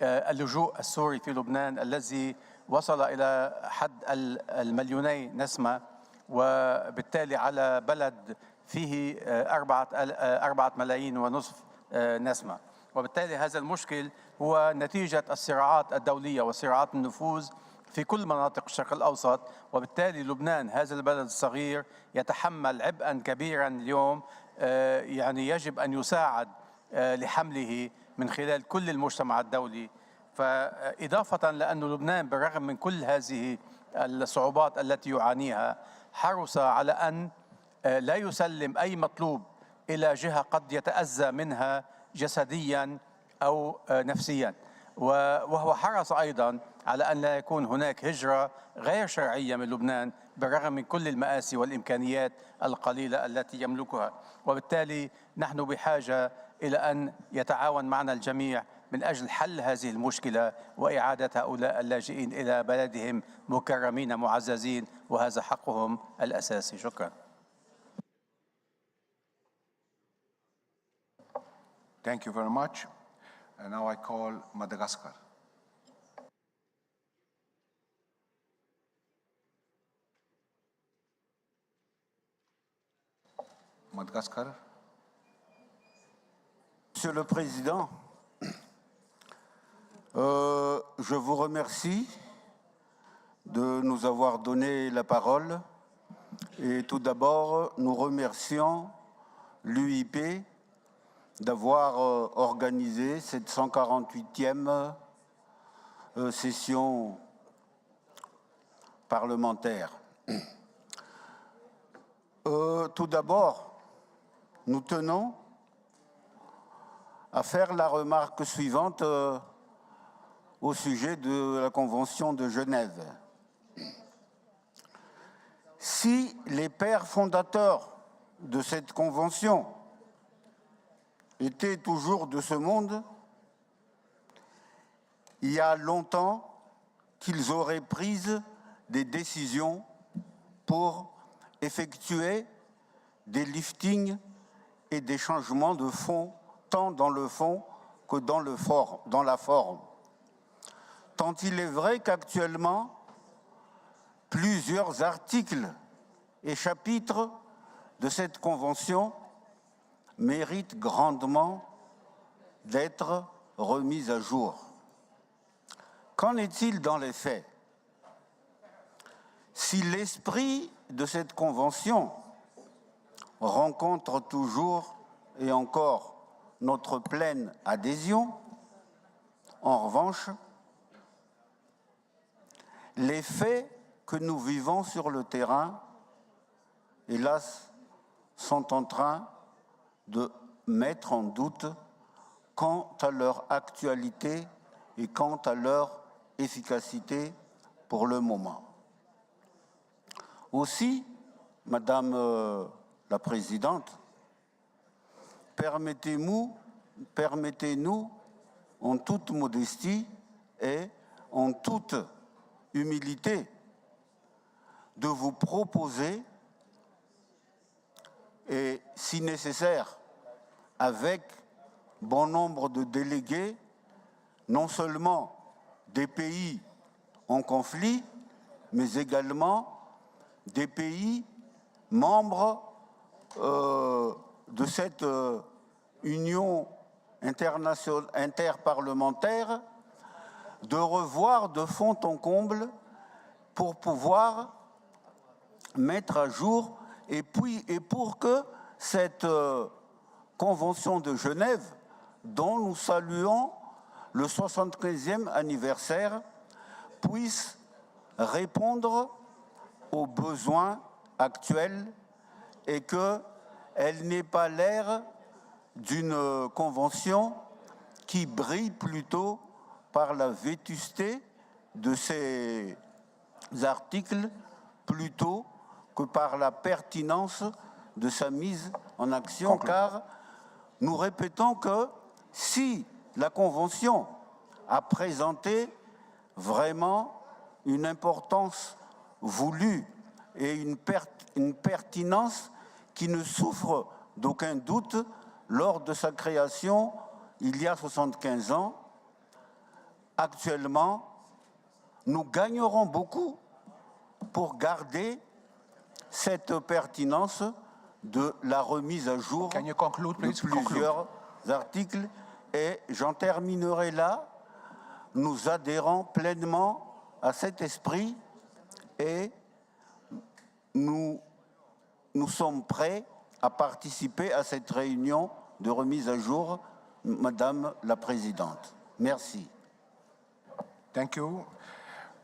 اللجوء السوري في لبنان الذي وصل إلى حد 2,000,000 نسمة، وبالتالي على بلد فيه 4,5 ملايين نسمة. وبالتالي هذا المشكل هو نتيجة الصراعات الدولية وصراعات النفوذ في كل مناطق الشرق الأوسط. وبالتالي لبنان هذا البلد الصغير يتحمل عبئا كبيرا اليوم، يعني يجب أن يساعد لحمله من خلال كل المجتمع الدولي. فإضافة لأن لبنان بالرغم من كل هذه الصعوبات التي يعانيها حرص على أن لا يسلم أي مطلوب إلى جهة قد يتأذى منها جسديا أو نفسيا، وهو حرص أيضا على أن لا يكون هناك هجرة غير شرعية من لبنان بالرغم من كل المآسي والإمكانيات القليلة التي يملكها. وبالتالي نحن بحاجة إلى أن يتعاون معنا الجميع من أجل حل هذه المشكلة وإعادة هؤلاء اللاجئين إلى بلدهم مكرمين معززين، وهذا حقهم الأساسي. شكرا. Thank you very much. And now I call Madagascar. Madagascar. Monsieur le Président, je vous remercie de nous avoir donné la parole. Et tout d'abord, nous remercions l'UIP d'avoir organisé cette 148e session parlementaire. Tout d'abord, nous tenons à faire la remarque suivante au sujet de la Convention de Genève. Si les pères fondateurs de cette Convention étaient toujours de ce monde, il y a longtemps qu'ils auraient pris des décisions pour effectuer des liftings et des changements de fond, tant dans le fond que dans la forme. Tant il est vrai qu'actuellement, plusieurs articles et chapitres de cette Convention méritent grandement d'être remis à jour. Qu'en est-il dans les faits? Si l'esprit de cette Convention rencontre toujours et encore notre pleine adhésion, en revanche, les faits que nous vivons sur le terrain, hélas, sont en train de mettre en doute quant à leur actualité et quant à leur efficacité pour le moment. Aussi, Madame la Présidente, permettez-nous, en toute modestie et en toute humilité, de vous proposer, et si nécessaire, avec bon nombre de délégués, non seulement des pays en conflit, mais également des pays membres de cette union interparlementaire, de revoir de fond en comble pour pouvoir mettre à jour et pour que cette Convention de Genève, dont nous saluons le 75e anniversaire, puisse répondre aux besoins actuels et qu'elle n'ait pas l'air d'une convention qui brille plutôt par la vétusté de ses articles plutôt que par la pertinence de sa mise en action, car nous répétons que si la Convention a présenté vraiment une importance voulue et une pertinence qui ne souffre d'aucun doute lors de sa création il y a 75 ans, actuellement, nous gagnerons beaucoup pour garder cette pertinence de la remise à jour de plusieurs articles Et j'en terminerai là. Nous adhérons pleinement à cet esprit et nous sommes prêts à participer à cette réunion de remise à jour, Madame la Présidente. Merci. Thank you.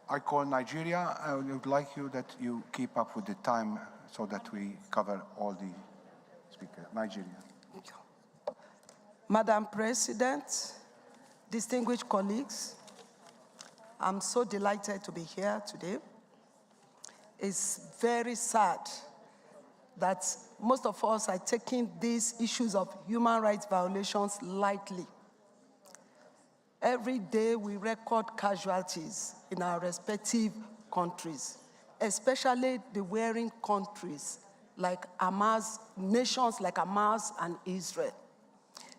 I call Nigeria. I would like you that you keep up with the time so that we cover all the speakers. Nigeria. Madam President, distinguished colleagues, I'm so delighted to be here today. It's very sad that most of us are taking these issues of human rights violations lightly. Every day we record casualties in our respective countries, especially the warring countries like Hamas, nations like Hamas and Israel.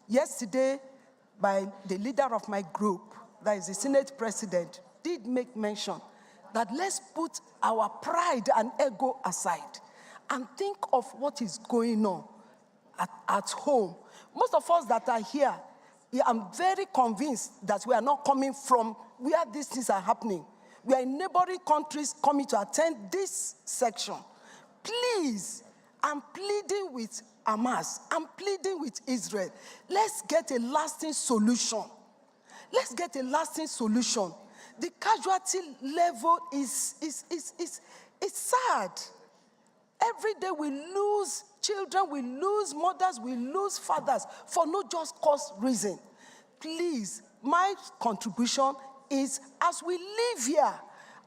Yesterday, by the leader of my group, that is the Senate President, did make mention that let's put our pride and ego aside and think of what is going on at home. Most of us that are here, I'm very convinced that we are not coming from where these things are happening. We are in neighboring countries coming to attend this section. Please, I'm pleading with Hamas, I'm pleading with Israel. Let's get a lasting solution. Let's get a lasting solution. The casualty level is sad. Every day we lose children, we lose mothers, we lose fathers for no just cause reason. Please, my contribution is as we live here,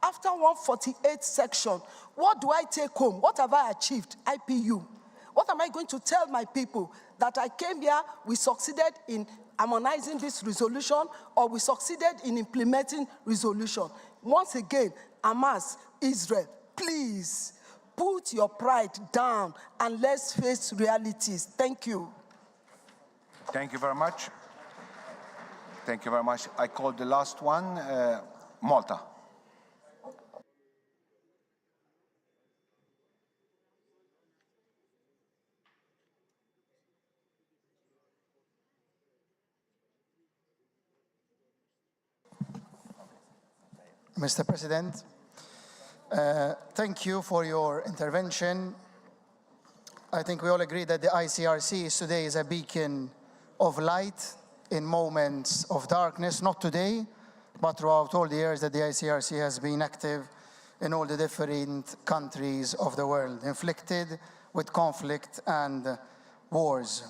after 148th section, what do I take home? What have I achieved? IPU. What am I going to tell my people? That I came here, we succeeded in harmonizing this resolution, or we succeeded in implementing resolution. Once again, Hamas, Israel, please put your pride down and let's face realities. Thank you. Thank you very much. Thank you very much. I call the last one, Malta. Mr. President, thank you for your intervention. I think we all agree that the ICRC today is a beacon of light in moments of darkness, not today, but throughout all the years that the ICRC has been active in all the different countries of the world, inflicted with conflict and wars.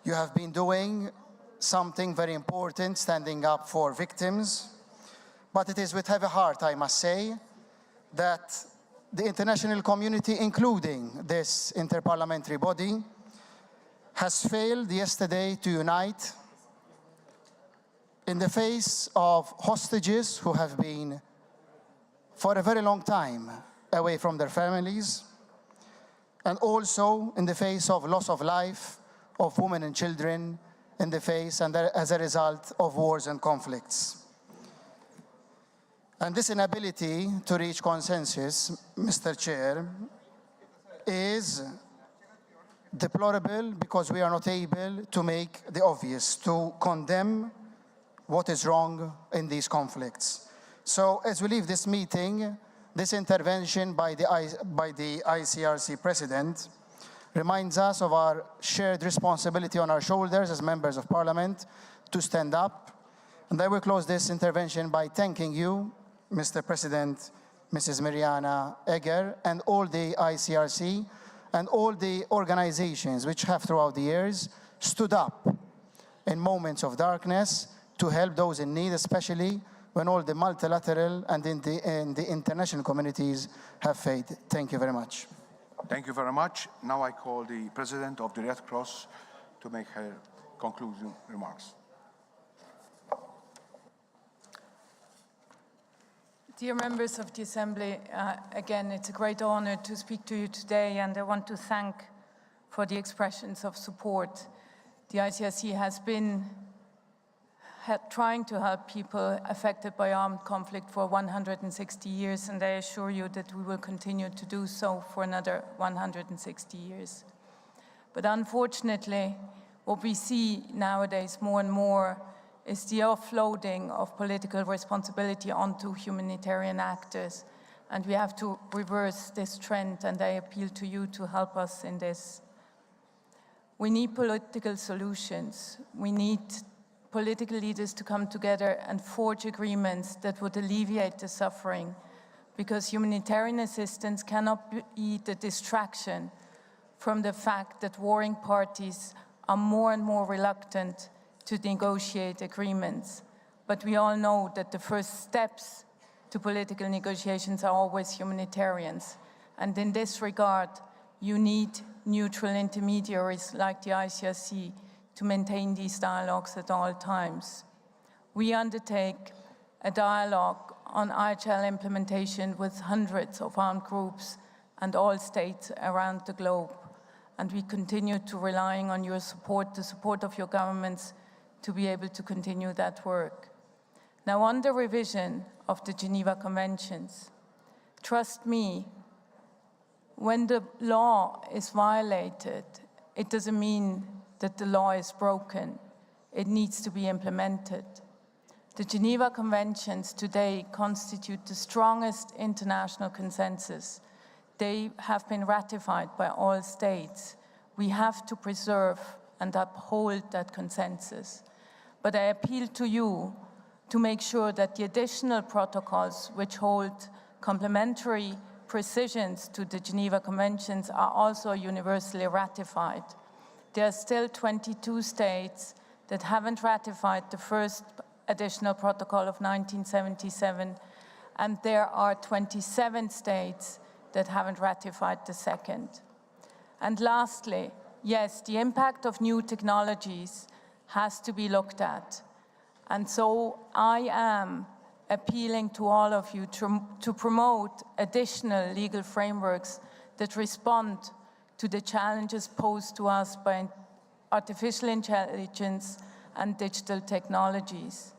You have been doing something very important, standing up for victims, but it is with heavy heart, I must say, that the international community, including this inter-parliamentary body, has failed yesterday to unite in the face of hostages who have been for a very long time away from their families, and also in the face of loss of life of women and children, in the face and as a result of wars and conflicts. And this inability to reach consensus, Mr. Chair, is deplorable because we are not able to make the obvious, to condemn what is wrong in these conflicts. So as we leave this meeting, this intervention by the ICRC President reminds us of our shared responsibility on our shoulders as members of Parliament to stand up. And I will close this intervention by thanking you, Mr. President, Mrs. Mariana Egger, and all the ICRC and all the organizations which have throughout the years stood up in moments of darkness to help those in need, especially when all the multilateral and the international communities have failed. Thank you very much. Thank you very much. Now I call the President of the Red Cross to make her conclusion remarks. Dear members of the Assembly, again, it's a great honor to speak to you today, and I want to thank for the expressions of support. The ICRC has been trying to help people affected by armed conflict for 160 years, and I assure you that we will continue to do so for another 160 years. But unfortunately, what we see nowadays more and more is the offloading of political responsibility onto humanitarian actors. And we have to reverse this trend, and I appeal to you to help us in this. We need political solutions. We need political leaders to come together and forge agreements that would alleviate the suffering, because humanitarian assistance cannot be the distraction from the fact that warring parties are more and more reluctant to negotiate agreements. But we all know that the first steps to political negotiations are always humanitarians. And in this regard, you need neutral intermediaries like the ICRC to maintain these dialogues at all times. We undertake a dialogue on IHL implementation with hundreds of armed groups and all states around the globe. And we continue to relying on your support, the support of your governments, to be able to continue that work. Now, on the revision of the Geneva Conventions, trust me, when the law is violated, it doesn't mean that the law is broken. It needs to be implemented. The Geneva Conventions today constitute the strongest international consensus. They have been ratified by all states. We have to preserve and uphold that consensus. But I appeal to you to make sure that the additional protocols which hold complementary precisions to the Geneva Conventions are also universally ratified. There are still 22 states that haven't ratified the first additional protocol of 1977, and there are 27 states that haven't ratified the second. And lastly, yes, the impact of new technologies has to be looked at. And so I am appealing to all of you to promote additional legal frameworks that respond to the challenges posed to us by artificial intelligence and digital technologies.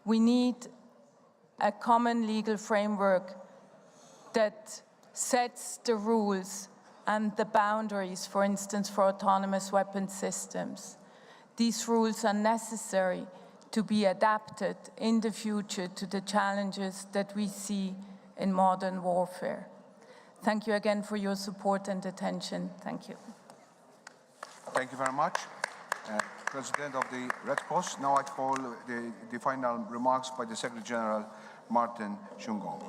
We need a common legal framework that sets the rules and the boundaries, for instance, for autonomous weapon systems. These rules are necessary to be adapted in the future to the challenges that we see in modern warfare. Thank you again for your support and attention. Thank you. Thank you very much, President of the Red Cross. Now I call the final remarks by the Secretary General, Martin Shungong.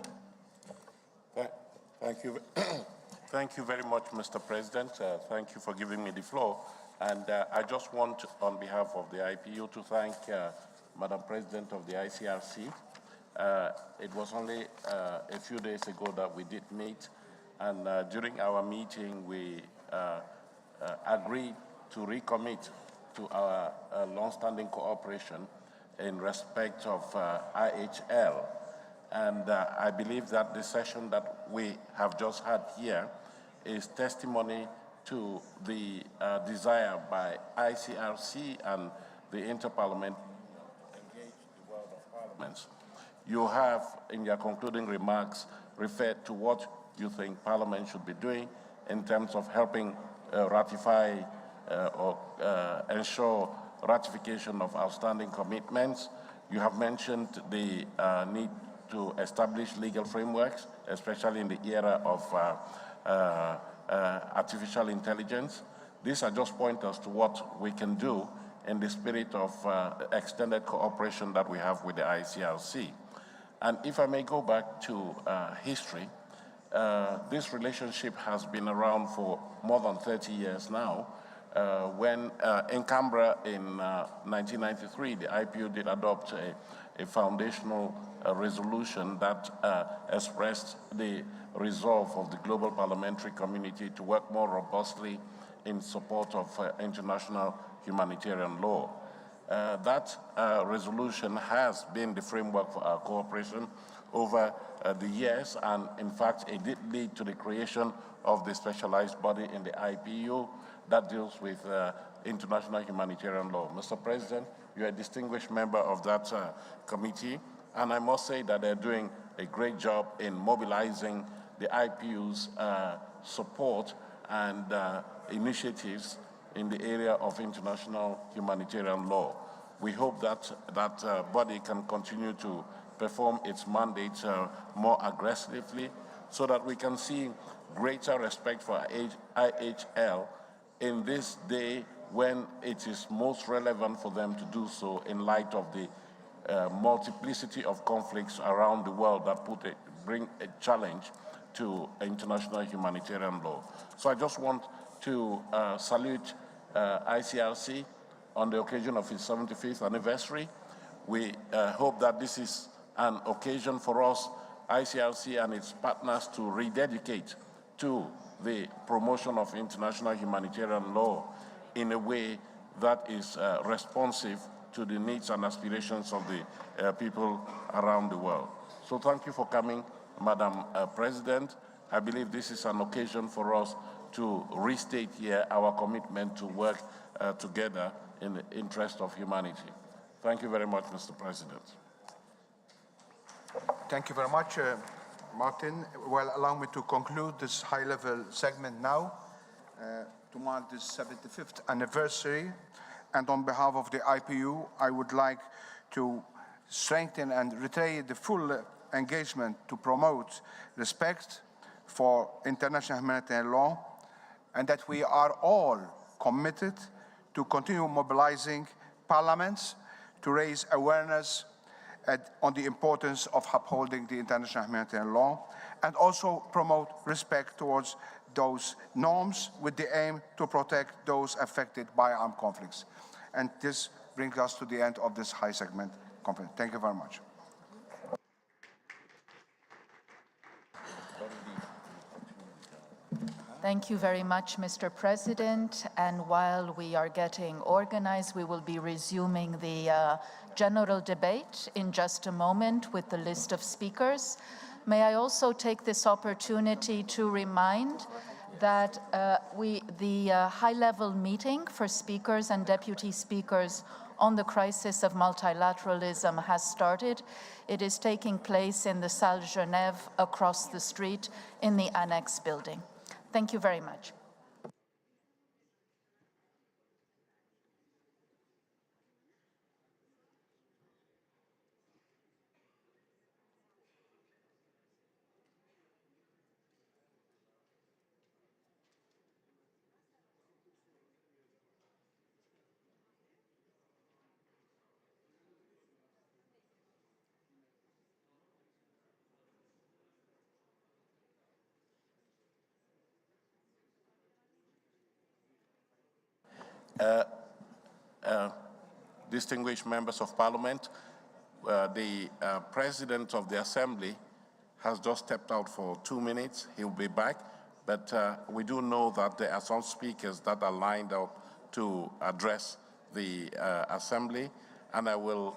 Thank you. Thank you very much, Mr. President. Thank you for giving me the floor. And I just want, on behalf of the IPU, to thank Madam President of the ICRC. It was only a few days ago that we did meet, and during our meeting, we agreed to recommit to our long-standing cooperation in respect of IHL. And I believe that the session that we have just had here is testimony to the desire by ICRC and the Inter-Parliamentary to engage the world of parliaments. You have, in your concluding remarks, referred to what you think Parliament should be doing in terms of helping ratify or ensure ratification of outstanding commitments. You have mentioned the need to establish legal frameworks, especially in the era of artificial intelligence. These are just pointers to what we can do in the spirit of extended cooperation that we have with the ICRC. And if I may go back to history, this relationship has been around for more than 30 years now. When in Canberra in 1993, the IPU did adopt a foundational resolution that expressed the resolve of the global parliamentary community to work more robustly in support of international humanitarian law. That resolution has been the framework for our cooperation over the years, and in fact, it did lead to the creation of the specialized body in the IPU that deals with international humanitarian law. Mr. President, you're a distinguished member of that committee, and I must say that they're doing a great job in mobilizing the IPU's support and initiatives in the area of international humanitarian law. We hope that that body can continue to perform its mandate more aggressively so that we can see greater respect for IHL in this day when it is most relevant for them to do so in light of the multiplicity of conflicts around the world that bring a challenge to international humanitarian law. So I just want to salute ICRC on the occasion of its 75th anniversary. We hope that this is an occasion for us, ICRC and its partners, to rededicate to the promotion of international humanitarian law in a way that is responsive to the needs and aspirations of the people around the world. So thank you for coming, Madam President. I believe this is an occasion for us to restate here our commitment to work together in the interest of humanity. Thank you very much, Mr. President. Thank you very much, Martin. Well, allow me to conclude this high-level segment now to mark this 75th anniversary. And on behalf of the IPU, I would like to strengthen and reiterate the full engagement to promote respect for international humanitarian law, and that we are all committed to continue mobilizing parliaments to raise awareness on the importance of upholding the international humanitarian law, and also promote respect towards those norms with the aim to protect those affected by armed conflicts. And this brings us to the end of this high segment conference. Thank you very much. Thank you very much, Mr. President. And while we are getting organized, we will be resuming the general debate in just a moment with the list of speakers. May I also take this opportunity to remind that the high-level meeting for speakers and deputy speakers on the crisis of multilateralism has started. It is taking place in the Salle Genève across the street in the Annex building. Thank you very much. Distinguished members of Parliament, the President of the Assembly has just stepped out for 2 minutes. He'll be back, but we do know that there are some speakers that are lined up to address the Assembly, and I will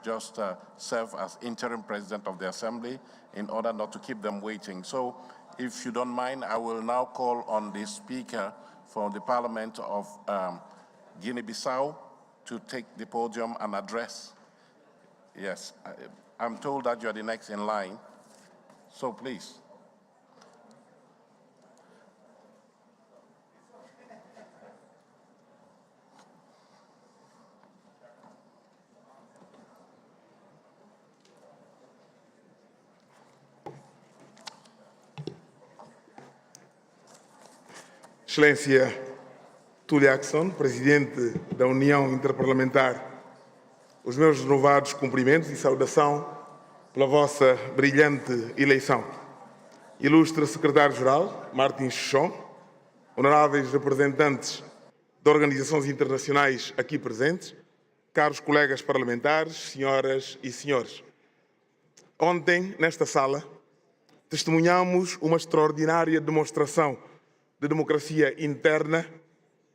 just serve as interim President of the Assembly in order not to keep them waiting. So if you don't mind, I will now call on the Speaker from the Parliament of Guinea-Bissau to take the podium and address. Yes, I'm told that you're the next in line, so please. Excelência Tully Axon, Presidente da União Inter-Parliamentar, os meus renovados cumprimentos e saudação pela vossa brilhante eleição. Ilustre Secretário-Geral, Martin Chichon, honoráveis representantes de organizações internacionais aqui presentes, caros colegas parlamentares, senhoras e senhores. Ontem, nesta sala, testemunhamos uma extraordinária demonstração de democracia interna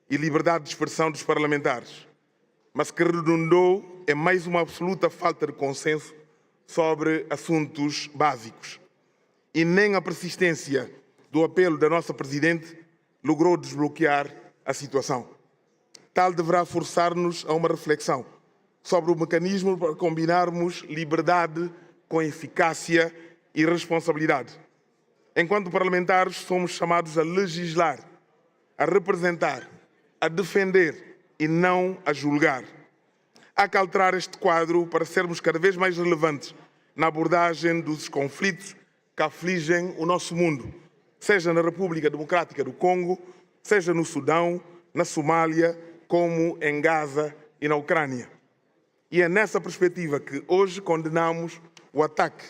e liberdade de expressão dos parlamentares, mas que redundou em mais uma absoluta falta de consenso sobre assuntos básicos. E nem a persistência do apelo da nossa Presidente logrou desbloquear a situação. Tal deverá forçar-nos a uma reflexão sobre o mecanismo para combinarmos liberdade com eficácia e responsabilidade. Enquanto parlamentares, somos chamados a legislar, a representar a defender e não a julgar. Há que alterar este quadro para sermos cada vez mais relevantes na abordagem dos conflitos que afligem o nosso mundo, seja na República Democrática do Congo, seja no Sudão, na Somália, como em Gaza e na Ucrânia. E é nessa perspectiva que hoje condenamos o ataque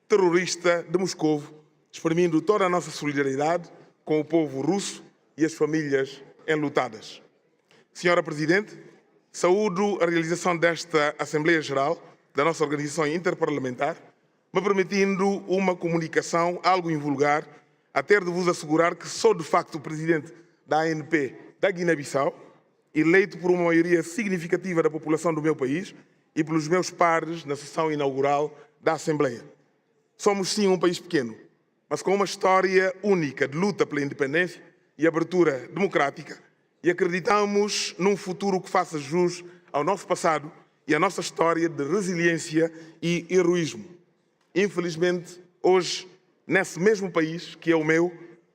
terrorista de Moscovo, exprimindo toda a nossa solidariedade com o povo russo e as famílias enlutadas. Senhora Presidente, saúdo a realização desta Assembleia Geral da nossa organização interparlamentar, me permitindo uma comunicação algo invulgar, a ter de vos assegurar que sou de facto o Presidente da ANP da Guiné-Bissau, eleito por uma maioria significativa da população do meu país e pelos meus pares na sessão inaugural da Assembleia. Somos sim um país pequeno, mas com uma história única de luta pela independência e abertura democrática, e acreditamos num futuro que faça jus ao nosso passado e à nossa história de resiliência e heroísmo. Infelizmente, hoje, nesse mesmo país, que é o meu,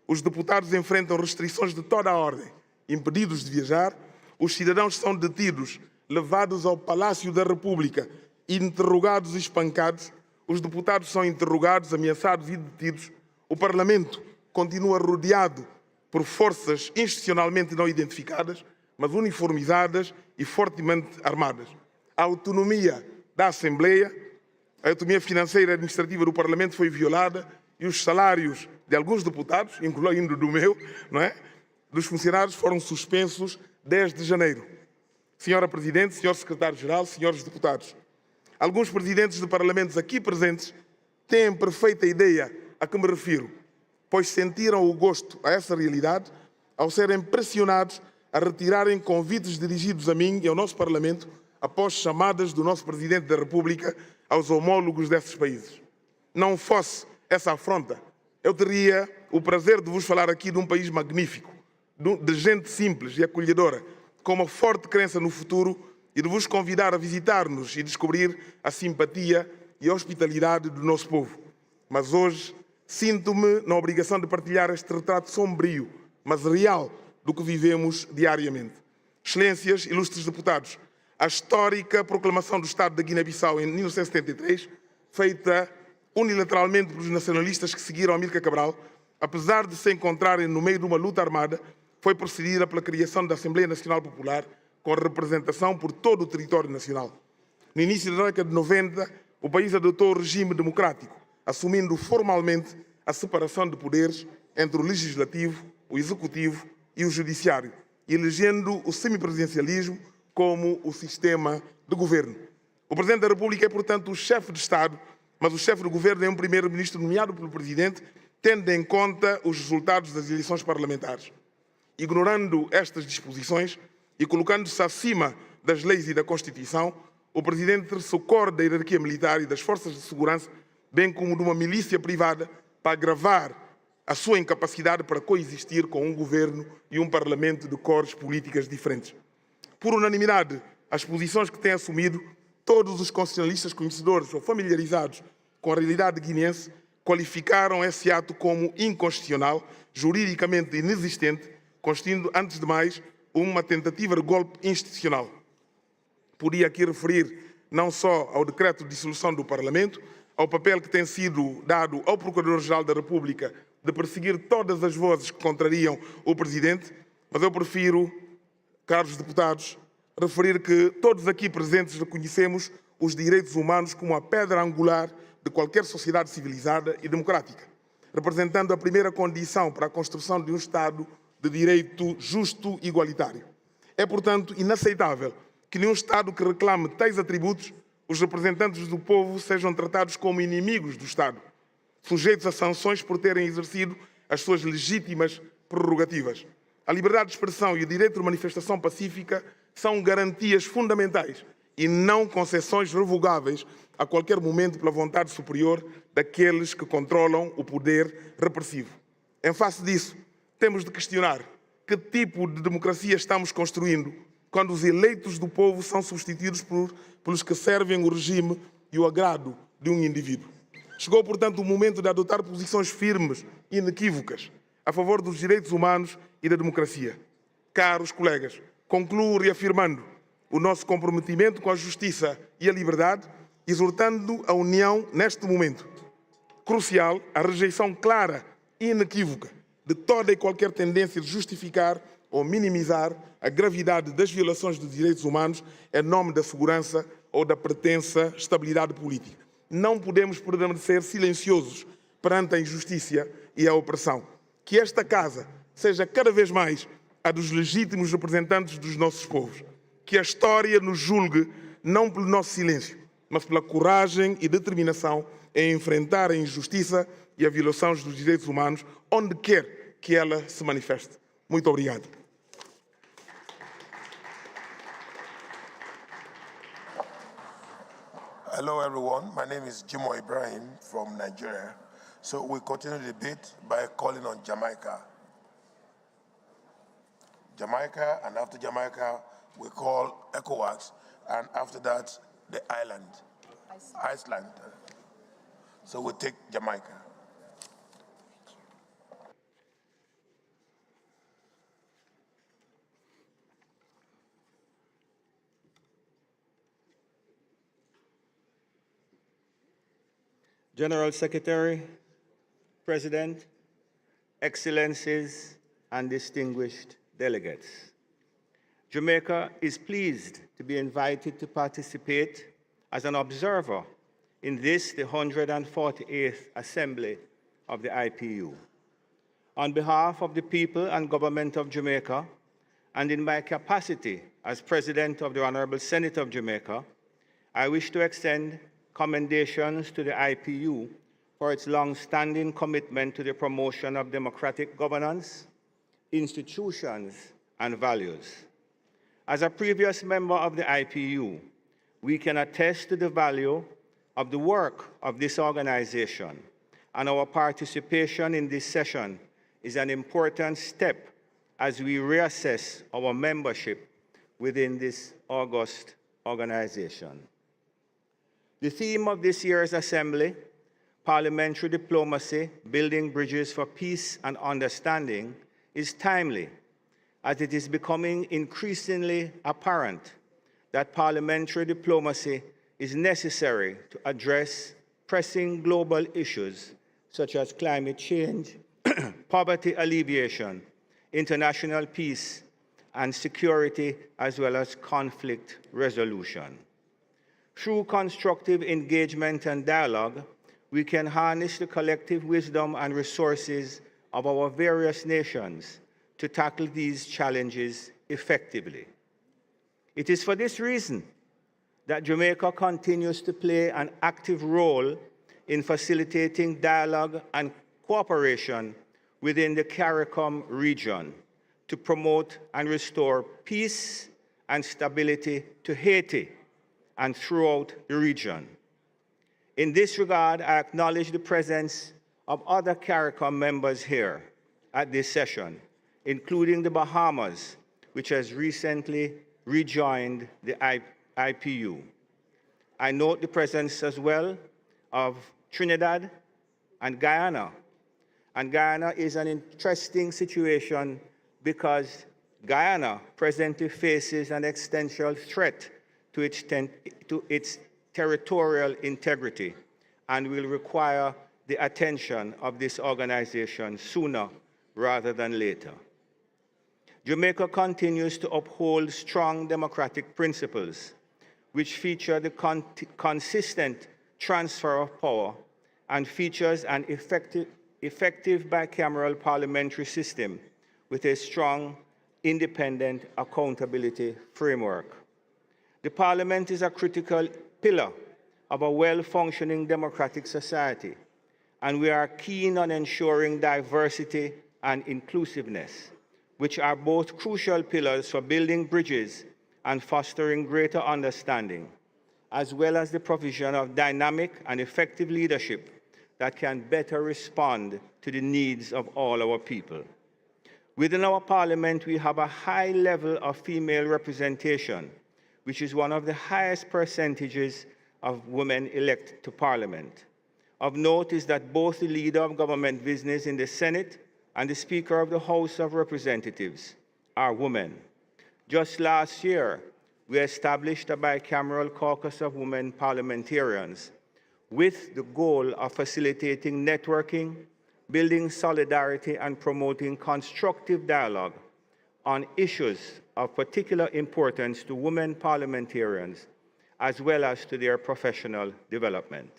os deputados enfrentam restrições de toda a ordem, impedidos de viajar, os cidadãos são detidos, levados ao Palácio da República, interrogados e espancados, os deputados são interrogados, ameaçados e detidos, o Parlamento continua rodeado por forças institucionalmente não identificadas, mas uniformizadas e fortemente armadas. A autonomia da Assembleia, a autonomia financeira e administrativa do Parlamento foi violada e os salários de alguns deputados, incluindo do meu, dos funcionários, foram suspensos desde janeiro. Senhora Presidente, Senhor Secretário-Geral, senhores deputados, alguns presidentes de parlamentos aqui presentes têm perfeita ideia a que me refiro, pois sentiram o gosto a essa realidade ao serem pressionados a retirarem convites dirigidos a mim e ao nosso Parlamento após chamadas do nosso Presidente da República aos homólogos desses países. Não fosse essa afronta, eu teria o prazer de vos falar aqui de um país magnífico, de gente simples e acolhedora, com uma forte crença no futuro e de vos convidar a visitar-nos e descobrir a simpatia e a hospitalidade do nosso povo. Mas hoje sinto-me na obrigação de partilhar este retrato sombrio, mas real, do que vivemos diariamente. Excelências, ilustres deputados, a histórica proclamação do Estado da Guiné-Bissau em 1973, feita unilateralmente pelos nacionalistas que seguiram Amílcar Cabral, apesar de se encontrarem no meio de uma luta armada, foi precedida pela criação da Assembleia Nacional Popular, com representação por todo o território nacional. No início da década de 90, o país adotou o regime democrático, assumindo formalmente a separação de poderes entre o legislativo, o executivo e o judiciário, elegendo o semipresidencialismo como o sistema de governo. O Presidente da República é, portanto, o chefe de Estado, mas o chefe do governo é um primeiro-ministro nomeado pelo Presidente, tendo em conta os resultados das eleições parlamentares. Ignorando estas disposições e colocando-se acima das leis e da Constituição, o Presidente socorre da hierarquia militar e das forças de segurança, bem como de uma milícia privada, para agravar a sua incapacidade para coexistir com um governo e um parlamento de cores políticas diferentes. Por unanimidade, as posições que têm assumido, todos os constitucionalistas conhecedores ou familiarizados com a realidade guineense qualificaram esse ato como inconstitucional, juridicamente inexistente, constituindo, antes de mais, uma tentativa de golpe institucional. Podia aqui referir não só ao decreto de dissolução do Parlamento, ao papel que tem sido dado ao Procurador-Geral da República de perseguir todas as vozes que contrariam o Presidente, mas eu prefiro, caros deputados, referir que todos aqui presentes reconhecemos os direitos humanos como a pedra angular de qualquer sociedade civilizada e democrática, representando a primeira condição para a construção de um Estado de direito justo e igualitário. É, portanto, inaceitável que nenhum Estado que reclame tais atributos, os representantes do povo sejam tratados como inimigos do Estado, sujeitos a sanções por terem exercido as suas legítimas prerrogativas. A liberdade de expressão e o direito de manifestação pacífica são garantias fundamentais e não concessões revogáveis a qualquer momento pela vontade superior daqueles que controlam o poder repressivo. Em face disso, temos de questionar que tipo de democracia estamos construindo quando os eleitos do povo são substituídos pelos que servem o regime e o agrado de um indivíduo. Chegou, portanto, o momento de adotar posições firmes e inequívocas a favor dos direitos humanos e da democracia. Caros colegas, concluo reafirmando o nosso comprometimento com a justiça e a liberdade, exortando a União, neste momento crucial, a rejeição clara e inequívoca de toda e qualquer tendência de justificar ou minimizar a gravidade das violações de direitos humanos em nome da segurança ou da pretensa estabilidade política. Não podemos permanecer silenciosos perante a injustiça e a opressão. Que esta Casa seja cada vez mais a dos legítimos representantes dos nossos povos. Que a história nos julgue não pelo nosso silêncio, mas pela coragem e determinação em enfrentar a injustiça e a violação dos direitos humanos onde quer que ela se manifeste. Muito obrigado. Hello, everyone. My name is Jimo Ibrahim from Nigeria. So we continue the debate by calling on Jamaica. Jamaica, and after Jamaica, we call ECOWAS, and after that, the island, Iceland. So we take Jamaica. General Secretary, President, Excellencies, and distinguished delegates. Jamaica is pleased to be invited to participate as an observer in this, the 148th Assembly of the IPU. On behalf of the people and government of Jamaica, and in my capacity as President of the Honorable Senate of Jamaica, I wish to extend commendations to the IPU for its long-standing commitment to the promotion of democratic governance, institutions, and values. As a previous member of the IPU, we can attest to the value of the work of this organization, and our participation in this session is an important step as we reassess our membership within this august organization. The theme of this year's Assembly, Parliamentary Diplomacy, Building Bridges for Peace and Understanding, is timely, as it is becoming increasingly apparent that parliamentary diplomacy is necessary to address pressing global issues such as climate change, poverty alleviation, international peace and security, as well as conflict resolution. Through constructive engagement and dialogue, we can harness the collective wisdom and resources of our various nations to tackle these challenges effectively. It is for this reason that Jamaica continues to play an active role in facilitating dialogue and cooperation within the CARICOM region to promote and restore peace and stability to Haiti and throughout the region. In this regard, I acknowledge the presence of other CARICOM members here at this session, including the Bahamas, which has recently rejoined the IPU. I note the presence as well of Trinidad and Guyana. And Guyana is an interesting situation because Guyana presently faces an existential threat to its territorial integrity and will require the attention of this organization sooner rather than later. Jamaica continues to uphold strong democratic principles, which feature the consistent transfer of power and features an effective bicameral parliamentary system with a strong, independent accountability framework. The Parliament is a critical pillar of a well-functioning democratic society, and we are keen on ensuring diversity and inclusiveness, which are both crucial pillars for building bridges and fostering greater understanding, as well as the provision of dynamic and effective leadership that can better respond to the needs of all our people. Within our Parliament, we have a high level of female representation, which is one of the highest percentages of women elected to Parliament. Of note is that both the leader of government business in the Senate and the Speaker of the House of Representatives are women. Just last year, we established a bicameral caucus of women parliamentarians with the goal of facilitating networking, building solidarity, and promoting constructive dialogue on issues of particular importance to women parliamentarians, as well as to their professional development.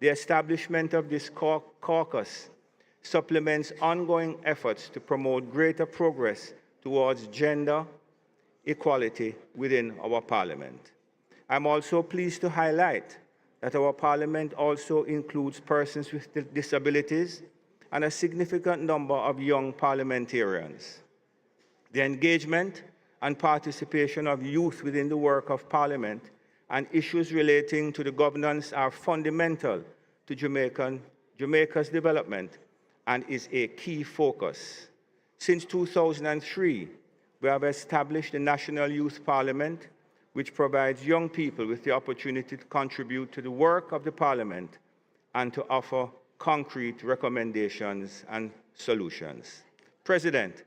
The establishment of this caucus supplements ongoing efforts to promote greater progress towards gender equality within our Parliament. I'm also pleased to highlight that our Parliament also includes persons with disabilities and a significant number of young parliamentarians. The engagement and participation of youth within the work of Parliament and issues relating to the governance are fundamental to Jamaica's development and is a key focus. Since 2003, we have established the National Youth Parliament, which provides young people with the opportunity to contribute to the work of the Parliament and to offer concrete recommendations and solutions. President,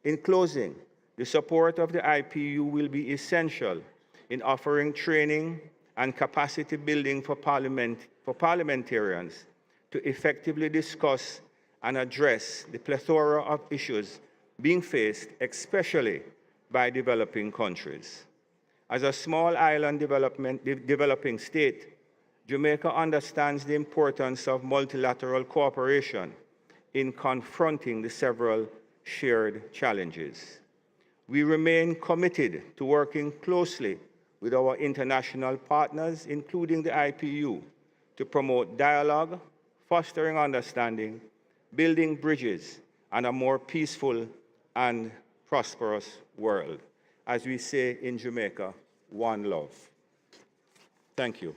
in closing, the support of the IPU will be essential in offering training and capacity building for parliamentarians to effectively discuss and address the plethora of issues being faced, especially by developing countries. As a small island developing state, Jamaica understands the importance of multilateral cooperation in confronting the several shared challenges. We remain committed to working closely with our international partners, including the IPU, to promote dialogue, fostering understanding, building bridges, and a more peaceful and prosperous world. As we say in Jamaica, one love. Thank you.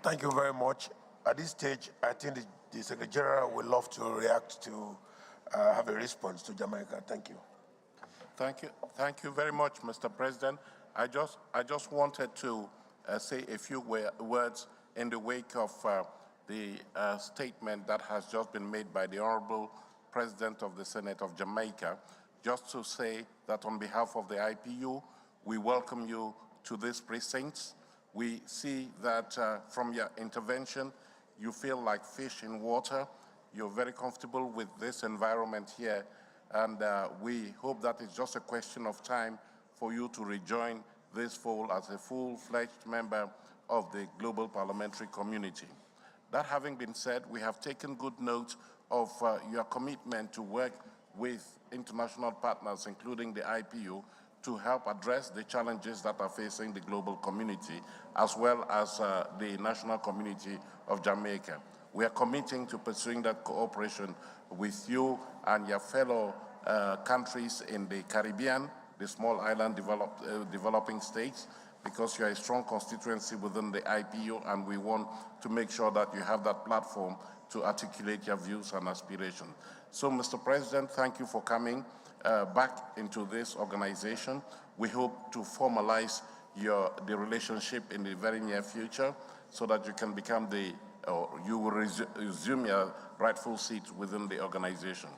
Thank you very much. At this stage, I think the Secretary General would love to react to have a response to Jamaica. Thank you. Thank you very much, Mr. President. I just wanted to say a few words in the wake of the statement that has just been made by the Honorable President of the Senate of Jamaica, just to say that on behalf of the IPU, we welcome you to these precincts. We see that from your intervention, you feel like fish in water. You're very comfortable with this environment here, and we hope that it's just a question of time for you to rejoin this fold as a full-fledged member of the global parliamentary community. That having been said, we have taken good note of your commitment to work with international partners, including the IPU, to help address the challenges that are facing the global community, as well as the national community of Jamaica. We are committing to pursuing that cooperation with you and your fellow countries in the Caribbean, the small island developing states, because you are a strong constituency within the IPU, and we want to make sure that you have that platform to articulate your views and aspirations. So, Mr. President, thank you for coming back into this organization. We hope to formalize the relationship in the very near future so that you can become you will resume your rightful seat within the organization.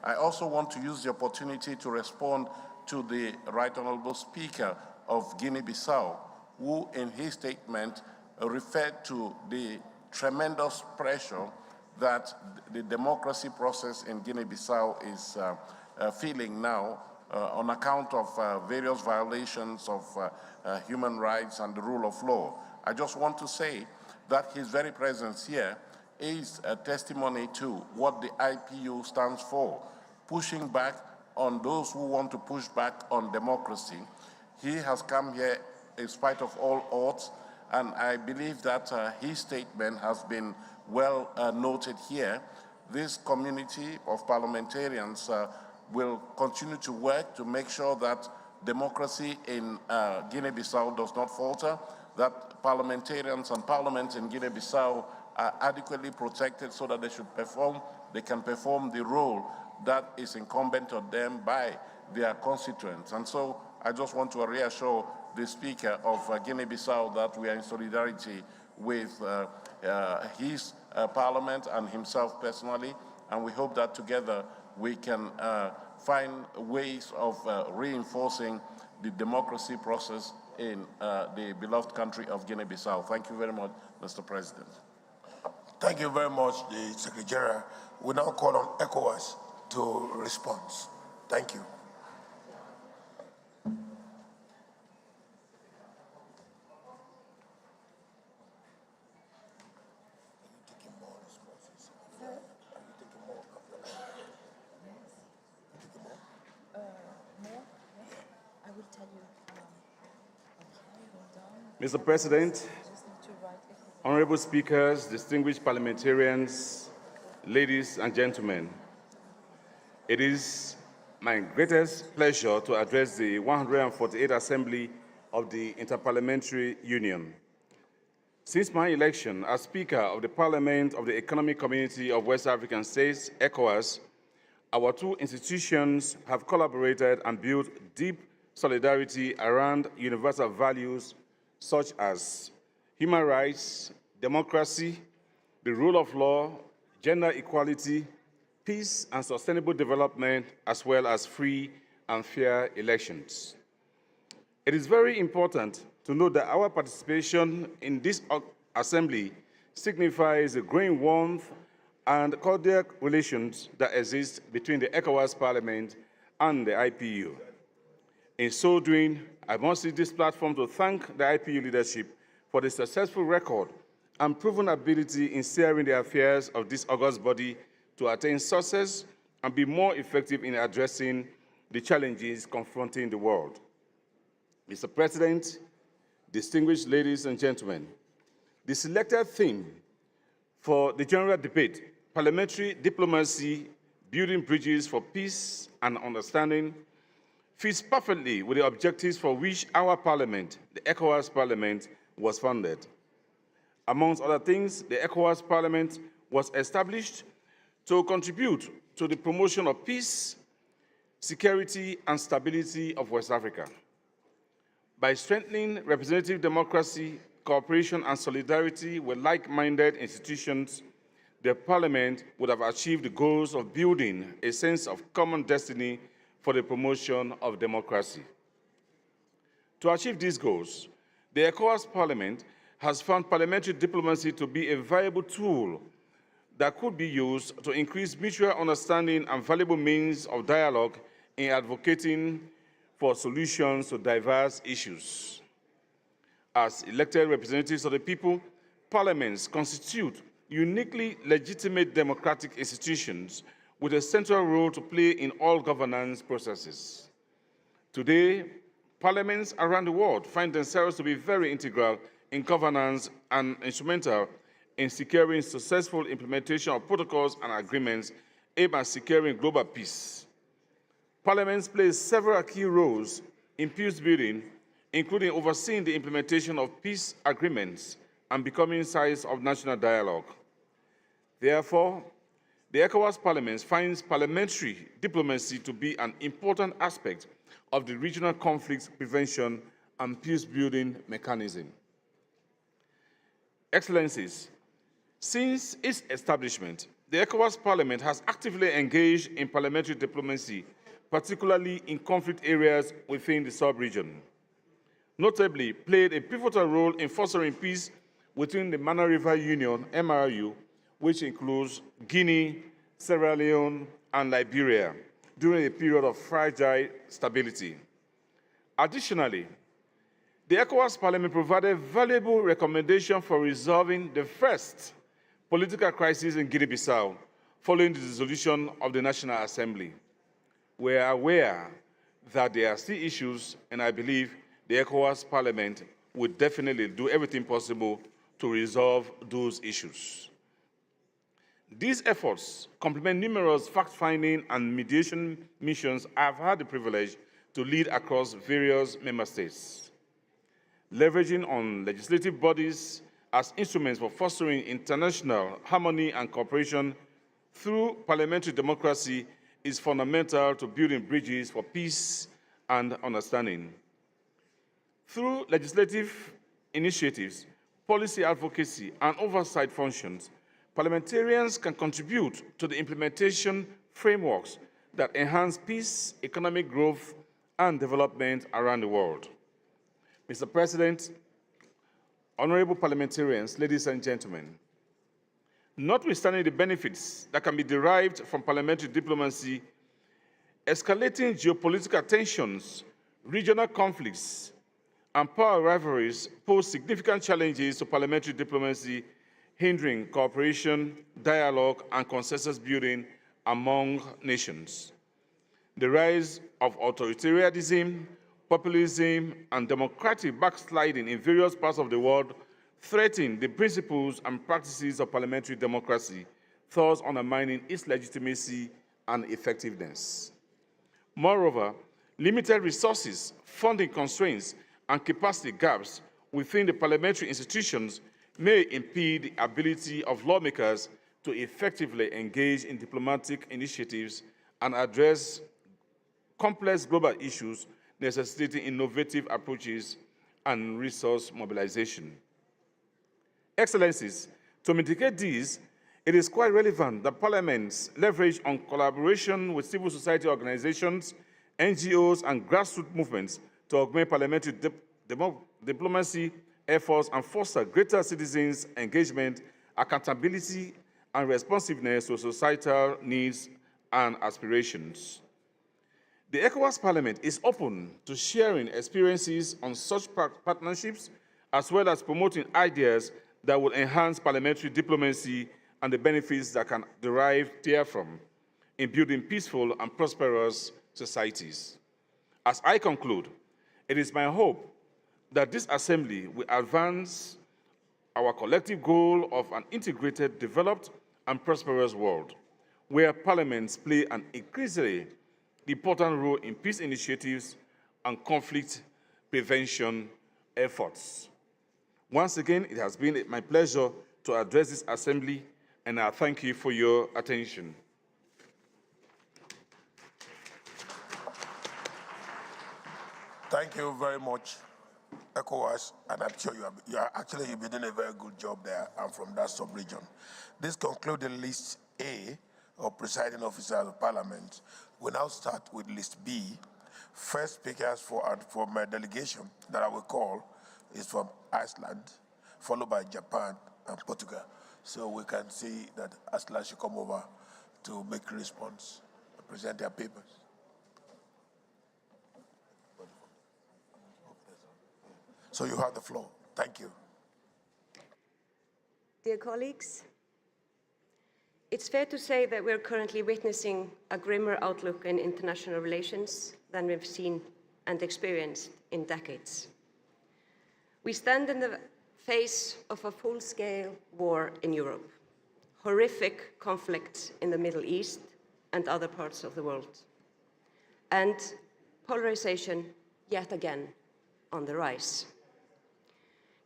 I also want to use the opportunity to respond to the Right Honorable Speaker of Guinea-Bissau, who in his statement referred to the tremendous pressure that the democracy process in Guinea-Bissau is feeling now on account of various violations of human rights and the rule of law. I just want to say that his very presence here is a testimony to what the IPU stands for, pushing back on those who want to push back on democracy. He has come here in spite of all odds, and I believe that his statement has been well noted here. This community of parliamentarians will continue to work to make sure that democracy in Guinea-Bissau does not falter, that parliamentarians and parliaments in Guinea-Bissau are adequately protected so that they can perform the role that is incumbent on them by their constituents. And so I just want to reassure the Speaker of Guinea-Bissau that we are in solidarity with his parliament and himself personally, and we hope that together we can find ways of reinforcing the democracy process in the beloved country of Guinea-Bissau. Thank you very much, Mr. President. Thank you very much, the Secretary General. We now call on ECOWAS to respond. Thank you. Mr. President, honorable speakers, distinguished parliamentarians, ladies and gentlemen, it is my greatest pleasure to address the 148th Assembly of the Inter-Parliamentary Union. Since my election as Speaker of the Parliament of the Economic Community of West African States, ECOWAS, our two institutions have collaborated and built deep solidarity around universal values such as human rights, democracy, the rule of law, gender equality, peace and sustainable development, as well as free and fair elections. It is very important to note that our participation in this assembly signifies the growing warmth and cordial relations that exist between the ECOWAS Parliament and the IPU. In so doing, I must use this platform to thank the IPU leadership for the successful record and proven ability in steering the affairs of this august body to attain success and be more effective in addressing the challenges confronting the world. Mr. President, distinguished ladies and gentlemen, the selected theme for the general debate, parliamentary diplomacy, building bridges for peace and understanding, fits perfectly with the objectives for which our parliament, the ECOWAS Parliament, was founded. Amongst other things, the ECOWAS Parliament was established to contribute to the promotion of peace, security, and stability of West Africa. By strengthening representative democracy, cooperation, and solidarity with like-minded institutions, the Parliament would have achieved the goals of building a sense of common destiny for the promotion of democracy. To achieve these goals, the ECOWAS Parliament has found parliamentary diplomacy to be a viable tool that could be used to increase mutual understanding and valuable means of dialogue in advocating for solutions to diverse issues. As elected representatives of the people, parliaments constitute uniquely legitimate democratic institutions with a central role to play in all governance processes. Today, parliaments around the world find themselves to be very integral in governance and instrumental in securing successful implementation of protocols and agreements aimed at securing global peace. Parliaments play several key roles in peace building, including overseeing the implementation of peace agreements and becoming sites of national dialogue. Therefore, the ECOWAS Parliament finds parliamentary diplomacy to be an important aspect of the regional conflict prevention and peace-building mechanism. Excellencies, since its establishment, the ECOWAS Parliament has actively engaged in parliamentary diplomacy, particularly in conflict areas within the sub-region. Notably, played a pivotal role in fostering peace within the Mana River Union, MRU, which includes Guinea, Sierra Leone, and Liberia, during a period of fragile stability. Additionally, the ECOWAS Parliament provided valuable recommendations for resolving the first political crisis in Guinea-Bissau following the dissolution of the National Assembly. We are aware that there are still issues, and I believe the ECOWAS Parliament will definitely do everything possible to resolve those issues. These efforts complement numerous fact-finding and mediation missions I've had the privilege to lead across various member states. Leveraging on legislative bodies as instruments for fostering international harmony and cooperation through parliamentary democracy is fundamental to building bridges for peace and understanding. Through legislative initiatives, policy advocacy, and oversight functions, parliamentarians can contribute to the implementation frameworks that enhance peace, economic growth, and development around the world. Mr. President, honorable parliamentarians, ladies and gentlemen, notwithstanding the benefits that can be derived from parliamentary diplomacy, escalating geopolitical tensions, regional conflicts, and power rivalries pose significant challenges to parliamentary diplomacy, hindering cooperation, dialogue, and consensus building among nations. The rise of authoritarianism, populism, and democratic backsliding in various parts of the world threaten the principles and practices of parliamentary democracy, thus undermining its legitimacy and effectiveness. Moreover, limited resources, funding constraints, and capacity gaps within the parliamentary institutions may impede the ability of lawmakers to effectively engage in diplomatic initiatives and address complex global issues necessitating innovative approaches and resource mobilization. Excellencies, to mitigate these, it is quite relevant that parliaments leverage on collaboration with civil society organizations, NGOs, and grassroots movements to augment parliamentary diplomacy efforts and foster greater citizens' engagement, accountability, and responsiveness to societal needs and aspirations. The ECOWAS Parliament is open to sharing experiences on such partnerships, as well as promoting ideas that will enhance parliamentary diplomacy and the benefits that can derive therefrom in building peaceful and prosperous societies. As I conclude, it is my hope that this Assembly will advance our collective goal of an integrated, developed, and prosperous world, where parliaments play an increasingly important role in peace initiatives and conflict prevention efforts. Once again, it has been my pleasure to address this Assembly, and I thank you for your attention. Thank you very much, ECOWAS, and I'm sure you've been doing a very good job there. I'm from that sub-region. This concludes the list A of presiding officers of Parliament. We now start with list B. First speakers for my delegation that I will call is from Iceland, followed by Japan and Portugal. So we can see that Iceland should come over to make a response and present their papers. So you have the floor. Thank you. Dear colleagues, it's fair to say that we're currently witnessing a grimmer outlook in international relations than we've seen and experienced in decades. We stand in the face of a full-scale war in Europe, horrific conflicts in the Middle East and other parts of the world, and polarization yet again on the rise.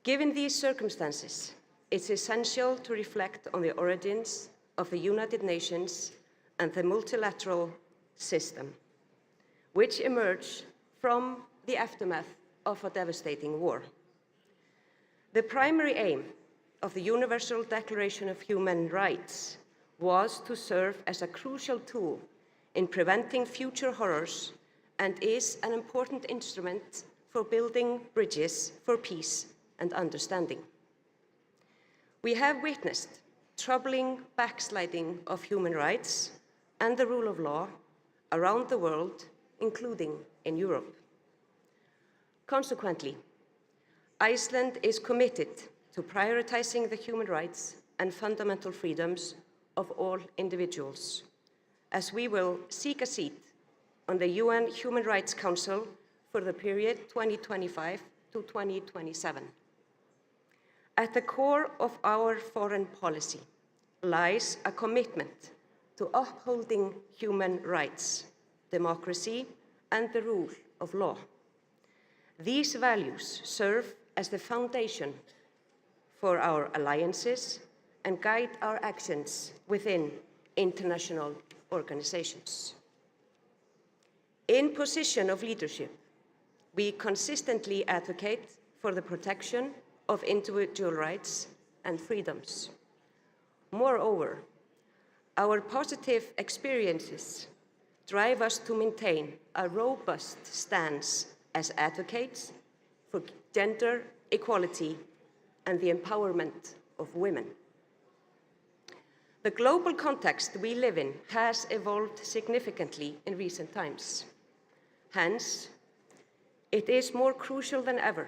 Given these circumstances, it's essential to reflect on the origins of the United Nations and the multilateral system, which emerged from the aftermath of a devastating war. The primary aim of the Universal Declaration of Human Rights was to serve as a crucial tool in preventing future horrors and is an important instrument for building bridges for peace and understanding. We have witnessed troubling backsliding of human rights and the rule of law around the world, including in Europe. Consequently, Iceland is committed to prioritizing the human rights and fundamental freedoms of all individuals, as we will seek a seat on the UN Human Rights Council for the period 2025 to 2027. At the core of our foreign policy lies a commitment to upholding human rights, democracy, and the rule of law. These values serve as the foundation for our alliances and guide our actions within international organizations. In position of leadership, we consistently advocate for the protection of individual rights and freedoms. Moreover, our positive experiences drive us to maintain a robust stance as advocates for gender equality and the empowerment of women. The global context we live in has evolved significantly in recent times. Hence, it is more crucial than ever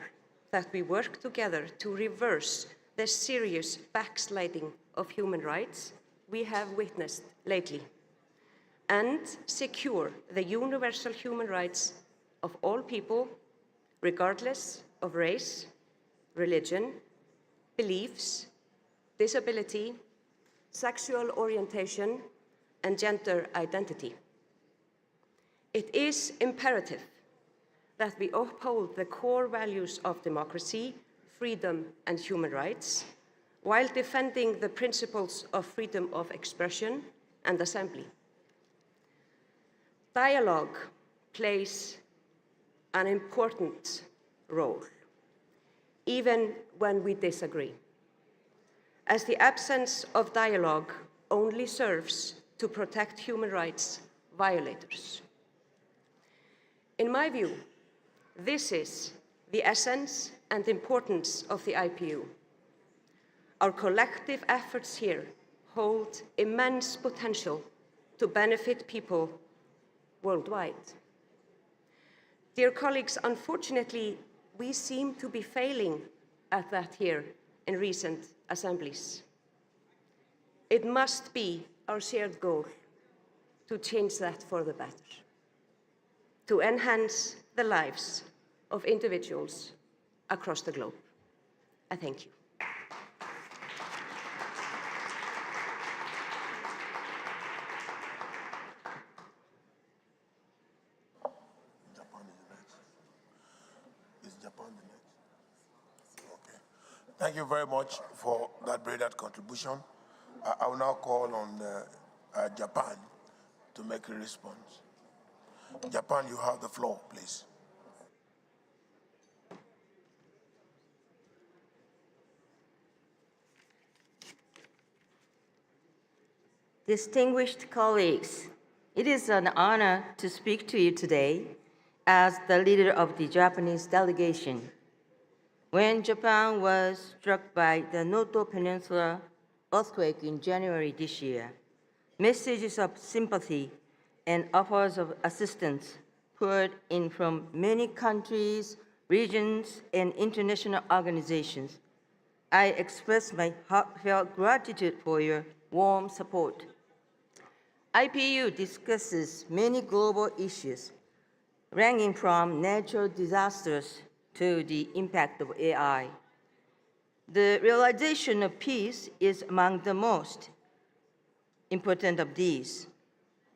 that we work together to reverse the serious backsliding of human rights we have witnessed lately and secure the universal human rights of all people, regardless of race, religion, beliefs, disability, sexual orientation, and gender identity. It is imperative that we uphold the core values of democracy, freedom, and human rights, while defending the principles of freedom of expression and assembly. Dialogue plays an important role, even when we disagree, as the absence of dialogue only serves to protect human rights violators. In my view, this is the essence and importance of the IPU. Our collective efforts here hold immense potential to benefit people worldwide. Dear colleagues, unfortunately, we seem to be failing at that here in recent assemblies. It must be our shared goal to change that for the better, to enhance the lives of individuals across the globe. I thank you. Thank you very much for that brilliant contribution. I will now call on Japan to make a response. Japan, you have the floor, please. Distinguished colleagues, it is an honor to speak to you today as the leader of the Japanese delegation. When Japan was struck by the Noto Peninsula earthquake in January this year, messages of sympathy and offers of assistance poured in from many countries, regions, and international organizations. I express my heartfelt gratitude for your warm support. IPU discusses many global issues, ranging from natural disasters to the impact of AI. The realization of peace is among the most important of these.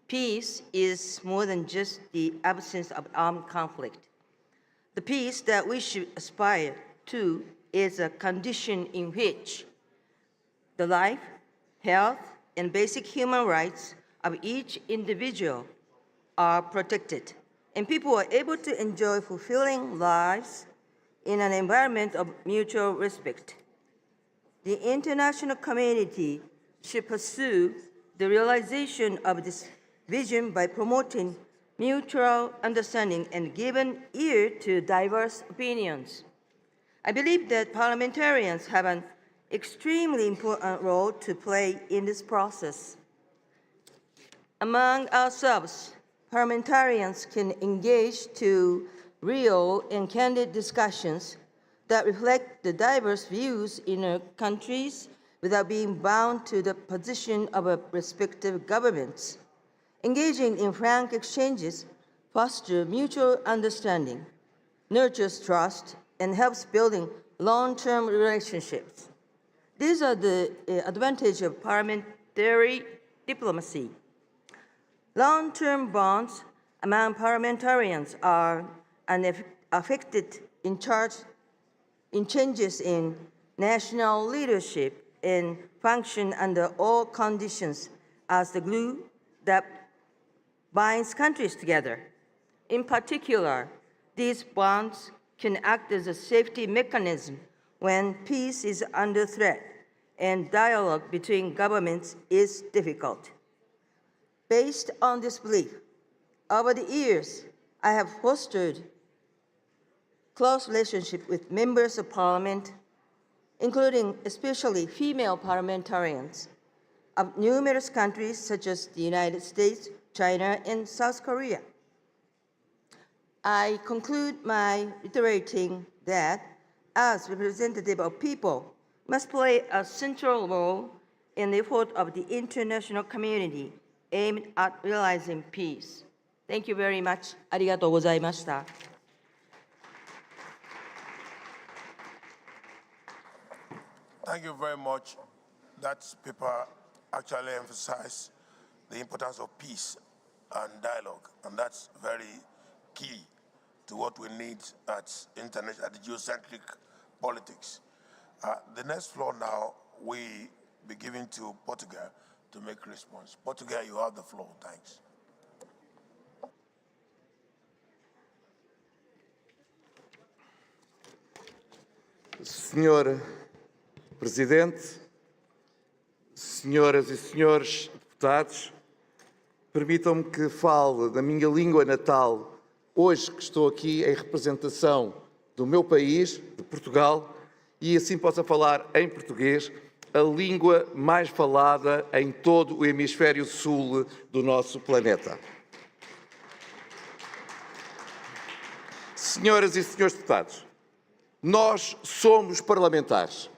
Peace is more than just the absence of armed conflict. The peace that we should aspire to is a condition in which the life, health, and basic human rights of each individual are protected, and people are able to enjoy fulfilling lives in an environment of mutual respect. The international community should pursue the realization of this vision by promoting mutual understanding and giving ear to diverse opinions. I believe that parliamentarians have an extremely important role to play in this process. Among ourselves, parliamentarians can engage to real and candid discussions that reflect the diverse views in our countries without being bound to the position of our respective governments. Engaging in frank exchanges fosters mutual understanding, nurtures trust, and helps building long-term relationships. These are the advantages of parliamentary diplomacy. Long-term bonds among parliamentarians are unaffected in changes in national leadership and function under all conditions as the glue that binds countries together. In particular, these bonds can act as a safety mechanism when peace is under threat and dialogue between governments is difficult. Based on this belief, over the years, I have fostered close relationship with members of parliament, including especially female parliamentarians of numerous countries such as the United States, China, and South Korea. I conclude by reiterating that as representative of people must play a central role in the effort of the international community aimed at realizing peace. Thank you very much. ありがとうございました。Thank you very much. That paper actually emphasized the importance of peace and dialogue, and that's very key to what we need at geocentric politics. The next floor now, we be giving to Portugal to make response. Portugal, you have the floor. Thanks. Senhor Presidente, senhoras e senhores deputados, permitam-me que fale da minha língua natal, hoje que estou aqui em representação do meu país, de Portugal, e assim possa falar em português, a língua mais falada em todo o hemisfério sul do nosso planeta. Senhoras e senhores deputados, nós somos parlamentares.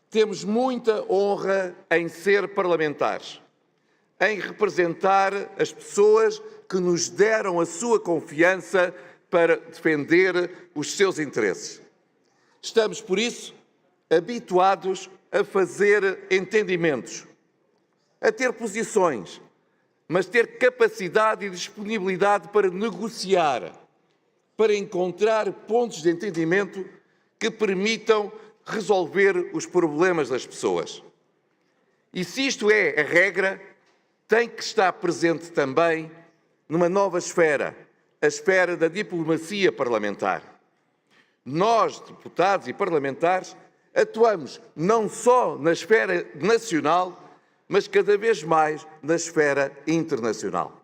Temos muita honra em ser parlamentares, em representar as pessoas que nos deram a sua confiança para defender os seus interesses. Estamos, por isso, habituados a fazer entendimentos, a ter posições, mas ter capacidade e disponibilidade para negociar, para encontrar pontos de entendimento que permitam resolver os problemas das pessoas. E se isto é a regra, tem que estar presente também numa nova esfera, a esfera da diplomacia parlamentar. Nós, deputados e parlamentares, atuamos não só na esfera nacional, mas cada vez mais na esfera internacional.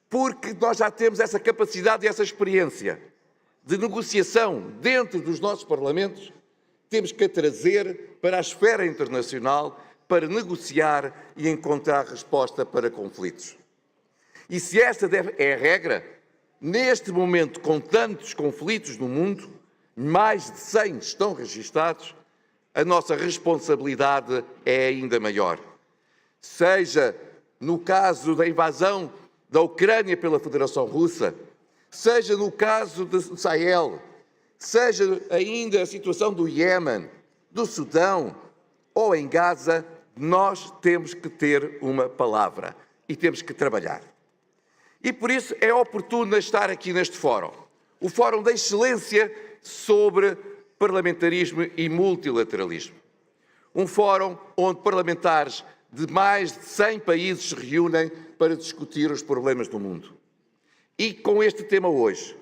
Porque nós já temos essa capacidade e essa experiência de negociação dentro dos nossos parlamentos, temos que a trazer para a esfera internacional para negociar e encontrar resposta para conflitos. E se esta é a regra, neste momento, com tantos conflitos no mundo, mais de 100 estão registados, a nossa responsabilidade é ainda maior. Seja no caso da invasão da Ucrânia pela Federação Russa, seja no caso do Sahel, seja ainda a situação do Iêmen, do Sudão ou em Gaza, nós temos que ter uma palavra e temos que trabalhar. E por isso é oportuno estar aqui neste fórum, o Fórum da Excelência sobre Parlamentarismo e Multilateralismo. Um fórum onde parlamentares de mais de 100 países se reúnem para discutir os problemas do mundo. E com este tema hoje,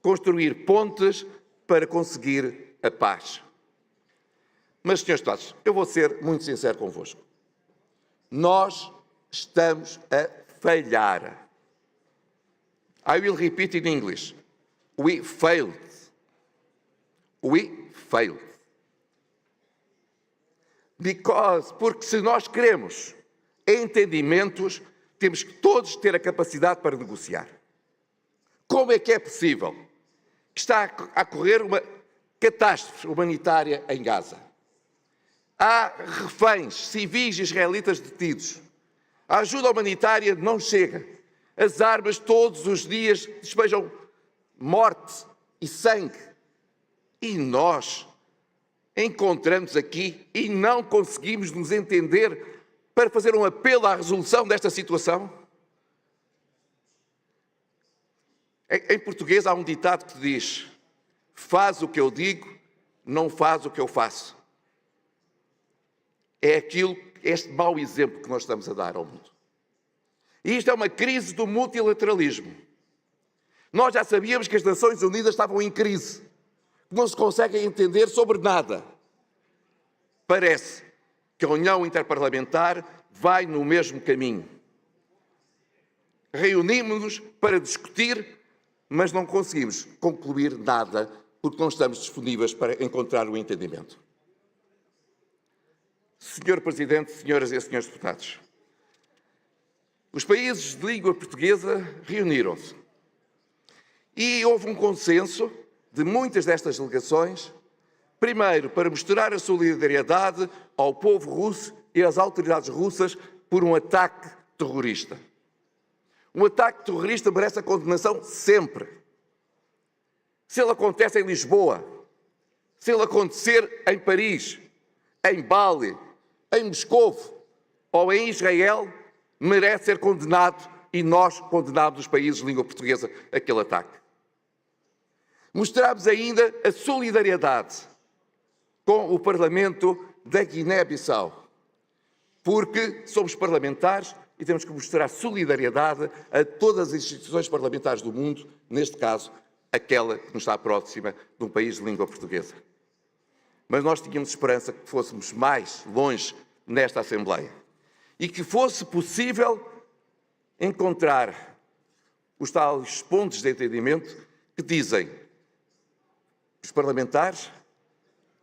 construir pontes para conseguir a paz. Mas, senhores deputados, eu vou ser muito sincero convosco. Nós estamos a falhar. I will repeat in English. We failed. We failed. Porque se nós queremos entendimentos, temos que todos ter a capacidade para negociar. Como é que é possível que está a ocorrer uma catástrofe humanitária em Gaza? Há reféns civis israelitas detidos. A ajuda humanitária não chega. As armas todos os dias despejam morte e sangue. E nós encontramos aqui e não conseguimos nos entender para fazer um apelo à resolução desta situação? Em português há um ditado que diz: faz o que eu digo, não faz o que eu faço. É este mau exemplo que nós estamos a dar ao mundo. E isto é uma crise do multilateralismo. Nós já sabíamos que as Nações Unidas estavam em crise, que não se conseguem entender sobre nada. Parece que a União Interparlamentar vai no mesmo caminho. Reunimos-nos para discutir, mas não conseguimos concluir nada porque não estamos disponíveis para encontrar um entendimento. Senhor Presidente, senhoras e senhores deputados, os países de língua portuguesa reuniram-se e houve um consenso de muitas destas delegações, primeiro para mostrar a solidariedade ao povo russo e às autoridades russas por um ataque terrorista. Um ataque terrorista merece a condenação sempre. Se ele acontece em Lisboa, se ele acontecer em Paris, em Bali, em Moscou ou em Israel, merece ser condenado e nós condenamos os países de língua portuguesa aquele ataque. Mostramos ainda a solidariedade com o Parlamento da Guiné-Bissau, porque somos parlamentares e temos que mostrar solidariedade a todas as instituições parlamentares do mundo, neste caso, aquela que nos está próxima de um país de língua portuguesa. Mas nós tínhamos esperança que fôssemos mais longe nesta Assembleia e que fosse possível encontrar os tais pontos de entendimento que dizem que os parlamentares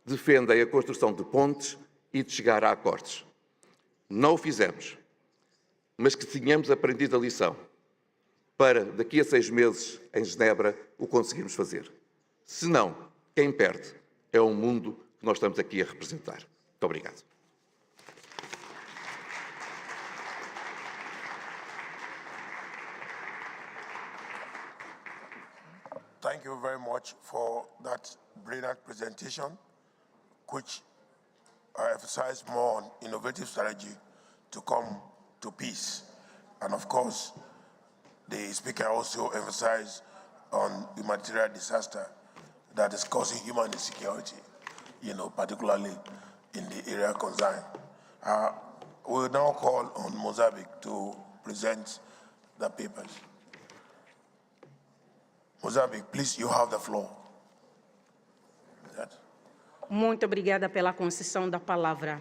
defendem a construção de pontes e de chegar a acordos. Não o fizemos, mas que tínhamos aprendido a lição para, daqui a 6 meses, em Genebra, o conseguirmos fazer. Se não, quem perde é o mundo que nós estamos aqui a representar. Muito obrigado. Thank you very much for that brilliant presentation, which emphasized more on innovative strategy to come to peace. And of course, the speaker also emphasized on humanitarian disaster that is causing human insecurity, particularly in the area concerned. We will now call on Mozambique to present the papers. Mozambique, please, you have the floor. Muito obrigada pela concessão da palavra.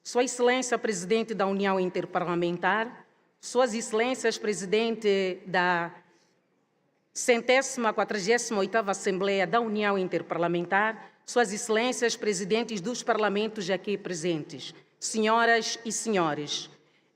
Sua Excelência, Presidente da União Interparlamentar, Suas Excelências, Presidente da 148ª Assembleia da União Interparlamentar, Suas Excelências, Presidentes dos Parlamentos aqui presentes, Senhoras e Senhores,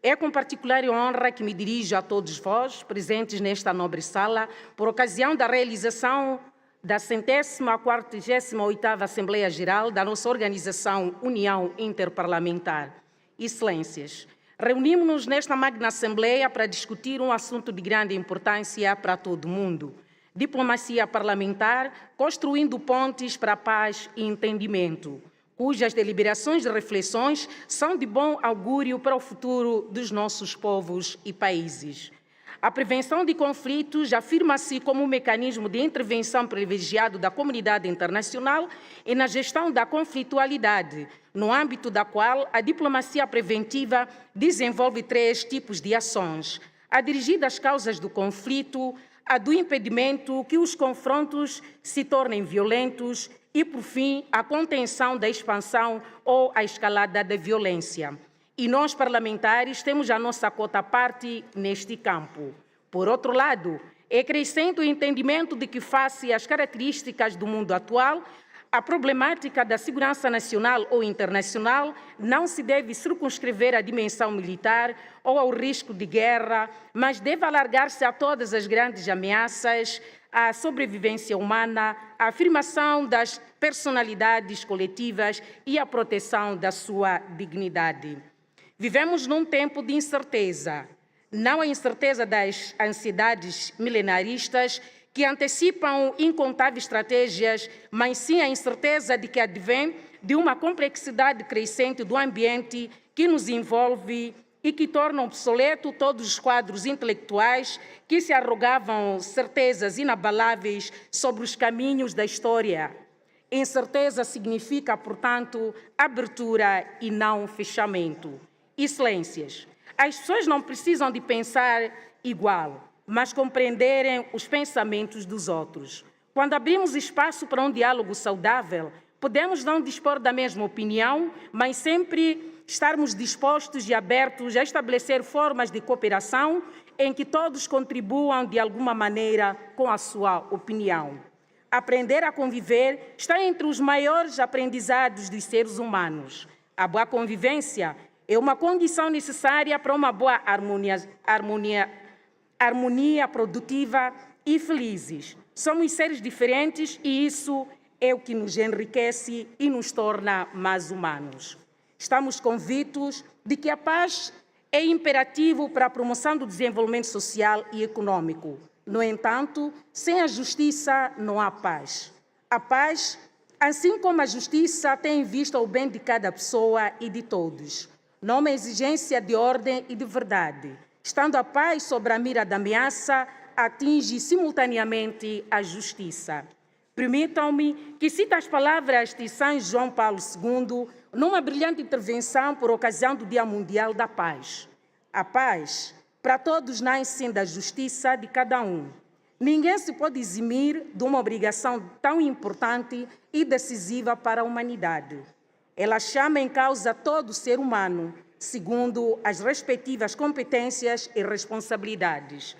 é com particular honra que me dirijo a todos vós, presentes nesta nobre sala, por ocasião da realização da 148ª Assembleia Geral da nossa organização União Interparlamentar. Excelências, reunimos-nos nesta magna Assembleia para discutir um assunto de grande importância para todo o mundo: diplomacia parlamentar, construindo pontes para a paz e entendimento, cujas deliberações e reflexões são de bom augúrio para o futuro dos nossos povos e países. A prevenção de conflitos afirma-se como um mecanismo de intervenção privilegiado da comunidade internacional e na gestão da conflitualidade, no âmbito da qual a diplomacia preventiva desenvolve 3 tipos de ações: a dirigida às causas do conflito, a do impedimento que os confrontos se tornem violentos e, por fim, a contenção da expansão ou a escalada da violência. E nós, parlamentares, temos a nossa cota à parte neste campo. Por outro lado, é crescente o entendimento de que, face às características do mundo atual, a problemática da segurança nacional ou internacional não se deve circunscrever à dimensão militar ou ao risco de guerra, mas deve alargar-se a todas as grandes ameaças, à sobrevivência humana, à afirmação das personalidades coletivas e à proteção da sua dignidade. Vivemos num tempo de incerteza, não a incerteza das ansiedades milenaristas que antecipam incontáveis estratégias, mas sim a incerteza de que advém de uma complexidade crescente do ambiente que nos envolve e que torna obsoleto todos os quadros intelectuais que se arrogavam certezas inabaláveis sobre os caminhos da história. Incerteza significa, portanto, abertura e não fechamento. Excelências, as pessoas não precisam de pensar igual, mas compreenderem os pensamentos dos outros. Quando abrimos espaço para um diálogo saudável, Podemos não dispor da mesma opinião, mas sempre estarmos dispostos e abertos a estabelecer formas de cooperação em que todos contribuam de alguma maneira com a sua opinião. Aprender a conviver está entre os maiores aprendizados dos seres humanos. A boa convivência é uma condição necessária para uma boa harmonia produtiva e felizes. Somos seres diferentes e isso é o que nos enriquece e nos torna mais humanos. Estamos convictos de que a paz é imperativo para a promoção do desenvolvimento social e econômico. No entanto, sem a justiça não há paz. A paz, assim como a justiça, tem em vista o bem de cada pessoa e de todos. Não é uma exigência de ordem e de verdade. Estando a paz sobre a mira da ameaça, atinge simultaneamente a justiça. Permitam-me que cite as palavras de São João Paulo II numa brilhante intervenção por ocasião do Dia Mundial da Paz. A paz, para todos, nasce da justiça de cada um. Ninguém se pode eximir de uma obrigação tão importante e decisiva para a humanidade. Ela chama em causa todo ser humano, segundo as respectivas competências e responsabilidades.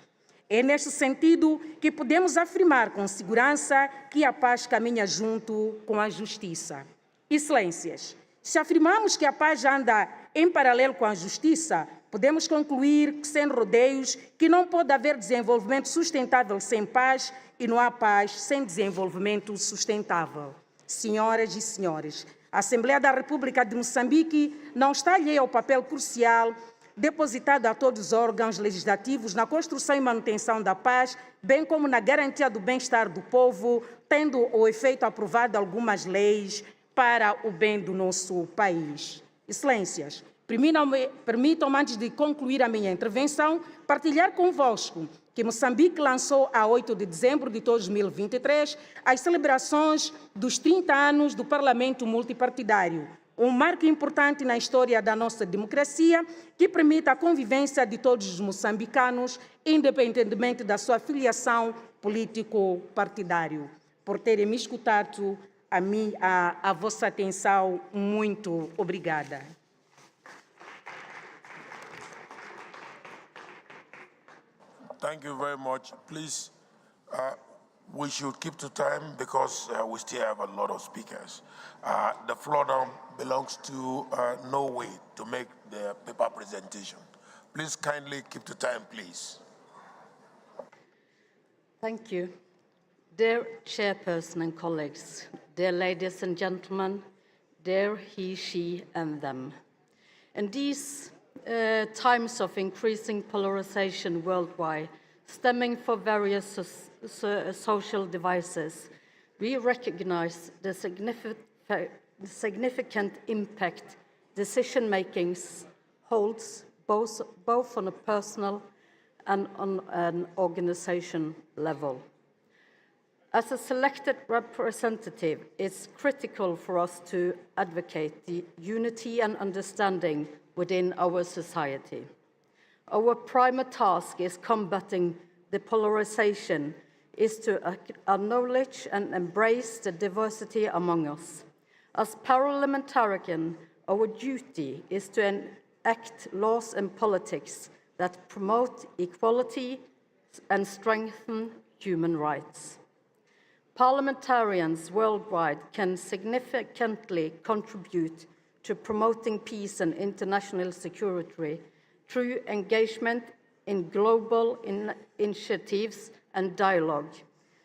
É neste sentido que podemos afirmar com segurança que a paz caminha junto com a justiça. Excelências, se afirmamos que a paz anda em paralelo com a justiça, podemos concluir, sem rodeios, que não pode haver desenvolvimento sustentável sem paz e não há paz sem desenvolvimento sustentável. Senhoras e senhores, a Assembleia da República de Moçambique não está alheia ao papel crucial depositado a todos os órgãos legislativos na construção e manutenção da paz, bem como na garantia do bem-estar do povo, tendo o efeito aprovado algumas leis para o bem do nosso país. Excelências, permitam-me, antes de concluir a minha intervenção, partilhar convosco que Moçambique lançou, a 8 de dezembro de 2023, as celebrações dos 30 anos do Parlamento Multipartidário, um marco importante na história da nossa democracia que permite a convivência de todos os moçambicanos, independentemente da sua filiação político-partidário. Por terem me escutado, a vossa atenção, muito obrigada. Thank you very much. Please, we should keep to time because we still have a lot of speakers. The floor now belongs to Norway to make the paper presentation. Please kindly keep to time, please. Thank you. Dear Chairperson and colleagues, dear ladies and gentlemen, dear he, she, and them. In these times of increasing polarization worldwide, stemming from various social devices, we recognize the significant impact decision-making holds both on a personal and on an organization level. As a selected representative, it's critical for us to advocate the unity and understanding within our society. Our primary task is combating the polarization, is to acknowledge and embrace the diversity among us. As parliamentarians, our duty is to enact laws and politics that promote equality and strengthen human rights. Parliamentarians worldwide can significantly contribute to promoting peace and international security through engagement in global initiatives and dialogue.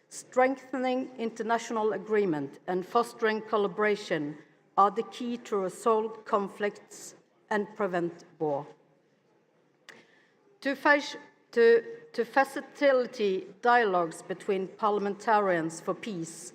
Strengthening international agreement and fostering collaboration are the key to resolve conflicts and prevent war. To facilitate dialogues between parliamentarians for peace,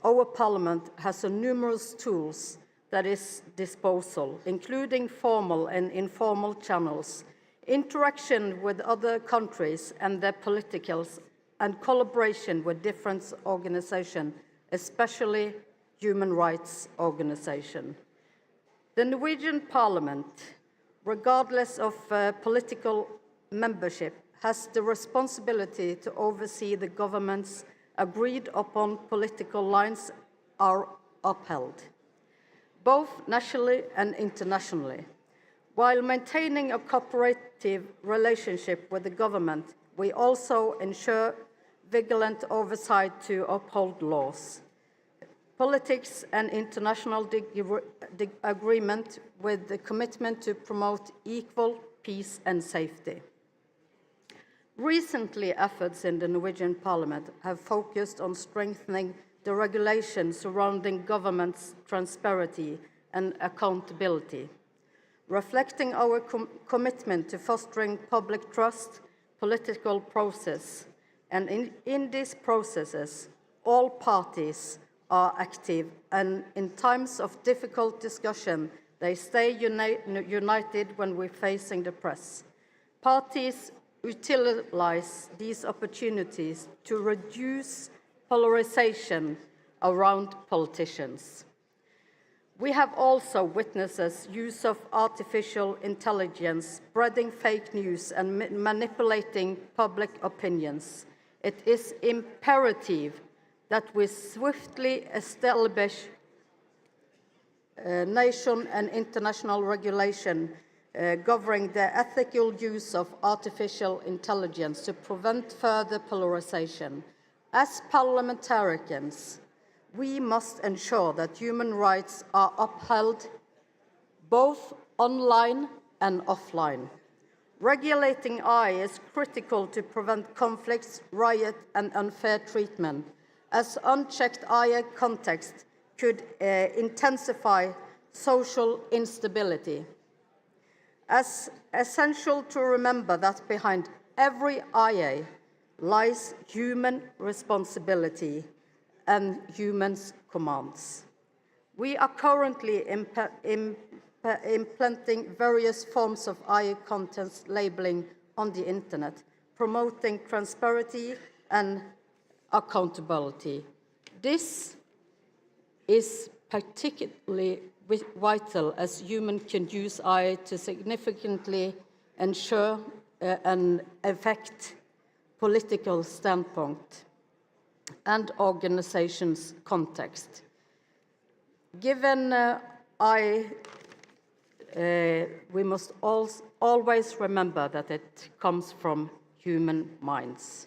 our parliament has numerous tools at its disposal, including formal and informal channels, interaction with other countries and their politicals, and collaboration with different organizations, especially human rights organizations. The Norwegian Parliament, regardless of political membership, has the responsibility to oversee the government's agreed upon political lines are upheld, both nationally and internationally. While maintaining a cooperative relationship with the government, we also ensure vigilant oversight to uphold laws, politics and international agreement with the commitment to promote equal peace and safety. Recently, efforts in the Norwegian Parliament have focused on strengthening the regulations surrounding government's transparency and accountability, reflecting our commitment to fostering public trust, political process, and in these processes, all parties are active, and in times of difficult discussion, they stay united when we're facing the press. Parties utilize these opportunities to reduce polarization around politicians. We have also witnessed use of artificial intelligence, spreading fake news and manipulating public opinions. It is imperative that we swiftly establish nation and international regulation governing the ethical use of artificial intelligence to prevent further polarization. As parliamentarians, we must ensure that human rights are upheld both online and offline. Regulating AI is critical to prevent conflicts, riot, and unfair treatment, as unchecked AI context could intensify social instability. As essential to remember that behind every IA lies human responsibility and human commands. We are currently implementing various forms of IA content labeling on the internet, promoting transparency and accountability. This is particularly vital as humans can use AI to significantly ensure and affect political standpoint and organizations' context. Given we must always remember that it comes from human minds.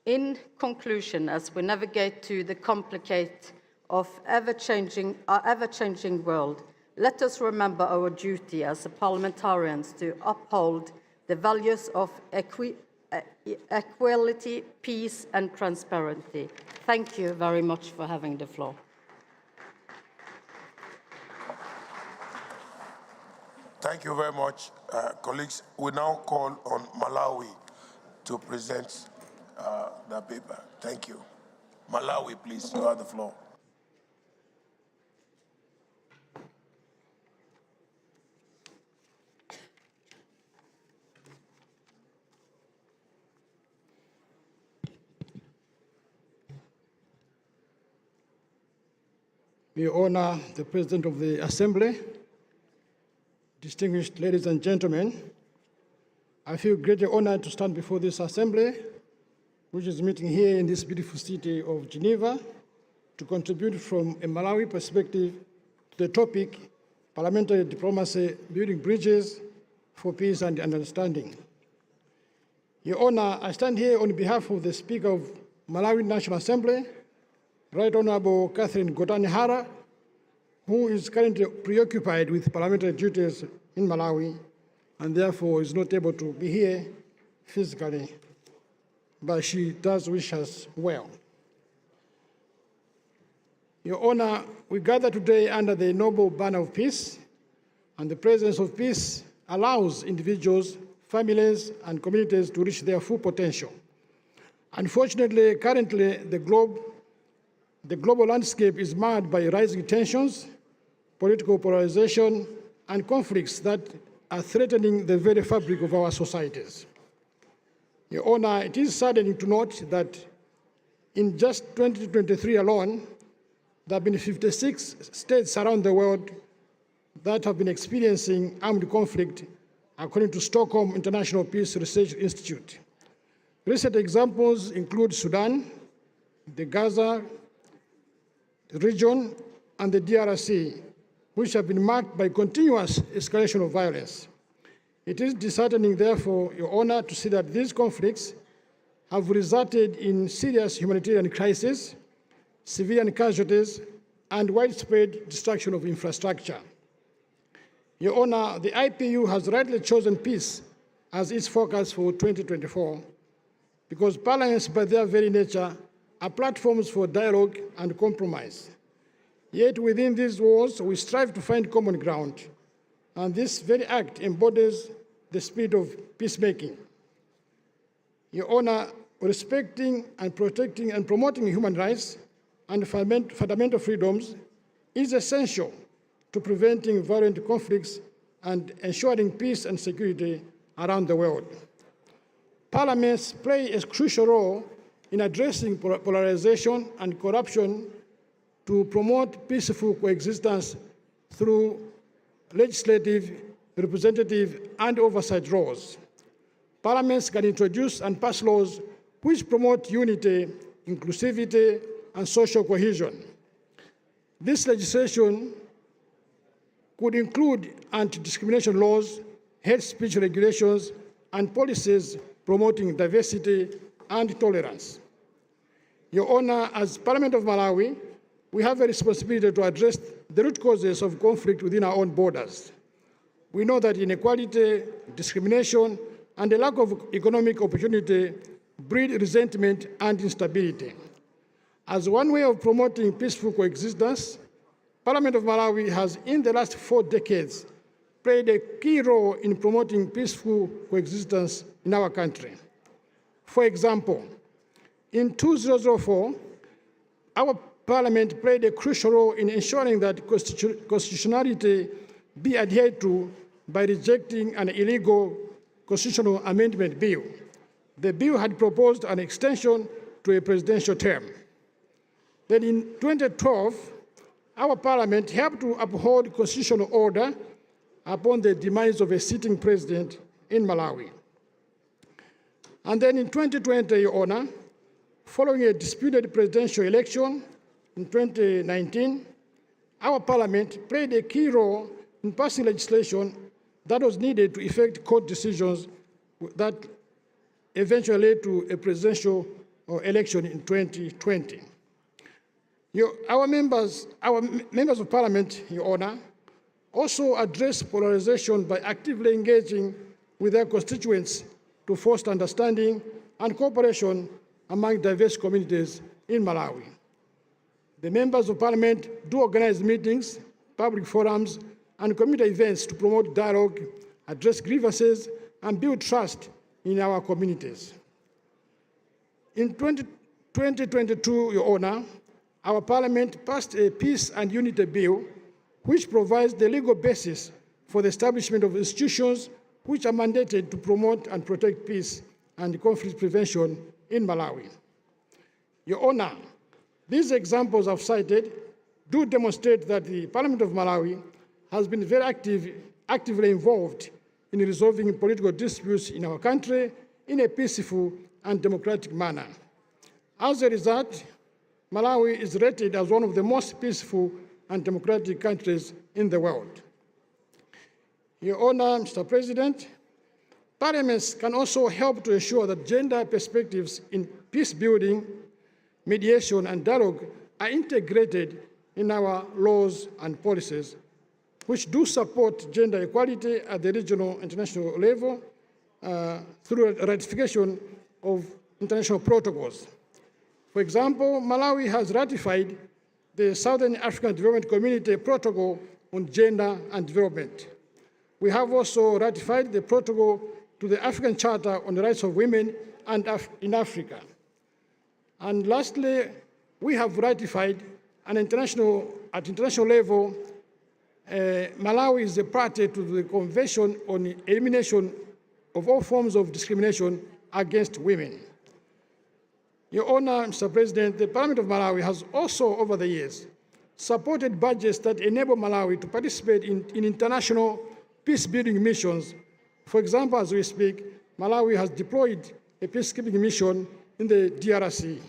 In conclusion, as we navigate to the complicated of ever-changing world, let us remember our duty as parliamentarians to uphold the values of equality, peace, and transparency. Thank you very much for having the floor. Thank you very much, colleagues. We now call on Malawi to present the paper. Thank you. Malawi, please, you have the floor. We honor the President of the Assembly, distinguished ladies and gentlemen. I feel greatly honored to stand before this Assembly, which is meeting here in this beautiful city of Geneva, to contribute from a Malawi perspective to the topic, parliamentary diplomacy, building bridges for peace and understanding. Your Honor, I stand here on behalf of the Speaker of Malawi National Assembly, Right Honorable Catherine Gotani-Hara, who is currently preoccupied with parliamentary duties in Malawi and therefore is not able to be here physically, but she does wish us well. Your Honor, we gather today under the noble banner of peace, and the presence of peace allows individuals, families, and communities to reach their full potential. Unfortunately, currently, the global landscape is marred by rising tensions, political polarization, and conflicts that are threatening the very fabric of our societies. Your Honor, it is saddening to note that in just 2023 alone, there have been 56 states around the world that have been experiencing armed conflict, according to Stockholm International Peace Research Institute. Recent examples include Sudan, the Gaza region, and the DRC, which have been marked by continuous escalation of violence. It is disheartening, therefore, Your Honor, to see that these conflicts have resulted in serious humanitarian crises, civilian casualties, and widespread destruction of infrastructure. Your Honor, the IPU has rightly chosen peace as its focus for 2024 because parliaments, by their very nature, are platforms for dialogue and compromise. Yet within these walls, we strive to find common ground, and this very act embodies the spirit of peacemaking. Your Honor, respecting and protecting and promoting human rights and fundamental freedoms is essential to preventing violent conflicts and ensuring peace and security around the world. Parliaments play a crucial role in addressing polarization and corruption to promote peaceful coexistence through legislative, representative, and oversight roles. Parliaments can introduce and pass laws which promote unity, inclusivity, and social cohesion. This legislation could include anti-discrimination laws, hate speech regulations, and policies promoting diversity and tolerance. Your Honor, as Parliament of Malawi, we have a responsibility to address the root causes of conflict within our own borders. We know that inequality, discrimination, and a lack of economic opportunity breed resentment and instability. As one way of promoting peaceful coexistence, Parliament of Malawi has, in the last 4 decades, played a key role in promoting peaceful coexistence in our country. For example, in 2004, our Parliament played a crucial role in ensuring that constitutionality be adhered to by rejecting an illegal constitutional amendment bill. The bill had proposed an extension to a presidential term. Then in 2012, our Parliament helped to uphold constitutional order upon the demise of a sitting president in Malawi. And then in 2020, Your Honor, following a disputed presidential election in 2019, our Parliament played a key role in passing legislation that was needed to effect court decisions that eventually led to a presidential election in 2020. Our members of Parliament, Your Honor, also address polarization by actively engaging with their constituents to foster understanding and cooperation among diverse communities in Malawi. The members of Parliament do organize meetings, public forums, and community events to promote dialogue, address grievances, and build trust in our communities. In 2022, Your Honor, our Parliament passed a Peace and Unity Bill, which provides the legal basis for the establishment of institutions which are mandated to promote and protect peace and conflict prevention in Malawi. Your Honor, these examples I've cited do demonstrate that the Parliament of Malawi has been very actively involved in resolving political disputes in our country in a peaceful and democratic manner. As a result, Malawi is rated as one of the most peaceful and democratic countries in the world. Your Honor, Mr. President, parliaments can also help to ensure that gender perspectives in peace building, mediation, and dialogue are integrated in our laws and policies, which do support gender equality at the regional and international level through ratification of international protocols. For example, Malawi has ratified the Southern African Development Community Protocol on Gender and Development. We have also ratified the protocol to the African Charter on the Rights of Women in Africa. And lastly, we have ratified at international level, Malawi is a party to the Convention on the Elimination of All Forms of Discrimination against Women. Your Honor, Mr. President, the Parliament of Malawi has also, over the years, supported budgets that enable Malawi to participate in international peacebuilding missions. For example, as we speak, Malawi has deployed a peacekeeping mission in the DRC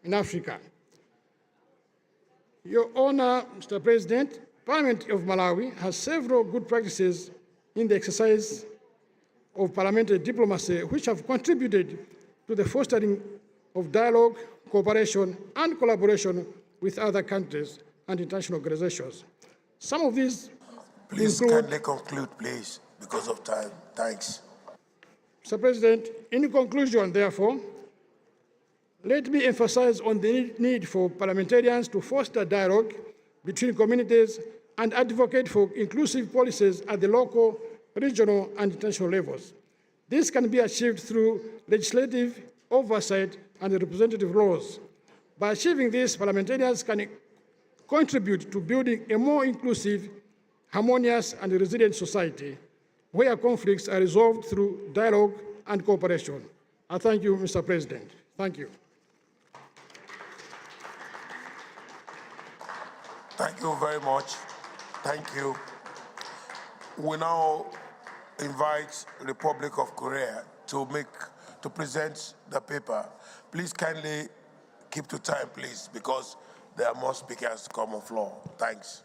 in Africa. Your Honor, Mr. President, Parliament of Malawi has several good practices in the exercise of parliamentary diplomacy which have contributed to the fostering of dialogue, cooperation, and collaboration with other countries and international organizations. Some of these Please include... kindly conclude, please, because of time. Thanks. Mr. President, in conclusion, therefore, let me emphasize on the need for parliamentarians to foster dialogue between communities and advocate for inclusive policies at the local, regional, and international levels. This can be achieved through legislative oversight and representative laws. By achieving this, parliamentarians can contribute to building a more inclusive, harmonious, and resilient society where conflicts are resolved through dialogue and cooperation. I thank you, Mr. President. Thank you. Thank you very much. Thank you. We now invite Republic of Korea to present the paper. Please kindly keep to time, please, because there are more speakers to come on floor. Thanks.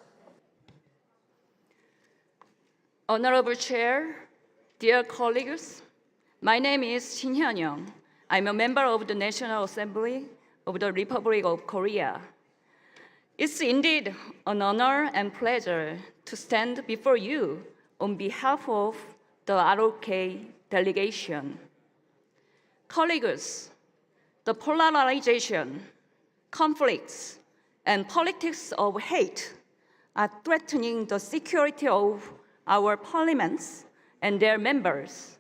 Honorable Chair, dear colleagues, my name is Shin Hyun-young. I'm a member of the National Assembly of the Republic of Korea. It's indeed an honor and pleasure to stand before you on behalf of the ROK delegation. Colleagues, the polarization, conflicts, and politics of hate are threatening the security of our parliaments and their members.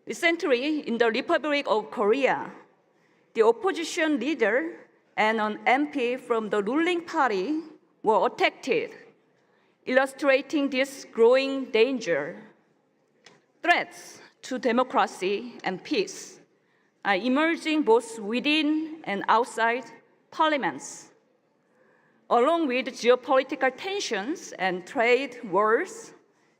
Recently, in the Republic of Korea, the opposition leader and an MP from the ruling party were attacked, illustrating this growing danger. Threats to democracy and peace are emerging both within and outside parliaments. Along with geopolitical tensions and trade wars,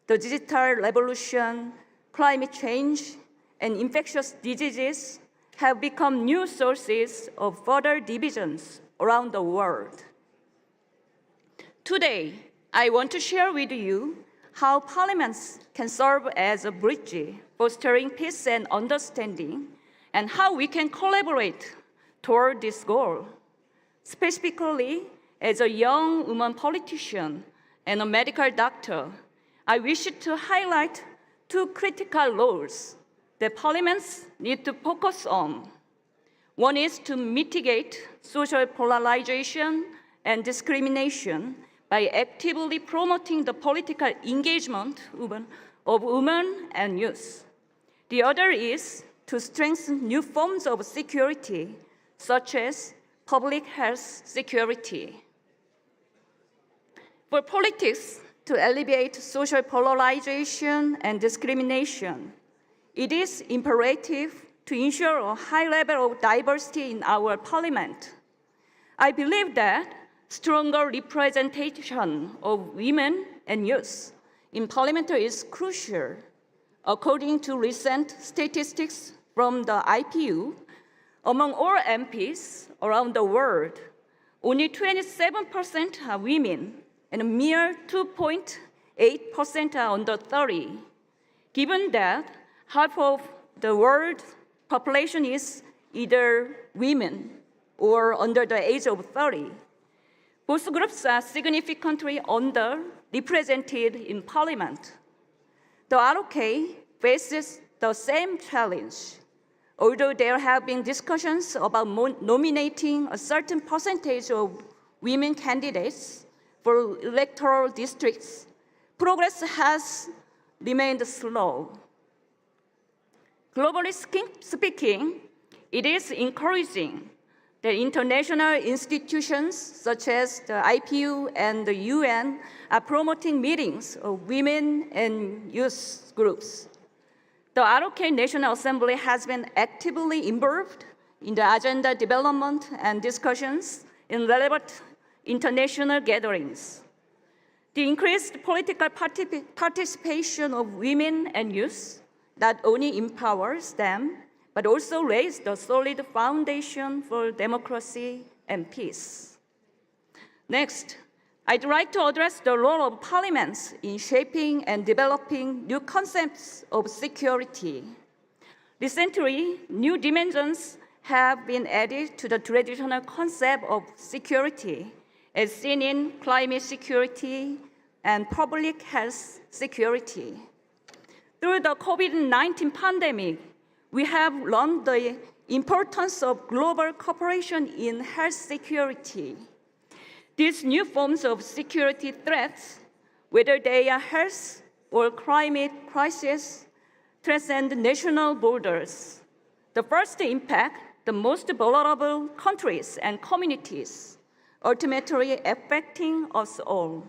the digital revolution, climate change, and infectious diseases have become new sources of further divisions around the world. Today, I want to share with you how parliaments can serve as a bridge, fostering peace and understanding, and how we can collaborate toward this goal. Specifically, as a young woman politician and a medical doctor, I wish to highlight two critical roles that parliaments need to focus on. One is to mitigate social polarization and discrimination by actively promoting the political engagement of women and youth. The other is to strengthen new forms of security, such as public health security. For politics to alleviate social polarization and discrimination, it is imperative to ensure a high level of diversity in our parliament. I believe that stronger representation of women and youth in parliament is crucial. According to recent statistics from the IPU, among all MPs around the world, only 27% are women and a mere 2.8% are under 30. Given that half of the world population is either women or under the age of 30, both groups are significantly underrepresented in parliament. The ROK faces the same challenge. Although there have been discussions about nominating a certain percentage of women candidates for electoral districts, progress has remained slow. Globally speaking, it is encouraging that international institutions such as the IPU and the UN are promoting meetings of women and youth groups. The ROK National Assembly has been actively involved in the agenda development and discussions in relevant international gatherings. The increased political participation of women and youth not only empowers them, but also lays the solid foundation for democracy and peace. Next, I'd like to address the role of parliaments in shaping and developing new concepts of security. Recently, new dimensions have been added to the traditional concept of security, as seen in climate security and public health security. Through the COVID-19 pandemic, we have learned the importance of global cooperation in health security. These new forms of security threats, whether they are health or climate crises, transcend national borders. The first impact the most vulnerable countries and communities, ultimately affecting us all.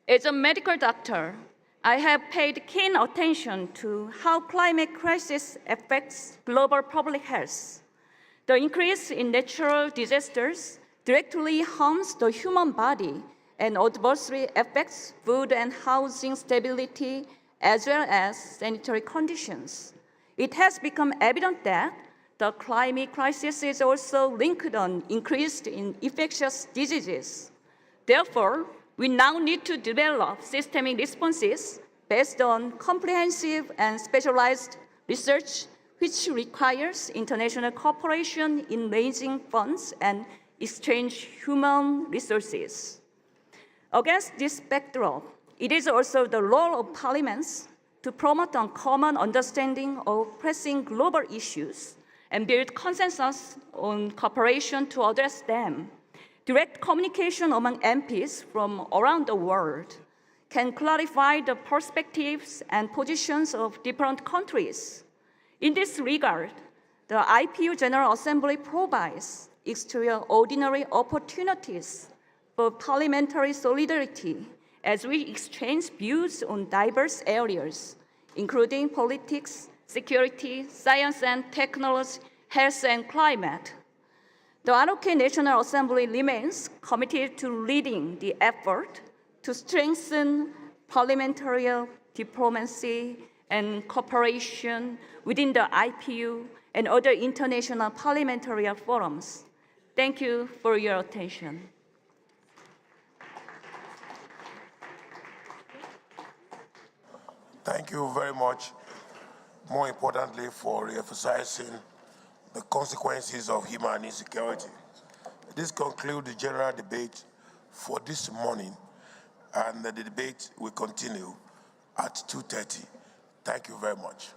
As a medical doctor, I have paid keen attention to how climate crisis affects global public health. The increase in natural disasters directly harms the human body and adversely affects food and housing stability as well as sanitary conditions. It has become evident that the climate crisis is also linked on increase in infectious diseases. Therefore, we now need to develop systemic responses based on comprehensive and specialized research, which requires international cooperation in raising funds and exchange human resources. Against this backdrop, it is also the role of parliaments to promote a common understanding of pressing global issues and build consensus on cooperation to address them. Direct communication among MPs from around the world can clarify the perspectives and positions of different countries. In this regard, the IPU General Assembly provides extraordinary opportunities for parliamentary solidarity as we exchange views on diverse areas, including politics, security, science and technology, health and climate. The ROK National Assembly remains committed to leading the effort to strengthen parliamentary diplomacy and cooperation within the IPU and other international parliamentary forums. Thank you for your attention. Thank you very much, more importantly, for emphasizing the consequences of human insecurity. This concludes the general debate for this morning, and the debate will continue at 2:30. Thank you very much.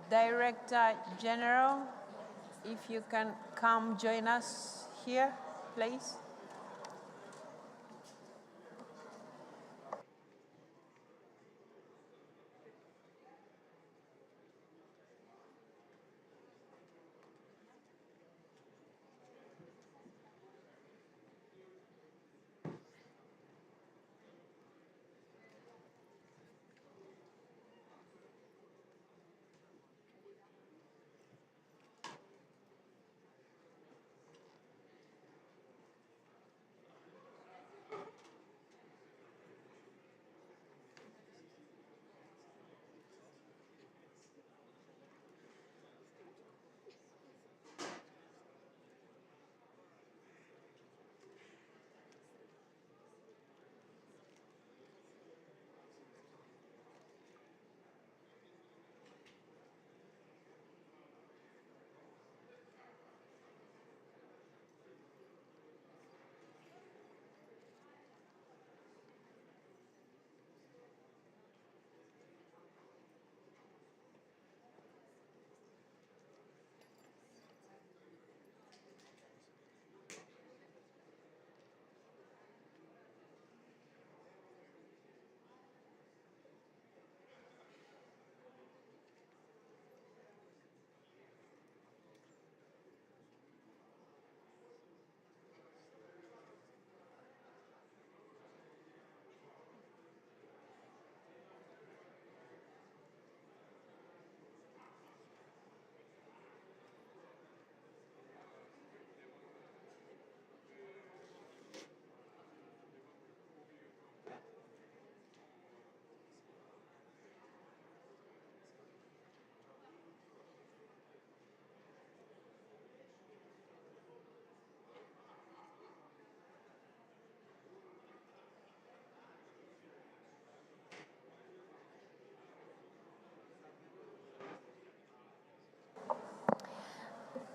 Director General, if you can come join us here, please.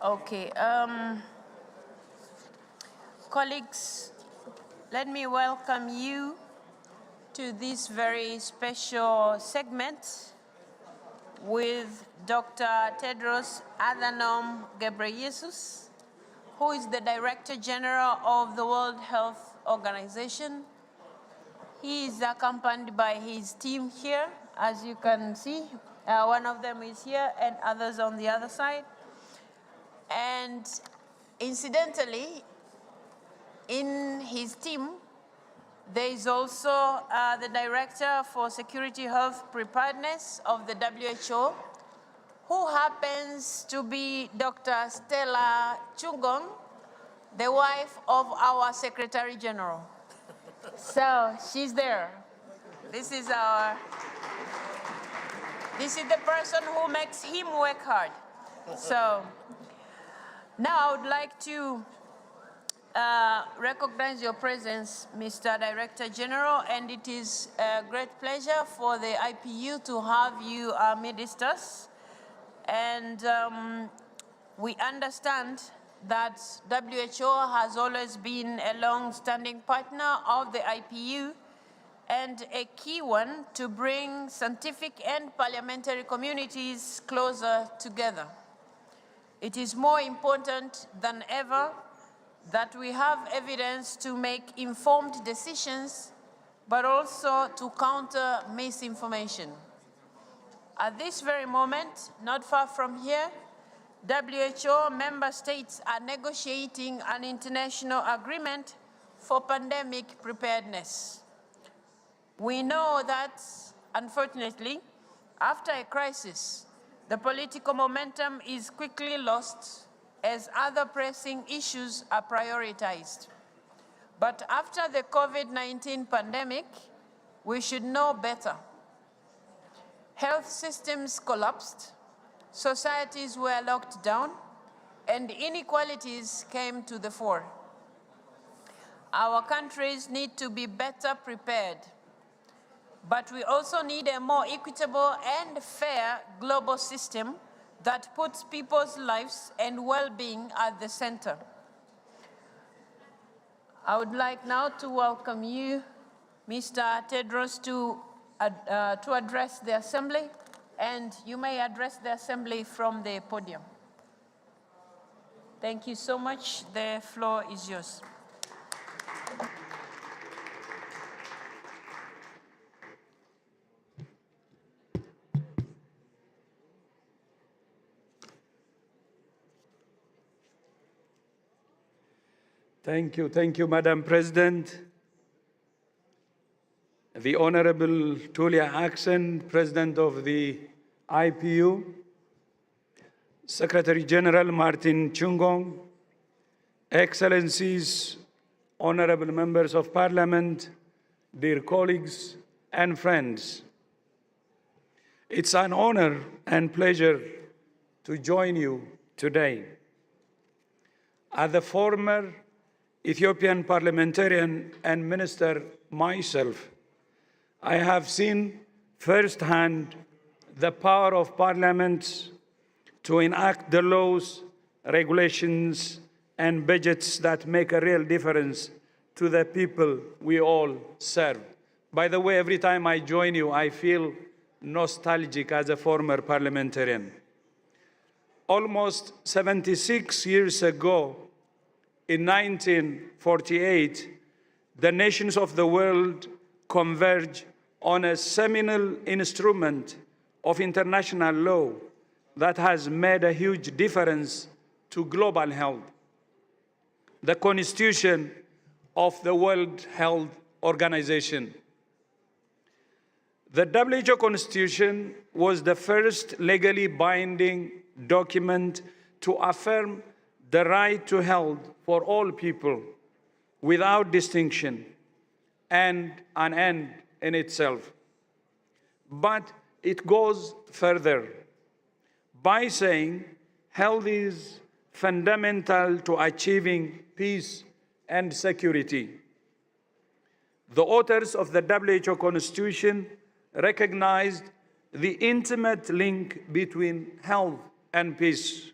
Okay. Colleagues, let me welcome you to this very special segment with Dr. Tedros Adhanom Ghebreyesus, who is the Director General of the World Health Organization. He is accompanied by his team here, as you can see. One of them is here and others on the other side. And incidentally, in his team, there is also the Director for Security Health Preparedness of the WHO, who happens to be Dr. Stella Chungong, the wife of our Secretary General. So she's there. This is the person who makes him work hard. So now I would like to recognize your presence, Mr. Director General, and it is a great pleasure for the IPU to have you amidst us. And we understand that WHO has always been a long-standing partner of the IPU and a key one to bring scientific and parliamentary communities closer together. It is more important than ever that we have evidence to make informed decisions, but also to counter misinformation. At this very moment, not far from here, WHO member states are negotiating an international agreement for pandemic preparedness. We know that, unfortunately, after a crisis, the political momentum is quickly lost as other pressing issues are prioritized. But after the COVID-19 pandemic, we should know better. Health systems collapsed, societies were locked down, and inequalities came to the fore. Our countries need to be better prepared, but we also need a more equitable and fair global system that puts people's lives and well-being at the center. I would like now to welcome you, Mr. Tedros, to address the Assembly, and you may address the Assembly from the podium. Thank you so much. The floor is yours. Thank you, Madam President. The Honorable Tulia Axon, President of the IPU, Secretary General Martin Chungong, Excellencies, Honorable Members of Parliament, dear colleagues and friends. It's an honor and pleasure to join you today. As the former Ethiopian parliamentarian and minister myself, I have seen firsthand the power of parliaments to enact the laws, regulations, and budgets that make a real difference to the people we all serve. By the way, every time I join you, I feel nostalgic as a former parliamentarian. Almost 76 years ago, in 1948, the nations of the world converged on a seminal instrument of international law that has made a huge difference to global health: the Constitution of the World Health Organization. The WHO Constitution was the first legally binding document to affirm the right to health for all people without distinction and an end in itself. But it goes further by saying health is fundamental to achieving peace and security. The authors of the WHO Constitution recognized the intimate link between health and peace.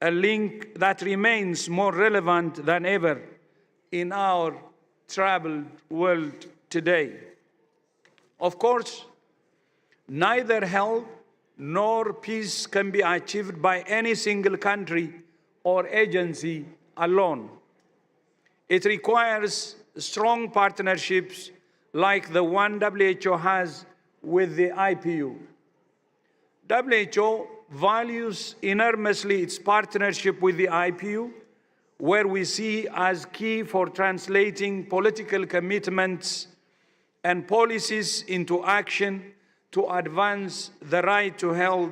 a link that remains more relevant than ever in our troubled world today. Of course, neither health nor peace can be achieved by any single country or agency alone. It requires strong partnerships like the one WHO has with the IPU. WHO values enormously its partnership with the IPU, where we see as key for translating political commitments and policies into action to advance the right to health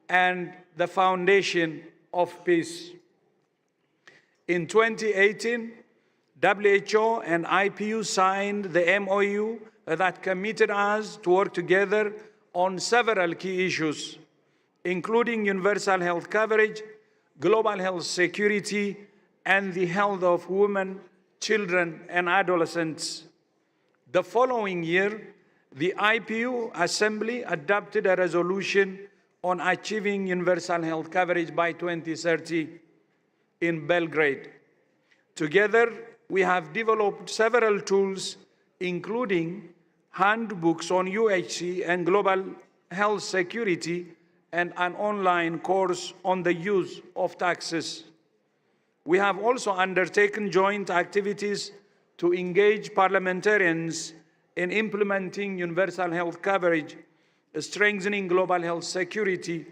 and the foundation of peace. In 2018, WHO and IPU signed the MOU that committed us to work together on several key issues, including universal health coverage, global health security, and the health of women, children, and adolescents. The following year, the IPU Assembly adopted a resolution on achieving universal health coverage by 2030 in Belgrade. Together, we have developed several tools, including handbooks on UHC and global health security, and an online course on the use of taxes. We have also undertaken joint activities to engage parliamentarians in implementing universal health coverage, strengthening global health security,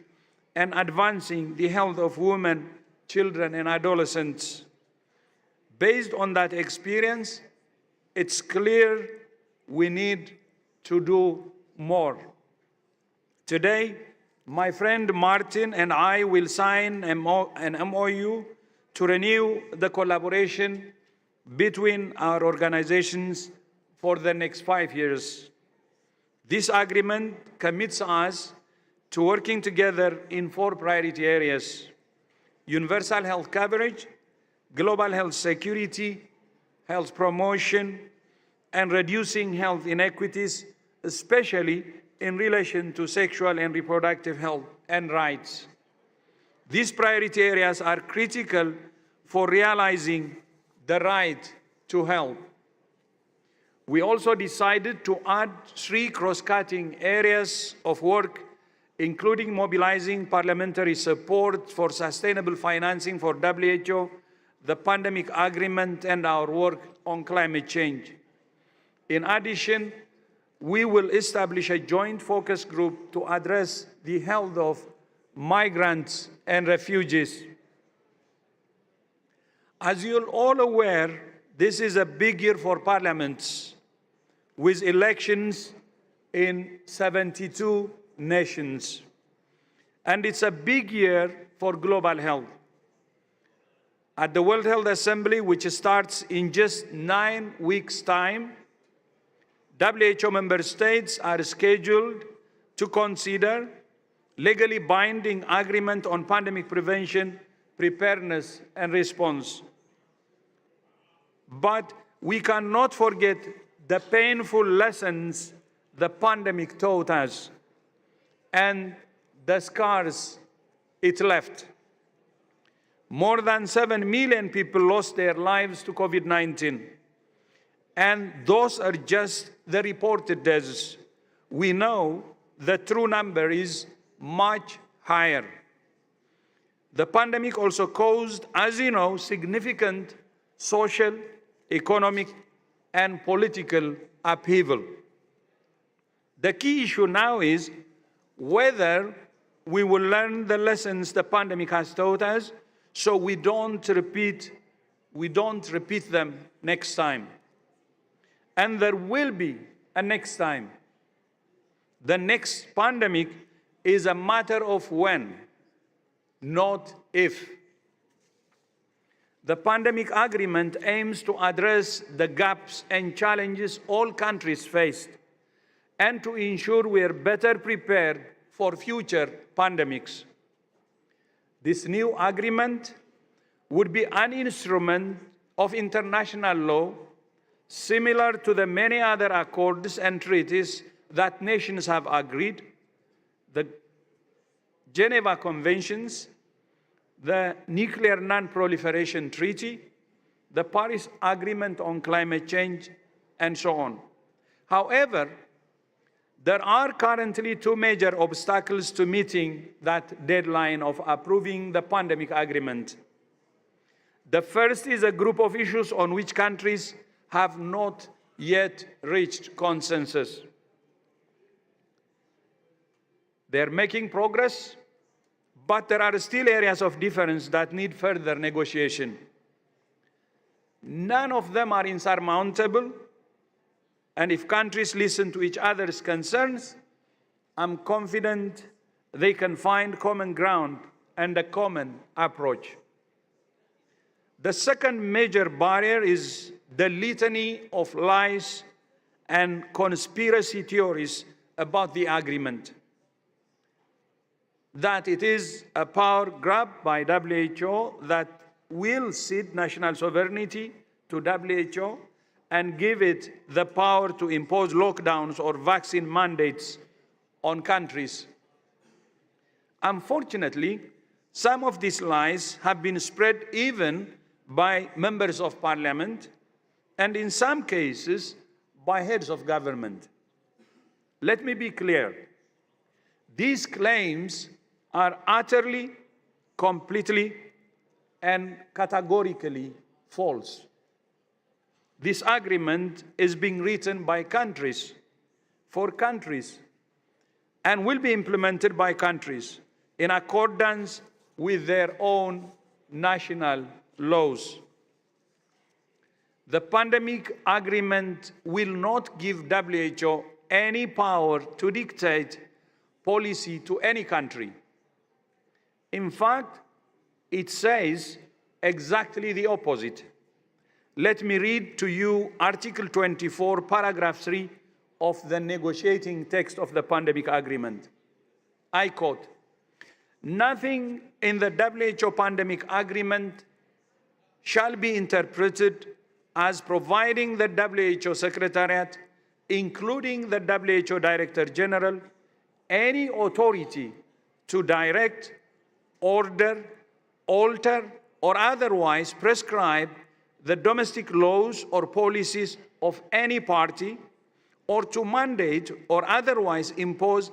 and advancing the health of women, children, and adolescents. Based on that experience, it's clear we need to do more. Today, my friend Martin and I will sign an MOU to renew the collaboration between our organizations for the next 5 years. This agreement commits us to working together in 4 priority areas: universal health coverage, global health security, health promotion, and reducing health inequities, especially in relation to sexual and reproductive health and rights. These priority areas are critical for realizing the right to health. We also decided to add 3 cross-cutting areas of work, including mobilizing parliamentary support for sustainable financing for WHO, the pandemic agreement, and our work on climate change. In addition, we will establish a joint focus group to address the health of migrants and refugees. As you're all aware, this is a big year for parliaments, with elections in 72 nations. And it's a big year for global health. At the World Health Assembly, which starts in just 9 weeks' time, WHO member states are scheduled to consider legally binding agreement on pandemic prevention, preparedness, and response. But we cannot forget the painful lessons the pandemic taught us and the scars it left. More than 7 million people lost their lives to COVID-19. And those are just the reported deaths. We know the true number is much higher. The pandemic also caused, as you know, significant social, economic, and political upheaval. The key issue now is whether we will learn the lessons the pandemic has taught us so we don't repeat them next time. And there will be a next time. The next pandemic is a matter of when, not if. The pandemic agreement aims to address the gaps and challenges all countries faced and to ensure we are better prepared for future pandemics. This new agreement would be an instrument of international law similar to the many other accords and treaties that nations have agreed, the Geneva Conventions, the Nuclear Non-Proliferation Treaty, the Paris Agreement on Climate Change, and so on. However, there are currently two major obstacles to meeting that deadline of approving the pandemic agreement. The first is a group of issues on which countries have not yet reached consensus. They're making progress, but there are still areas of difference that need further negotiation. None of them are insurmountable, and if countries listen to each other's concerns, I'm confident they can find common ground and a common approach. The second major barrier is the litany of lies and conspiracy theories about the agreement. That it is a power grab by WHO that will cede national sovereignty to WHO and give it the power to impose lockdowns or vaccine mandates on countries. Unfortunately, some of these lies have been spread even by members of parliament and in some cases by heads of government. Let me be clear. These claims are utterly, completely, and categorically false. This agreement is being written by countries, for countries, and will be implemented by countries in accordance with their own national laws. The pandemic agreement will not give WHO any power to dictate policy to any country. In fact, it says exactly the opposite. Let me read to you Article 24, Paragraph 3 of the negotiating text of the pandemic agreement. I quote, "Nothing in the WHO pandemic agreement shall be interpreted as providing the WHO Secretariat, including the WHO Director General, any authority to direct, order, alter, or otherwise prescribe the domestic laws or policies of any party, or to mandate or otherwise impose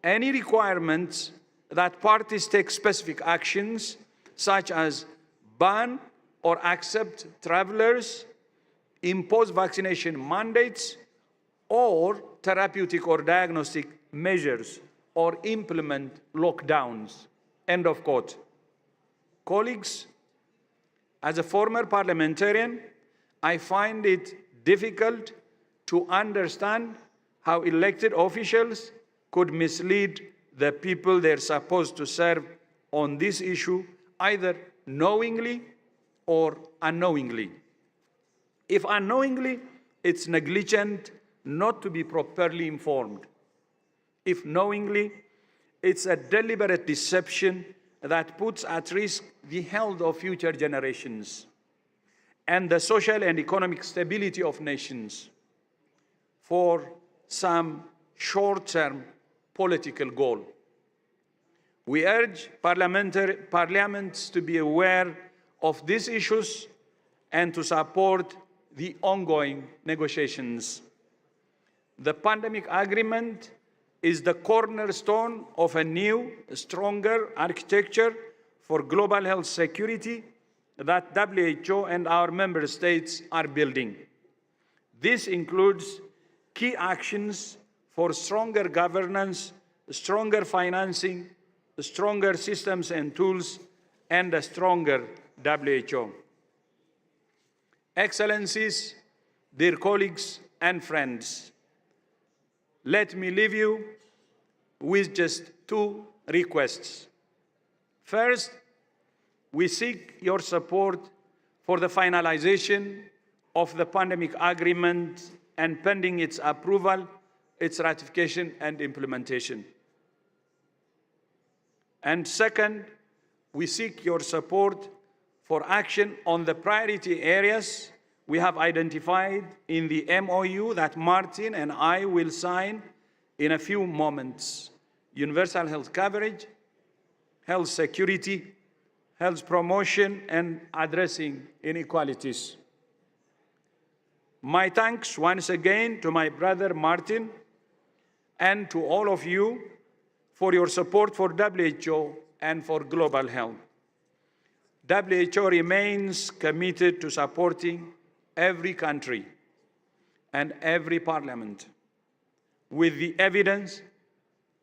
any requirements that parties take specific actions, such as ban or accept travelers, impose vaccination mandates, or therapeutic or diagnostic measures, or implement lockdowns." End of quote. Colleagues, as a former parliamentarian, I find it difficult to understand how elected officials could mislead the people they're supposed to serve on this issue, either knowingly or unknowingly. If unknowingly, it's negligent not to be properly informed. If knowingly, it's a deliberate deception that puts at risk the health of future generations and the social and economic stability of nations for some short-term political goal. We urge parliaments to be aware of these issues and to support the ongoing negotiations. The pandemic agreement is the cornerstone of a new, stronger architecture for global health security that WHO and our member states are building. This includes key actions for stronger governance, stronger financing, stronger systems and tools, and a stronger WHO. Excellencies, dear colleagues and friends, let me leave you with just two requests. First, we seek your support for the finalization of the pandemic agreement and pending its approval, its ratification and implementation. And second, we seek your support for action on the priority areas we have identified in the MOU that Martin and I will sign in a few moments: universal health coverage, health security, health promotion, and addressing inequalities. My thanks once again to my brother Martin and to all of you for your support for WHO and for global health. WHO remains committed to supporting every country and every parliament with the evidence,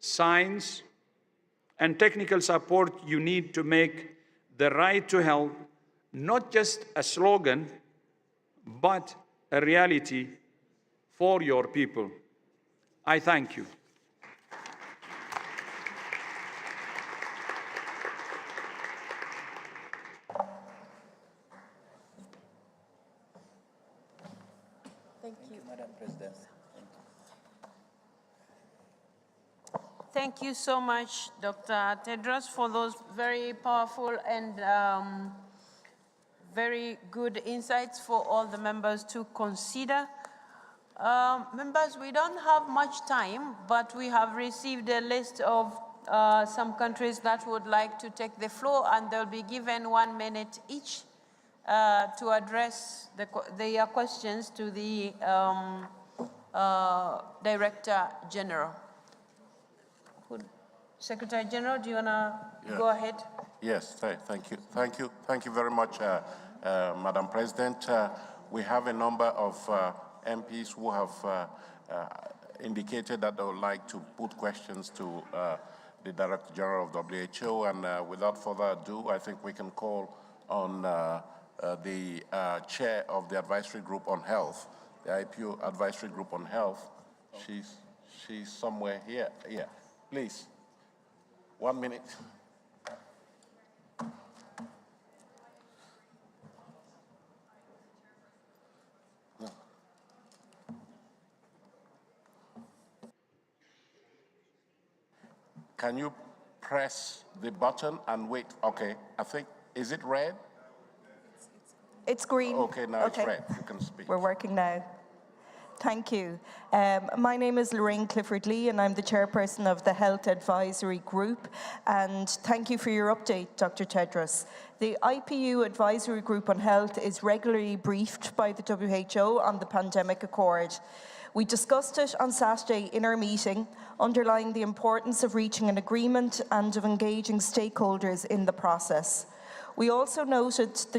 science, and technical support you need to make the right to health not just a slogan, but a reality for your people. I thank you. Thank you, Madam President. Thank you so much, Dr. Tedros, for those very powerful and very good insights for all the members to consider. Members, we don't have much time, but we have received a list of some countries that would like to take the floor, and they'll be given 1 minute each to address their questions to the Director General. Secretary General, do you want to go ahead? Yes, thank you. Thank you very much, Madam President. We have a number of MPs who have indicated that they would like to put questions to the Director General of WHO, and without further ado, I think we can call on the Chair of the Advisory Group on Health, the IPU Advisory Group on Health. She's somewhere here. Yeah, please. 1 minute. No. Can you press the button and wait? Okay, I think, is it red? It's green. Okay, now it's red. You can speak. We're working now. Thank you. My name is Lorraine Clifford-Lee, and I'm the chairperson of the Health Advisory Group. And thank you for your update, Dr. Tedros. The IPU Advisory Group on Health is regularly briefed by the WHO on the pandemic accord. We discussed it on Saturday in our meeting, underlying the importance of reaching an agreement and of engaging stakeholders in the process. We also noted the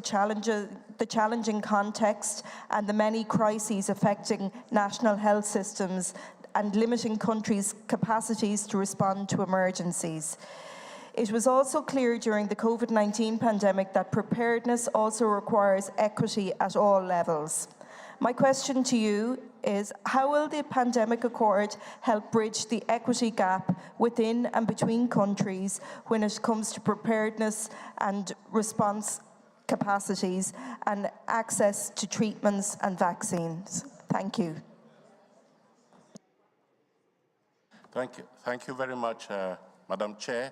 challenging context and the many crises affecting national health systems and limiting countries' capacities to respond to emergencies. It was also clear during the COVID-19 pandemic that preparedness also requires equity at all levels. My question to you is, how will the pandemic accord help bridge the equity gap within and between countries when it comes to preparedness and response capacities and access to treatments and vaccines? Thank you. Thank you very much, Madam Chair.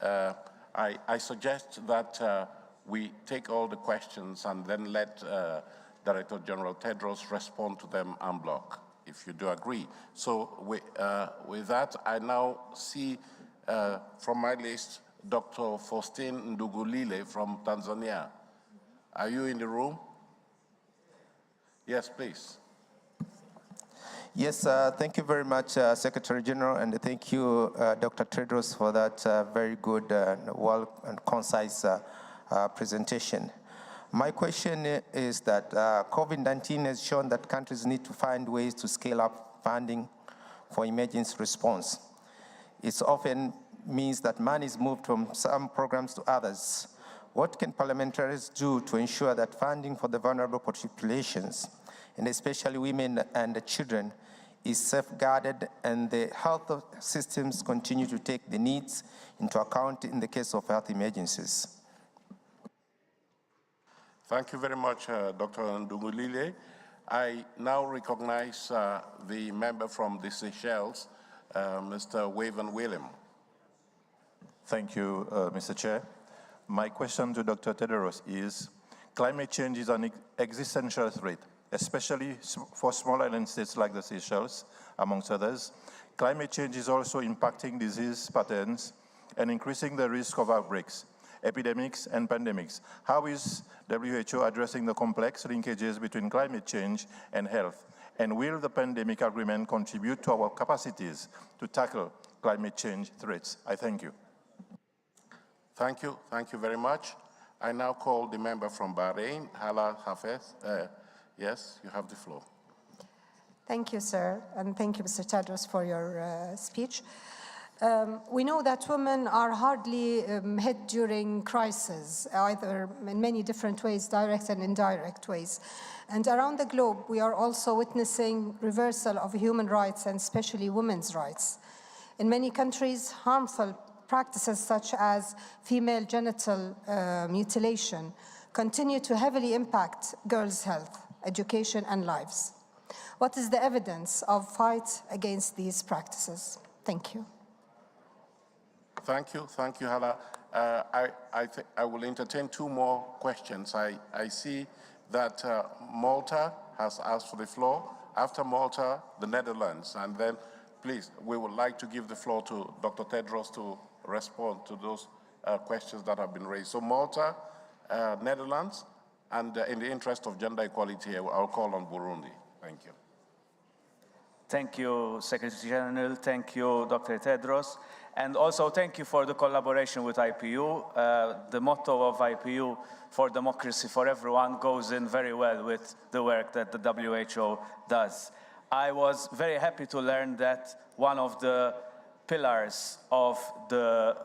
I suggest that we take all the questions and then let Director General Tedros respond to them en bloc, if you do agree. So with that, I now see from my list Dr. Faustin Ndugulile from Tanzania. Are you in the room? Yes, please. Yes, thank you very much, Secretary General, and thank you, Dr. Tedros, for that very good well and concise presentation. My question is that COVID-19 has shown that countries need to find ways to scale up funding for emergency response. It often means that money is moved from some programs to others. What can parliamentarians do to ensure that funding for the vulnerable populations, and especially women and children, is safeguarded and the health systems continue to take the needs into account in the case of health emergencies? Thank you very much, Dr. Ndugulile. I now recognize the member from the Seychelles, Mr. Waven William. Thank you, Mr. Chair. My question to Dr. Tedros is, climate change is an existential threat, especially for small island states like the Seychelles, amongst others. Climate change is also impacting disease patterns and increasing the risk of outbreaks. epidemics and pandemics. How is WHO addressing the complex linkages between climate change and health? And will the pandemic agreement contribute to our capacities to tackle climate change threats? I thank you. Thank you very much. I now call the member from Bahrain, Hala Hafez. Yes, you have the floor. Thank you, sir, and thank you, Mr. Tedros, for your speech. We know that women are hardly hit during crises, either in many different ways, direct and indirect ways. And around the globe, we are also witnessing reversal of human rights, and especially women's rights. In many countries, harmful practices such as female genital mutilation continue to heavily impact girls' health, education, and lives. What is the evidence of fight against these practices? Thank you. Thank you, Hala. I will entertain two more questions. I see that Malta has asked for the floor. After Malta, the Netherlands, and then, please, we would like to give the floor to Dr. Tedros to respond to those questions that have been raised. So Malta, Netherlands, and in the interest of gender equality, I'll call on Burundi. Thank you. Thank you, Secretary General. Thank you, Dr. Tedros. And also thank you for the collaboration with IPU. The motto of IPU, for democracy for everyone, goes in very well with the work that the WHO does. I was very happy to learn that one of the pillars of the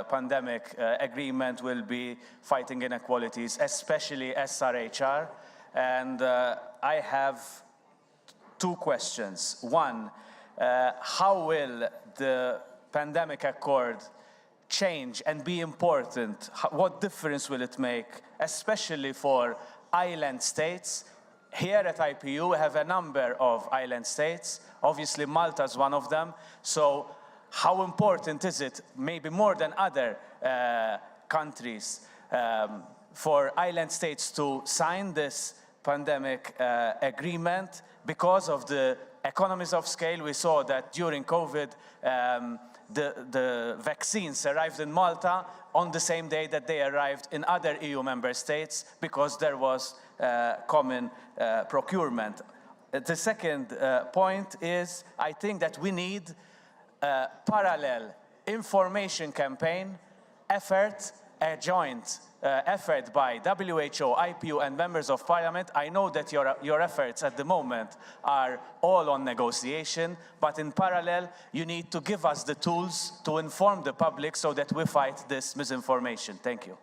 pandemic agreement will be fighting inequalities, especially SRHR. And I have two questions. One, how will the pandemic accord change and be important? What difference will it make, especially for island states? Here at IPU, we have a number of island states. Obviously, Malta is one of them. So how important is it, maybe more than other countries, for island states to sign this pandemic agreement? Because of the economies of scale, we saw that during COVID, the vaccines arrived in Malta on the same day that they arrived in other EU member states because there was common procurement. The second point is, I think that we need a parallel information campaign effort, a joint effort by WHO, IPU, and members of parliament. I know that your efforts at the moment are all on negotiation, but in parallel, you need to give us the tools to inform the public so that we fight this misinformation. Thank you.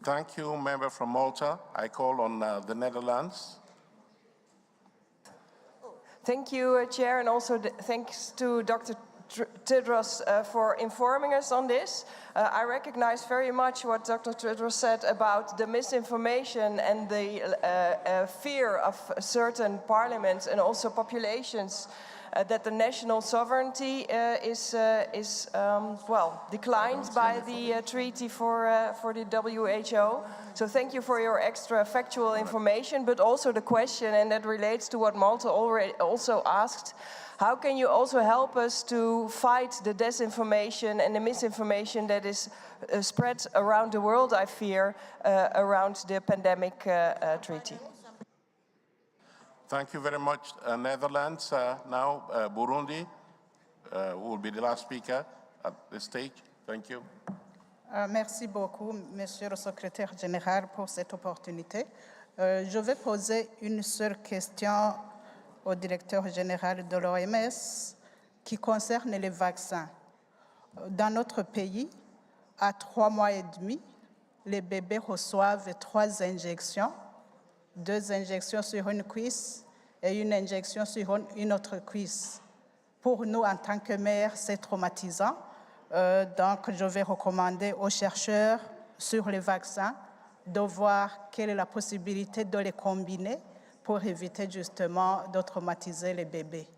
Thank you, member from Malta. I call on the Netherlands. Thank you, Chair, and also thanks to Dr. Tedros for informing us on this. I recognize very much what Dr. Tedros said about the misinformation and the fear of certain parliaments and also populations that the national sovereignty is declined by the treaty for the WHO. So thank you for your extra factual information, but also the question, and that relates to what Malta already also asked. How can you also help us to fight the disinformation and the misinformation that is spread around the world, I fear, around the pandemic treaty? Thank you very much, Netherlands. Now, Burundi, who will be the last speaker at this stage. Thank you. Merci beaucoup, Monsieur le Secrétaire Général, pour cette opportunité. Je vais poser une seule question au directeur général de l'OMS qui concerne les vaccins. Dans notre pays, à 3 mois et demi, les bébés reçoivent 3 injections, 2 injections sur une cuisse et une injection sur une autre cuisse. Pour nous, en tant que mère, c'est traumatisant. Donc, je vais recommander aux chercheurs sur les vaccins de voir quelle est la possibilité de les combiner pour éviter justement de traumatiser les bébés.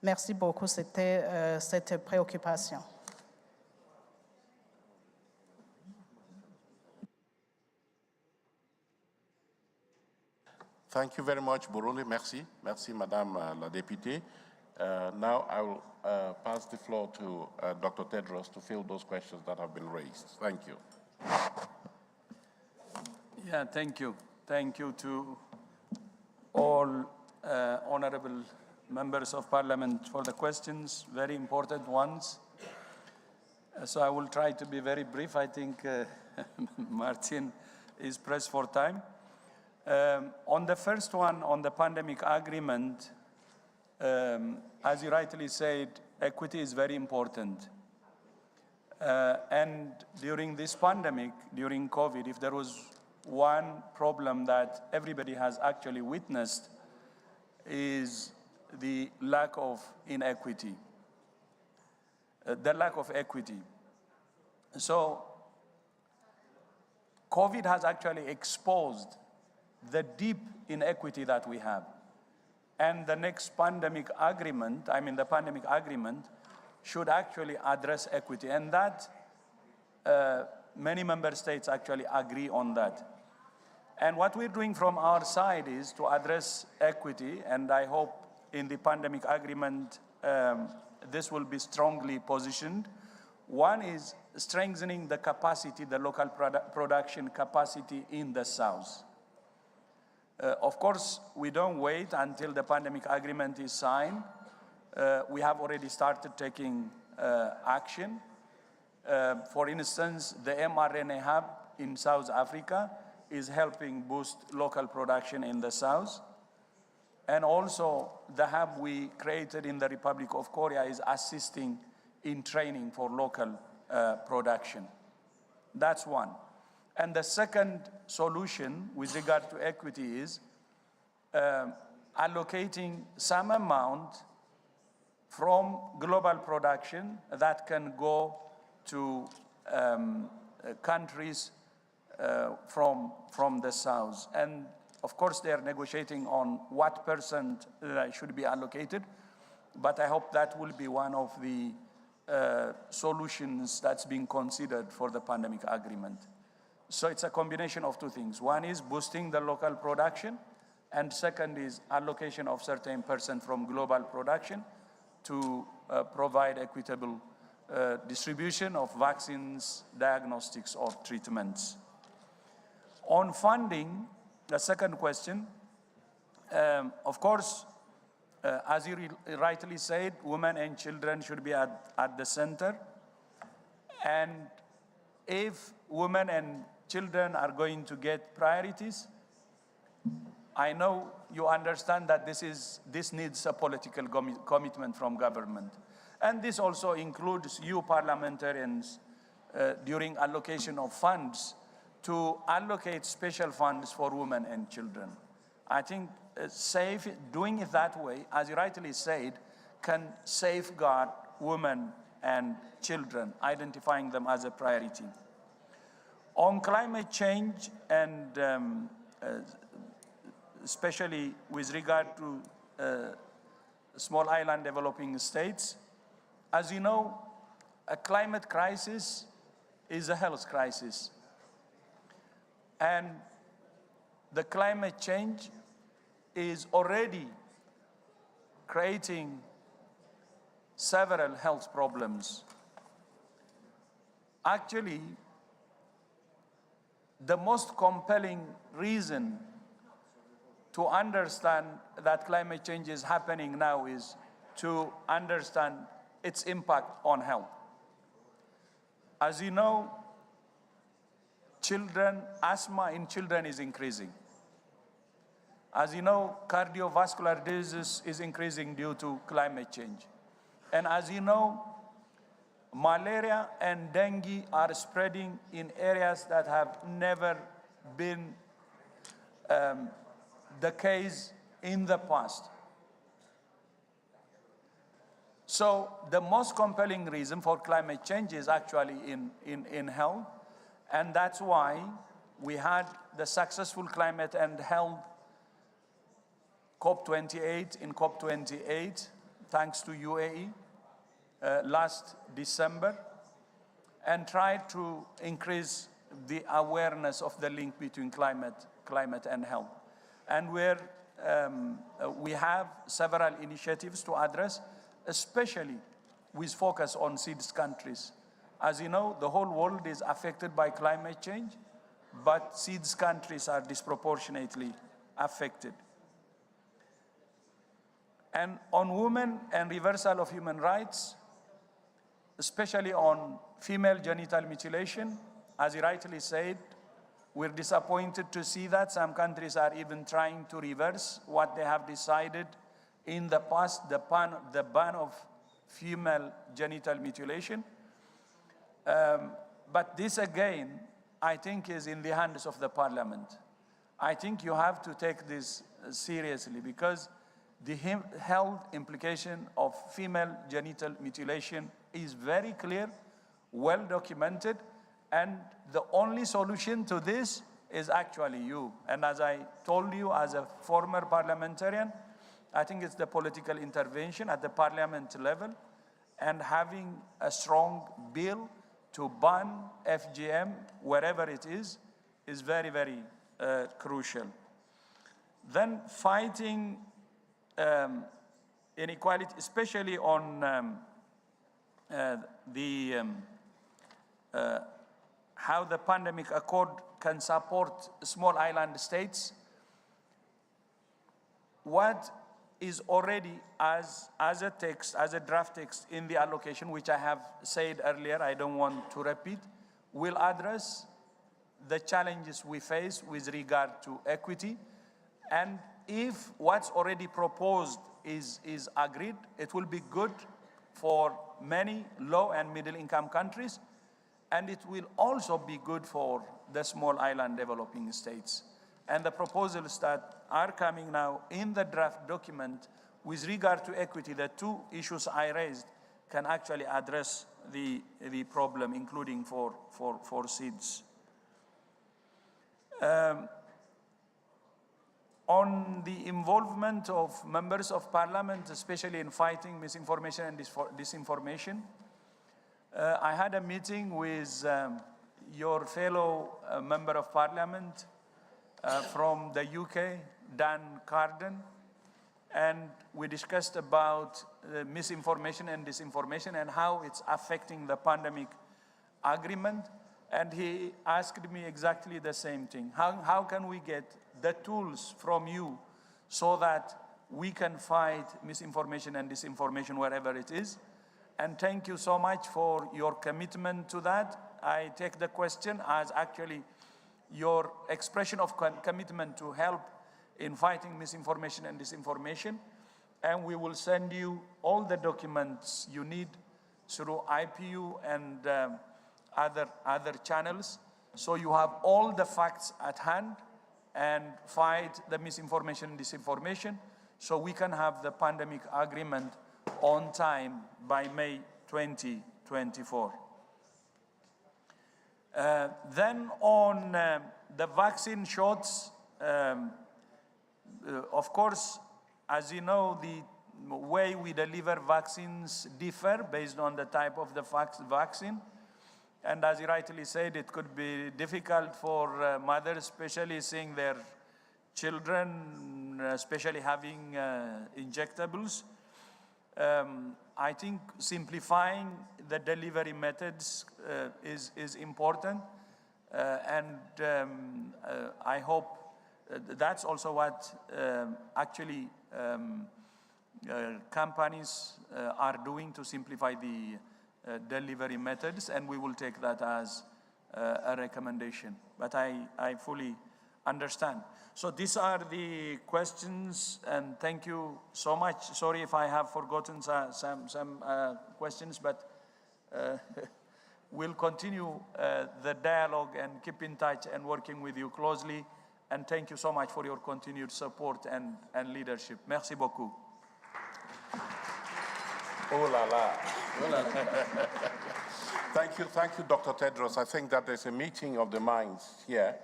Merci beaucoup, c'était cette préoccupation. Thank you very much, Burundi. Merci. Merci, Madame la députée. Now I will pass the floor to Dr. Tedros to field those questions that have been raised. Thank you. Yeah, thank you. Thank you to all honorable members of parliament for the questions, very important ones. So I will try to be very brief. I think Martin is pressed for time. On the first one, on the pandemic agreement, as you rightly said, equity is very important. And during this pandemic, during COVID, if there was one problem that everybody has actually witnessed is the lack of inequity, the lack of equity. So COVID has actually exposed the deep inequity that we have. And the next pandemic agreement, the pandemic agreement, should actually address equity. And that, many member states actually agree on that. And what we're doing from our side is to address equity, and I hope in the pandemic agreement this will be strongly positioned. One is strengthening the capacity, the local production capacity in the South. Of course, we don't wait until the pandemic agreement is signed. We have already started taking action. For instance, the mRNA hub in South Africa is helping boost local production in the South. And also, the hub we created in the Republic of Korea is assisting in training for local production. That's one. And the second solution with regard to equity is allocating some amount from global production that can go to countries from the South. And of course, they are negotiating on what percent should be allocated, but I hope that will be one of the solutions that's being considered for the pandemic agreement. So it's a combination of two things. One is boosting the local production, and second is allocation of certain percent from global production to provide equitable distribution of vaccines, diagnostics, or treatments. On funding, the second question, of course, as you rightly said, women and children should be at the center. And if women and children are going to get priorities, I know you understand that this needs a political commitment from government. And this also includes you parliamentarians during allocation of funds to allocate special funds for women and children. I think doing it that way, as you rightly said, can safeguard women and children, identifying them as a priority. On climate change, and especially with regard to small island developing states, as you know, a climate crisis is a health crisis. And the climate change is already creating several health problems. Actually, the most compelling reason to understand that climate change is happening now is to understand its impact on health. As you know, asthma in children is increasing. As you know, cardiovascular disease is increasing due to climate change. And as you know, malaria and dengue are spreading in areas that have never been the case in the past. So the most compelling reason for climate change is actually in health. And that's why we had the successful climate and health COP28 in COP28, thanks to UAE, last December, and tried to increase the awareness of the link between climate and health. And we're we have several initiatives to address, especially with focus on SEEDS countries. As you know, the whole world is affected by climate change, but SEEDS countries are disproportionately affected. And on women and reversal of human rights, especially on female genital mutilation, as he rightly said, we're disappointed to see that some countries are even trying to reverse what they have decided in the past, the ban of female genital mutilation. But this again, I think, is in the hands of the parliament. I think you have to take this seriously, because the health implication of female genital mutilation is very clear, well documented, and the only solution to this is actually you. And as I told you, as a former parliamentarian, I think it's the political intervention at the parliament level and having a strong bill to ban FGM wherever it is very, very crucial. Then fighting inequality, especially on how the pandemic accord can support small island states. What is already as a text, as a draft text in the allocation, which I have said earlier, I don't want to repeat, will address the challenges we face with regard to equity. And if what's already proposed is agreed, it will be good for many low and middle income countries, and it will also be good for the small island developing states. And the proposals that are coming now in the draft document with regard to equity, the two issues I raised, can actually address the problem, including for SEEDS. On the involvement of members of parliament, especially in fighting misinformation and disinformation, I had a meeting with your fellow member of parliament from the UK, Dan Carden, and we discussed about misinformation and disinformation and how it's affecting the pandemic agreement. And he asked me exactly the same thing. How can we get the tools from you so that we can fight misinformation and disinformation wherever it is? And thank you so much for your commitment to that. I take the question as actually your expression of commitment to help in fighting misinformation and disinformation. And we will send you all the documents you need through IPU and other channels, so you have all the facts at hand and fight the misinformation and disinformation, so we can have the pandemic agreement on time by May 2024. Then on the vaccine shots, of course, as you know, the way we deliver vaccines differ based on the type of the vaccine. And as you rightly said, it could be difficult for mothers, especially seeing their children, especially having injectables. I think simplifying the delivery methods is important. And I hope that's also what actually companies are doing to simplify the delivery methods, and we will take that as a recommendation. But I fully understand. So these are the questions, and thank you so much. Sorry if I have forgotten some questions, but we'll continue the dialogue and keep in touch and working with you closely. And thank you so much for your continued support and leadership. Merci beaucoup. Oh la la. Thank you, Dr. Tedros. I think that there's a meeting of the minds here,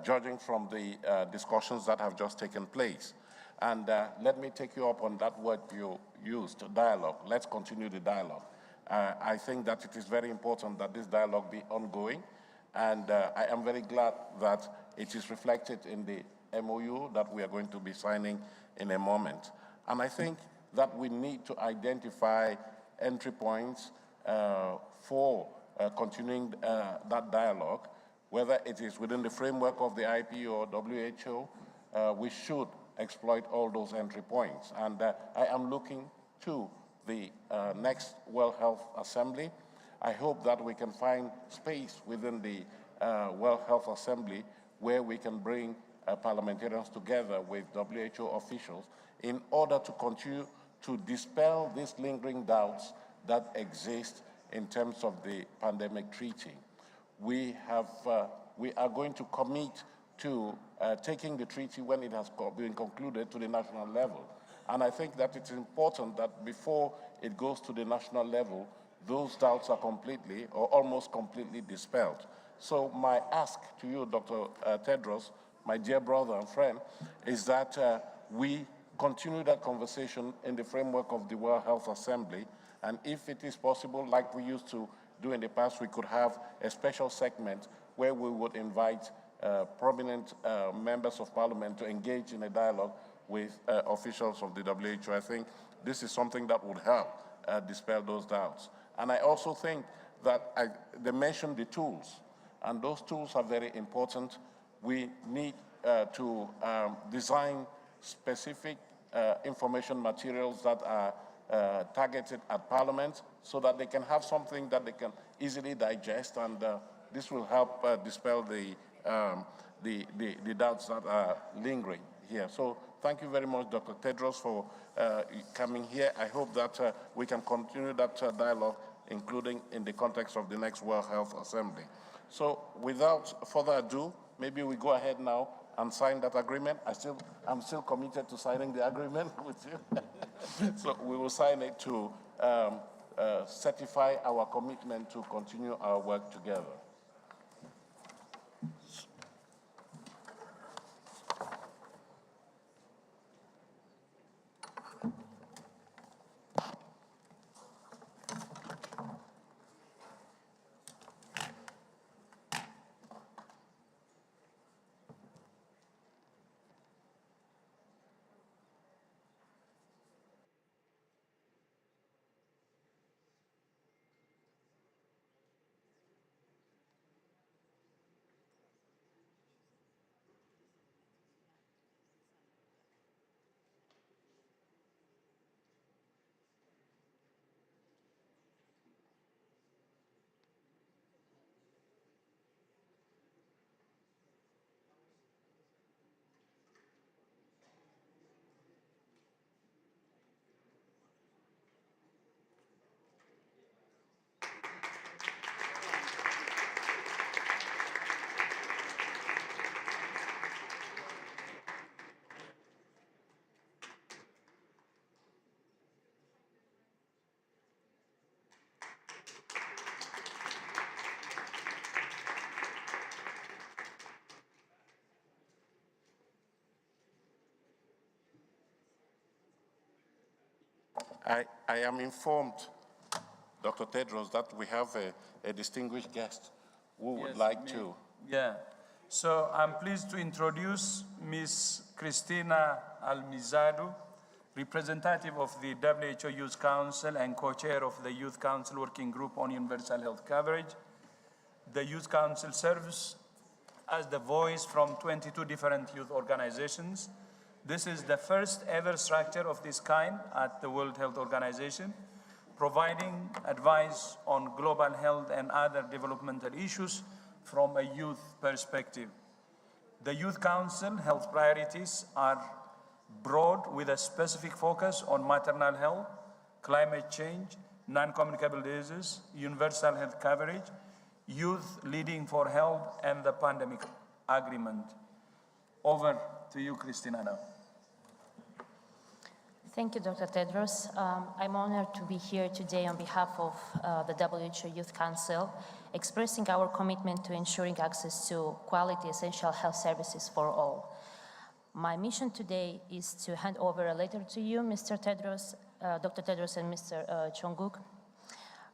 judging from the discussions that have just taken place. And let me take you up on that word you used, dialogue. Let's continue the dialogue. I think that it is very important that this dialogue be ongoing, and I am very glad that it is reflected in the MOU that we are going to be signing in a moment. And I think that we need to identify entry points for continuing that dialogue, whether it is within the framework of the IPU or WHO. We should exploit all those entry points. And I am looking to the next World Health Assembly. I hope that we can find space within the World Health Assembly where we can bring parliamentarians together with WHO officials in order to continue to dispel these lingering doubts that exist in terms of the pandemic treaty. We are going to commit to taking the treaty when it has been concluded to the national level. And I think that it's important that before it goes to the national level, those doubts are completely or almost completely dispelled. So my ask to you, Dr. Tedros, my dear brother and friend, is that we continue that conversation in the framework of the World Health Assembly. And if it is possible, like we used to do in the past, we could have a special segment where we would invite prominent members of parliament to engage in a dialogue with officials of the WHO. I think this is something that would help dispel those doubts. And I also think that they mentioned the tools, and those tools are very important. We need to design specific information materials that are targeted at Parliament so that they can have something that they can easily digest, and this will help dispel the doubts that are lingering here. So thank you very much, Dr. Tedros, for coming here. I hope that we can continue that dialogue, including in the context of the next World Health Assembly. So without further ado, maybe we go ahead now and sign that agreement. I'm still committed to signing the agreement with you. So we will sign it to certify our commitment to continue our work together. I am informed, Dr. Tedros, that we have a distinguished guest who would like to. Yeah. So I'm pleased to introduce Ms. Cristina Almizado, representative of the WHO Youth Council and co-chair of the Youth Council Working Group on Universal Health Coverage. The Youth Council serves as the voice from 22 different youth organizations. This is the first ever structure of this kind at the World Health Organization, providing advice on global health and other developmental issues from a youth perspective. The Youth Council health priorities are broad with a specific focus on maternal health, climate change, non-communicable diseases, universal health coverage, youth leading for health, and the pandemic agreement. Over to you, Christina, now. Thank you, Dr. Tedros. I'm honored to be here today on behalf of the WHO Youth Council, expressing our commitment to ensuring access to quality essential health services for all. My mission today is to hand over a letter to you, Mr. Tedros, Dr. Tedros and Mr. Chonguk,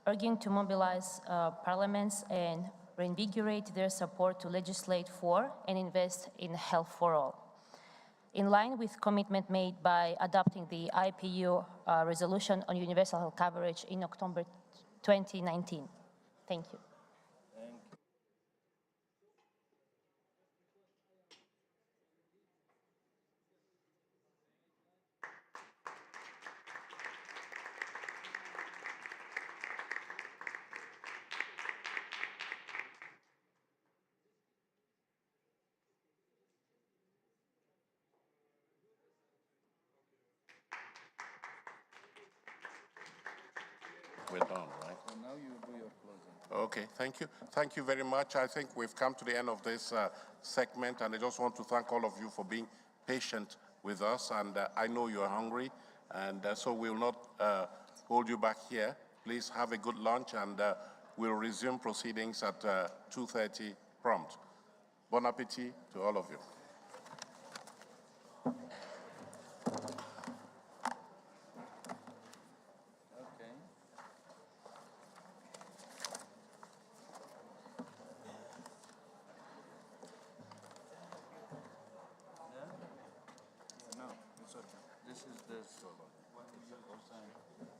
urging to mobilize parliaments and reinvigorate their support to legislate for and invest in health for all. in line with commitment made by adopting the IPU resolution on universal health coverage in October 2019. Thank you. We're done, right? So now you do your closing. Okay, thank you. Thank you very much. I think we've come to the end of this segment, and I just want to thank all of you for being patient with us. And I know you're hungry, and so we'll not hold you back here. Please have a good lunch, and we'll resume proceedings at 2:30 prompt. Bon appetit to all of you. No, it's okay. This is the solo. When you go sign.